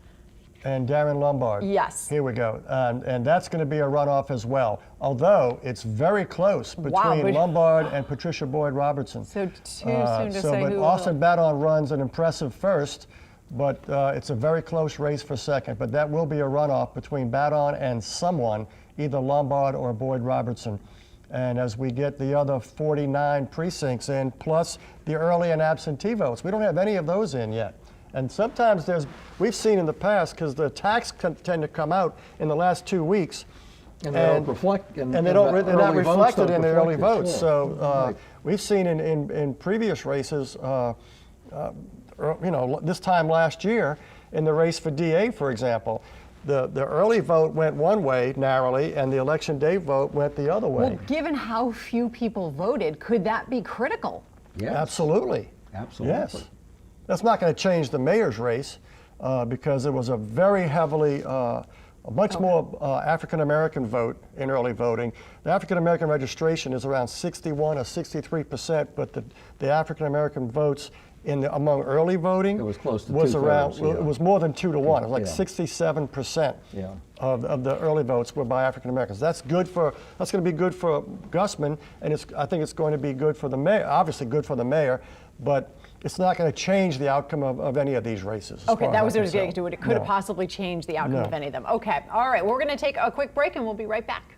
And Darren Lombard. Yes. Here we go. And that's going to be a runoff as well. Although it's very close between Lombard and Patricia Boyd Robertson. So too soon to say who. But Austin Badon runs an impressive first, but it's a very close race for second. But that will be a runoff between Badon and someone, either Lombard or Boyd Robertson. And as we get the other 49 precincts in, plus the early and absentee votes, we don't have any of those in yet. And sometimes we've seen in the past, because the attacks tend to come out in the last 2 weeks, and they don't reflect, they're not reflected in the early votes. Sure. So we've seen in previous races, this time last year, in the race for DA, for example, the early vote went one way narrowly, and the election day vote went the other way. Well, given how few people voted, could that be critical? Yes. Absolutely. Absolutely. Yes. That's not going to change the mayor's race because it was a very heavily, much more African-American vote in early voting. The African-American registration is around 61 or 63%, but the African-American votes among early voting it was close to around, yeah. It was more than 2 to 1. It was like 67% of the early votes were by African-Americans. That's going to be good for Gusman, and I think it's going to be good for the mayor, obviously good for the mayor, but it's not going to change the outcome of any of these races. Okay, that was what I was getting to. It could have possibly changed the outcome of any of them. Okay, all right, we're going to take a quick break and we'll be right back.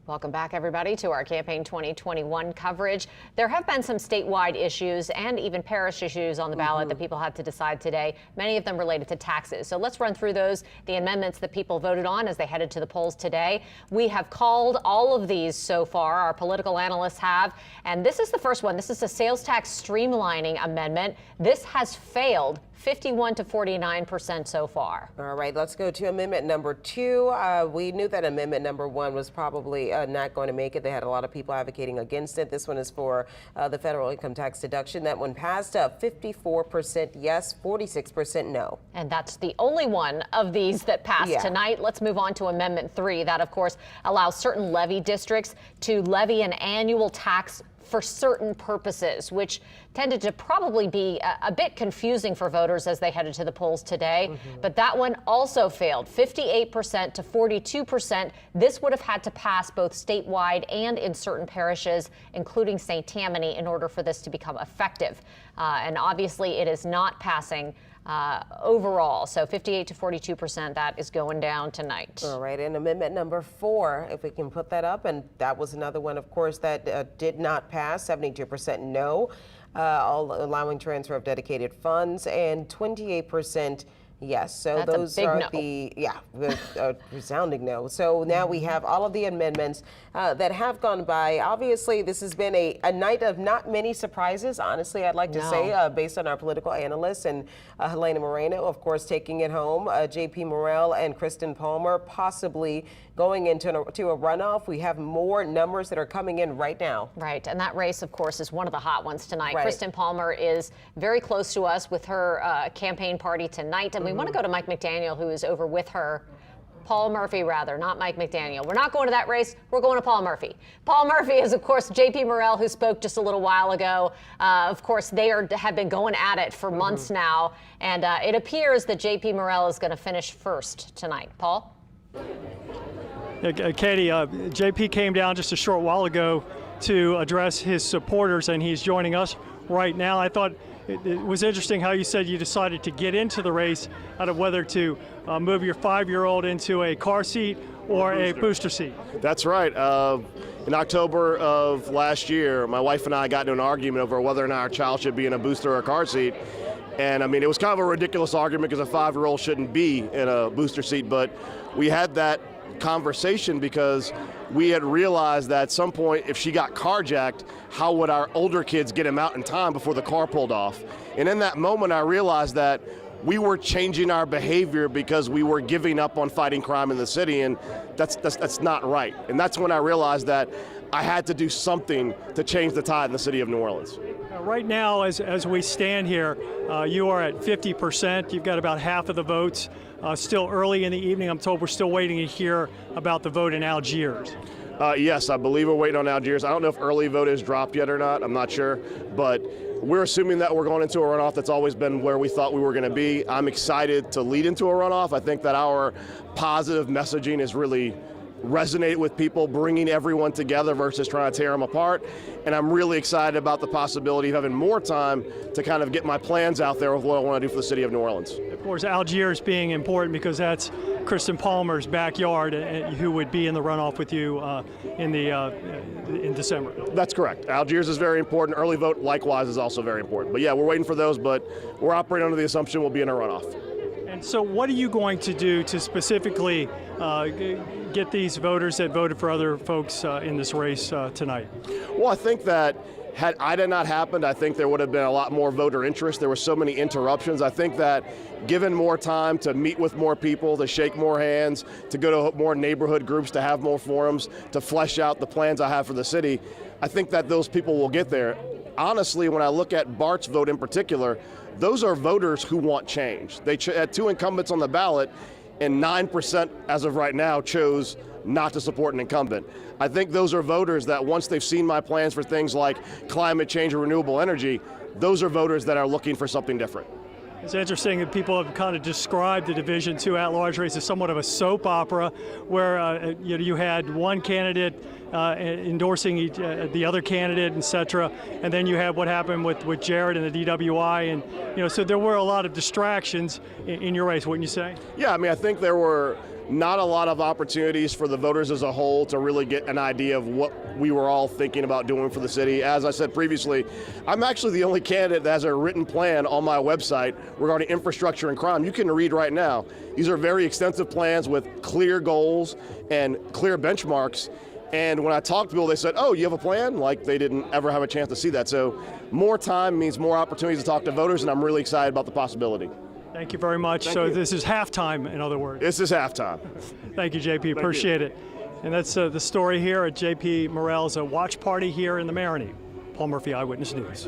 Welcome back, everybody, to our Campaign 2021 coverage. There have been some statewide issues and even parish issues on the ballot that people had to decide today, many of them related to taxes. So let's run through those, the amendments that people voted on as they headed to the polls today. We have called all of these so far, our political analysts have, and this is the first one. This is a sales tax streamlining amendment. This has failed 51 to 49% so far. All right, let's go to amendment number 2. We knew that amendment number 1 was probably not going to make it. They had a lot of people advocating against it. This one is for the federal income tax deduction. That one passed 54% yes, 46% no. And that's the only one of these that passed tonight. Let's move on to amendment 3. That, of course, allows certain levy districts to levy an annual tax for certain purposes, which tended to probably be a bit confusing for voters as they headed to the polls today. But that one also failed, 58% to 42%. This would have had to pass both statewide and in certain parishes, including St. Tammany, in order for this to become effective. And obviously it is not passing overall. So 58 to 42%, that is going down tonight. All right, and amendment number 4, if we can put that up, and that was another one, of course, that did not pass, 72% no, allowing transfer of dedicated funds, and 28% yes. So that's those are the resounding no. So now we have all of the amendments that have gone by. Obviously, this has been a night of not many surprises, honestly, I'd like to say, based on our political analysts and Helena Moreno, of course, taking it home. JP Morrell and Kristen Palmer possibly going into a runoff. We have more numbers that are coming in right now. Right, and that race, of course, is one of the hot ones tonight. Right. Kristen Palmer is very close to us with her campaign party tonight, and we want to go to Mike McDaniel, who is over with her. Paul Murphy, rather, not Mike McDaniel. We're not going to that race. We're going to Paul Murphy. Paul Murphy is, of course, JP Morrell, who spoke just a little while ago. Of course, they have been going at it for months now, and it appears that JP Morrell is going to finish first tonight. Paul? Katie, JP came down just a short while ago to address his supporters, and he's joining us right now. I thought it was interesting how you said you decided to get into the race out of whether to move your 5-year-old into a car seat or a booster seat. That's right. In October of last year, my wife and I got into an argument over whether or not our child should be in a booster or a car seat. And I mean, it was kind of a ridiculous argument because a 5-year-old shouldn't be in a booster seat, but we had that conversation because we had realized that at some point, if she got carjacked, how would our older kids get him out in time before the car pulled off? And in that moment, I realized that we were changing our behavior because we were giving up on fighting crime in the city, and that's not right. And that's when I realized that I had to do something to change the tide in the city of New Orleans. Right now, as we stand here, you are at 50%. You've got about half of the votes. Still early in the evening. I'm told we're still waiting to hear about the vote in Algiers. Yes, I believe we're waiting on Algiers. I don't know if early vote is dropped yet or not. I'm not sure. But we're assuming that we're going into a runoff. That's always been where we thought we were going to be. I'm excited to lead into a runoff. I think that our positive messaging is really resonate with people, bringing everyone together versus trying to tear them apart. And I'm really excited about the possibility of having more time to kind of get my plans out there of what I want to do for the city of New Orleans. Of course, Algiers being important because that's Kristen Palmer's backyard, who would be in the runoff with you in December. That's correct. Algiers is very important. Early vote, likewise, is also very important. But yeah, we're waiting for those, but we're operating under the assumption we'll be in a runoff. And so what are you going to do to specifically get these voters that voted for other folks in this race tonight? Well, I think that had IDA not happened, I think there would have been a lot more voter interest. There were so many interruptions. I think that given more time to meet with more people, to shake more hands, to go to more neighborhood groups, to have more forums, to flesh out the plans I have for the city, I think that those people will get there. Honestly, when I look at Bart's vote in particular, those are voters who want change. They had 2 incumbents on the ballot, and 9% as of right now chose not to support an incumbent. I think those are voters that once they've seen my plans for things like climate change and renewable energy, those are voters that are looking for something different. It's interesting that people have kind of described the Division II at-large race as somewhat of a soap opera, where you had one candidate endorsing the other candidate, etc. And then you have what happened with Jared and the DWI, and so there were a lot of distractions in your race, wouldn't you say? Yeah, I mean, I think there were not a lot of opportunities for the voters as a whole to really get an idea of what we were all thinking about doing for the city. As I said previously, I'm actually the only candidate that has a written plan on my website regarding infrastructure and crime. You can read right now. These are very extensive plans with clear goals and clear benchmarks. And when I talked to people, they said, oh, you have a plan? Like they didn't ever have a chance to see that. So more time means more opportunities to talk to voters, and I'm really excited about the possibility. Thank you very much. Thank so you. This is halftime, in other words. This is halftime. Thank you, JP. Appreciate it. And that's the story here at JP Morrell's watch party here in the Marigny. Paul Murphy, Eyewitness News.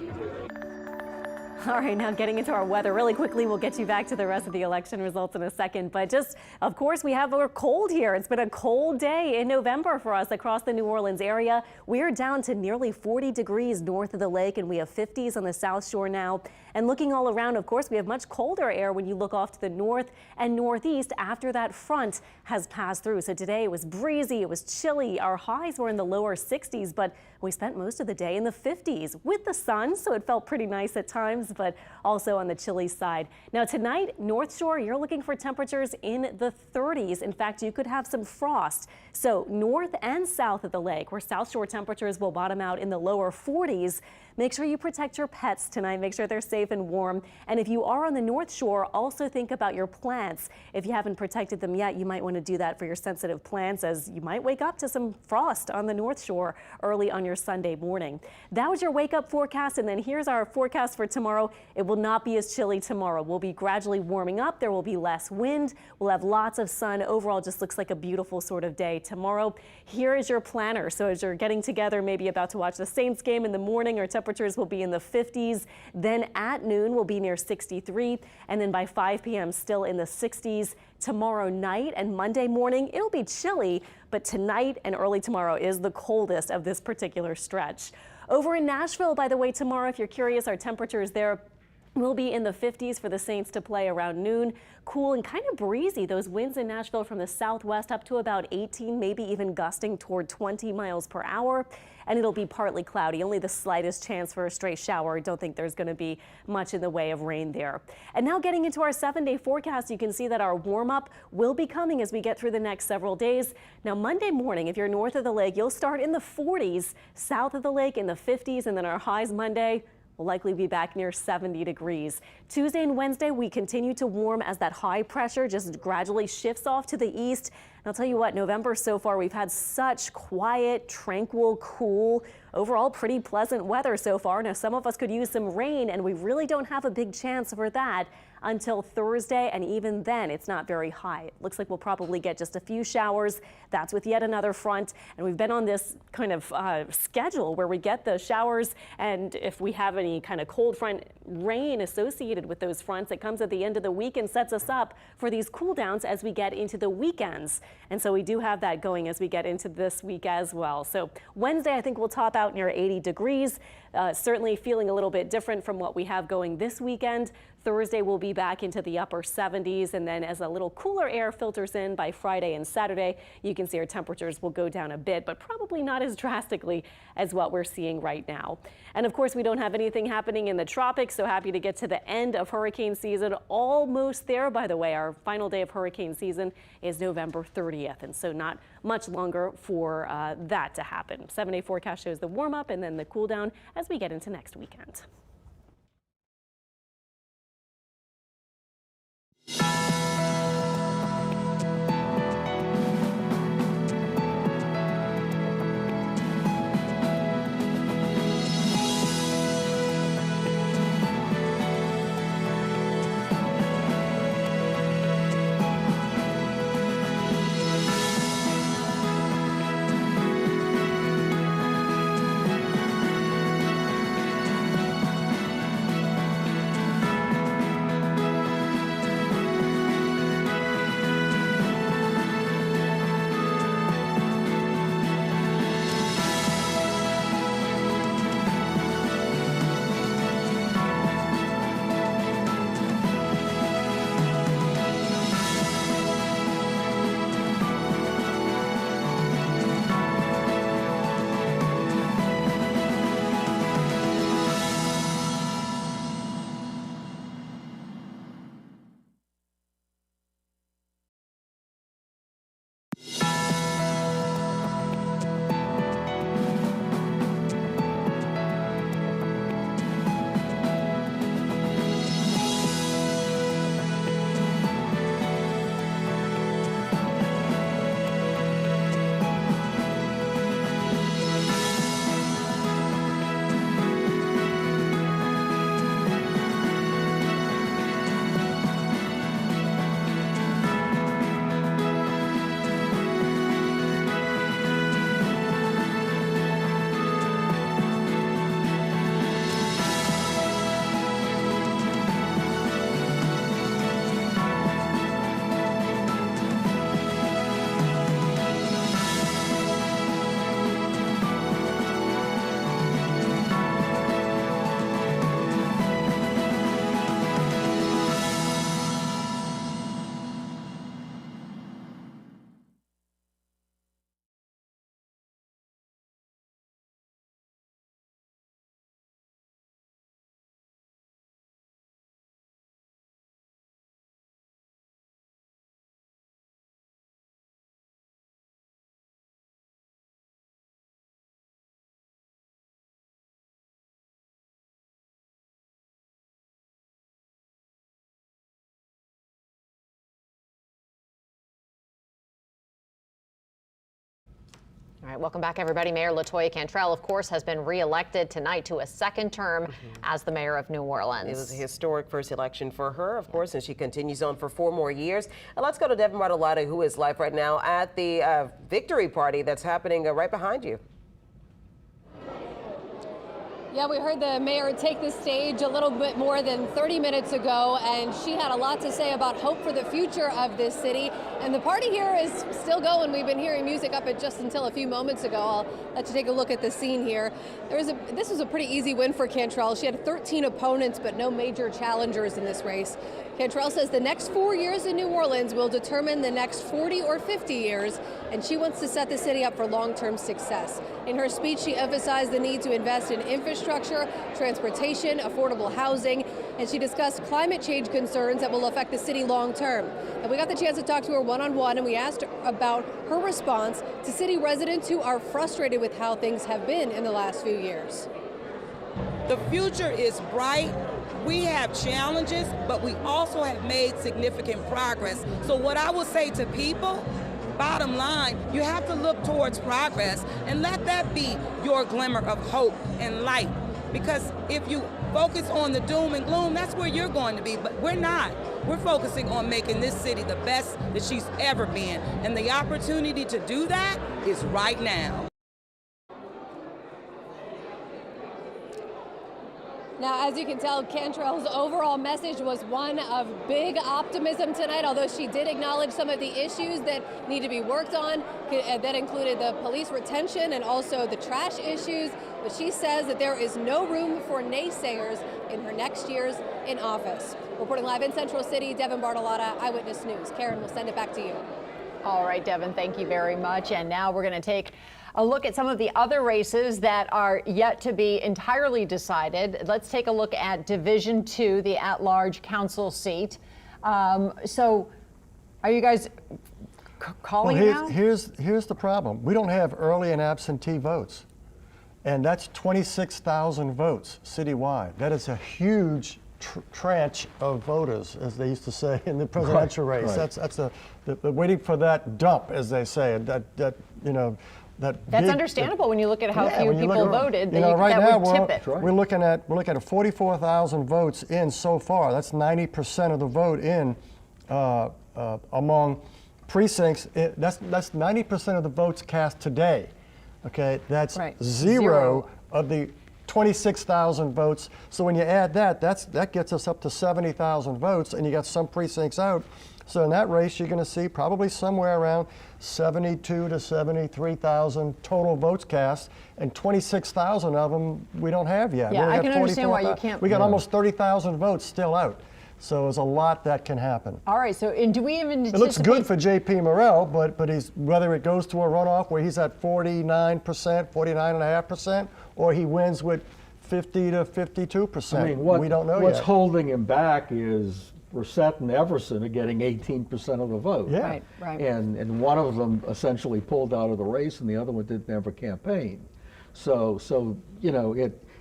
All right, now getting into our weather really quickly. We'll get you back to the rest of the election results in a second. But just, of course, we have a cold here. It's been a cold day in November for us across the New Orleans area. We're down to nearly 40 degrees north of the lake, and we have 50s on the South Shore now. And looking all around, of course, we have much colder air when you look off to the north and northeast after that front has passed through. So today it was breezy, it was chilly. Our highs were in the lower 60s, but we spent most of the day in the 50s with the sun, so it felt pretty nice at times, but also on the chilly side. Now tonight, North Shore, you're looking for temperatures in the 30s. In fact, you could have some frost. So north and south of the lake, where South Shore temperatures will bottom out in the lower 40s. Make sure you protect your pets tonight. Make sure they're safe and warm. And if you are on the North Shore, also think about your plants. If you haven't protected them yet, you might want to do that for your sensitive plants, as you might wake up to some frost on the North Shore early on your Sunday morning. That was your wake up forecast. And then here's our forecast for tomorrow. It will not be as chilly tomorrow. We'll be gradually warming up. There will be less wind. We'll have lots of sun. Overall, just looks like a beautiful sort of day tomorrow. Here is your planner. So as you're getting together, maybe about to watch the Saints game in the morning, our temperatures will be in the 50s. Then at noon, we'll be near 63. And then by 5 p.m., still in the 60s. Tomorrow night and Monday morning, it'll be chilly, but tonight and early tomorrow is the coldest of this particular stretch. Over in Nashville, by the way, tomorrow, if you're curious, our temperatures there will be in the 50s for the Saints to play around noon. Cool and kind of breezy. Those winds in Nashville from the southwest up to about 18, maybe even gusting toward 20 miles per hour. And it'll be partly cloudy, only the slightest chance for a stray shower. I don't think there's going to be much in the way of rain there. And now getting into our 7-day forecast, you can see that our warm up will be coming as we get through the next several days. Now Monday morning, if you're north of the lake, you'll start in the 40s, south of the lake in the 50s, and then our highs Monday will likely be back near 70 degrees. Tuesday and Wednesday, we continue to warm as that high pressure just gradually shifts off to the east. And I'll tell you what, November so far, we've had such quiet, tranquil, cool, overall pretty pleasant weather so far. Now, some of us could use some rain, and we really don't have a big chance for that until Thursday, and even then it's not very high. It looks like we'll probably get just a few showers. That's with yet another front, and we've been on this kind of schedule where we get the showers, and if we have any kind of cold front rain associated with those fronts, it comes at the end of the week and sets us up for these cool downs as we get into the weekends. And so we do have that going as we get into this week as well. So Wednesday, I think we'll top out near 80 degrees. Certainly feeling a little bit different from what we have going this weekend. Thursday we'll be back into the upper 70s, and then as a little cooler air filters in by Friday and Saturday, you can see our temperatures will go down a bit, but probably not as drastically as what we're seeing right now. And of course, we don't have anything happening in the tropics, so happy to get to the end of hurricane season. Almost there, by the way. Our final day of hurricane season is November 30th, and so not much longer for that to happen. 7-day forecast shows the warm up and then the cool down as we get into next weekend. All right, welcome back, everybody. Mayor LaToya Cantrell, of course, has been reelected tonight to a second term as the mayor of New Orleans. It was a historic first election for her, of course, and she continues on for 4 more years. And let's go to Devin Bartolotta, who is live right now at the victory party that's happening right behind you. Yeah, we heard the mayor take the stage a little bit more than 30 minutes ago, and she had a lot to say about hope for the future of this city. And the party here is still going. We've been hearing music up just until a few moments ago. I'll let you take a look at the scene here. This was a pretty easy win for Cantrell. She had 13 opponents, but no major challengers in this race. Cantrell says the next 4 years in New Orleans will determine the next 40 or 50 years, and she wants to set the city up for long-term success. In her speech, she emphasized the need to invest in infrastructure, transportation, affordable housing, and she discussed climate change concerns that will affect the city long-term. And we got the chance to talk to her one-on-one, and we asked her about her response to city residents who are frustrated with how things have been in the last few years. The future is bright. We have challenges, but we also have made significant progress. So what I will say to people, bottom line, you have to look towards progress and let that be your glimmer of hope and light. Because if you focus on the doom and gloom, that's where you're going to be, but we're not. We're focusing on making this city the best that she's ever been. And the opportunity to do that is right now. Now, as you can tell, Cantrell's overall message was one of big optimism tonight, although she did acknowledge some of the issues that need to be worked on. That included the police retention and also the trash issues. But she says that there is no room for naysayers in her next years in office. Reporting live in Central City, Devin Bartolotta, Eyewitness News. Karen, we'll send it back to you. All right, Devin, thank you very much. And now we're going to take a look at some of the other races that are yet to be entirely decided. Let's take a look at Division 2, the at-large council seat. So are you guys calling now? Here's the problem. We don't have early and absentee votes. And that's 26,000 votes citywide. That is a huge tranche of voters, as they used to say in the presidential race. Right. That's waiting for that dump, as they say. That's understandable when you look at how few people voted. Right that now would tip it. we're looking at 44,000 votes in so far. That's 90% of the vote in among precincts. That's 90% of the votes cast today. Okay, that's zero of the 26,000 votes. So when you add that, that gets us up to 70,000 votes, and you got some precincts out. So in that race, you're going to see probably somewhere around 72 to 73,000 total votes cast, and 26,000 of them we don't have yet. Yeah, I can understand why you can't. We got almost 30,000 votes still out. So there's a lot that can happen. All right, so and do we even It looks good for J.P. Morrell, but he's, whether it goes to a runoff where he's at 49%, 49.5%, or he wins with 50 to 52%, I mean, we don't know what's yet. holding him back is Brissett and Everson are getting 18% of the vote. Yeah. Right. And one of them essentially pulled out of the race, and the other one didn't ever campaign. So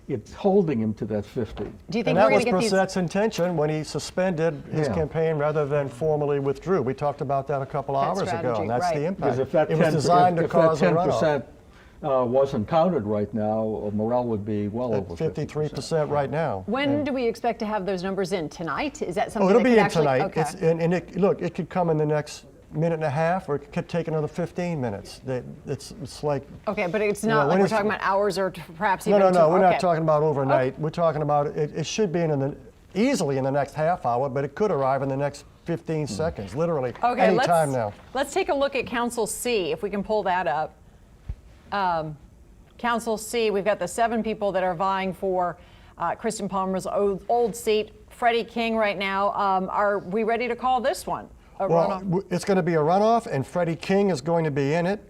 it's holding him to that 50. Do you think and we're that was going to get Brissett's intention when he suspended his campaign rather than formally withdrew. We talked about that a couple hours ago, and that's the impact. Because if that it was designed to cause a runoff. 10% wasn't counted right now, Morrell would be well over 53% right now. When do we expect to have those numbers in? Tonight? Is that something? It'll that be could in actually, tonight. Okay. Look, it could come in the next minute and a half, or it could take another 15 minutes. It's like. Okay, but it's not like we're talking about hours or perhaps even. No, we're not talking about overnight. Okay. We're talking about it should be easily in the next half hour, but it could arrive in the next 15 seconds, literally any time now. Let's take a look at Council C, if we can pull that up. Council C, we've got the 7 people that are vying for Kristen Palmer's old seat. Freddie King right now. Are we ready to call this one a runoff? It's going to be a runoff, and Freddie King is going to be in it.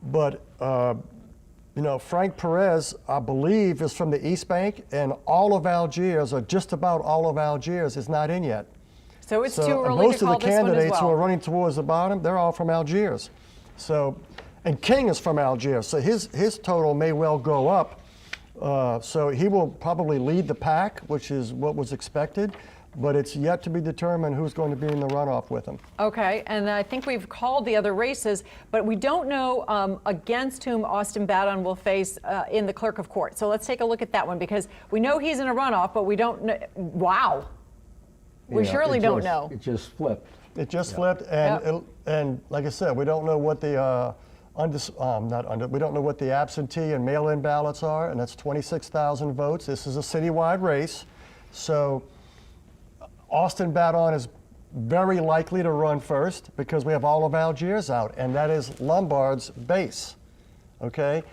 But, Frank Perez, I believe, is from the East Bank, and all of Algiers, or just about all of Algiers, is not in yet. So it's too early to call this one as well. Most of the candidates who are running towards the bottom, they're all from Algiers. And King is from Algiers, so his total may well go up. So he will probably lead the pack, which is what was expected. but it's yet to be determined who's going to be in the runoff with him. Okay, and I think we've called the other races, but we don't know against whom Austin Badon will face in the clerk of court. So let's take a look at that one, because we know he's in a runoff, but we don't know. Wow. We surely don't know. It just flipped. It just flipped, and like I said, we don't know what the we don't know what the absentee and mail-in ballots are, and that's 26,000 votes. This is a citywide race, so Austin Badon is very likely to run first because we have all of Algiers out, and that is Lombard's base. Okay,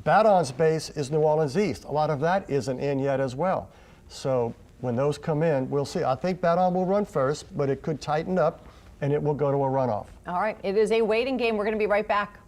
Badon's base is New Orleans East. A lot of that isn't in yet as well. So when those come in, we'll see. I think Badon will run first, but it could tighten up and it will go to a runoff. All right, it is a waiting game. We're going to be right back.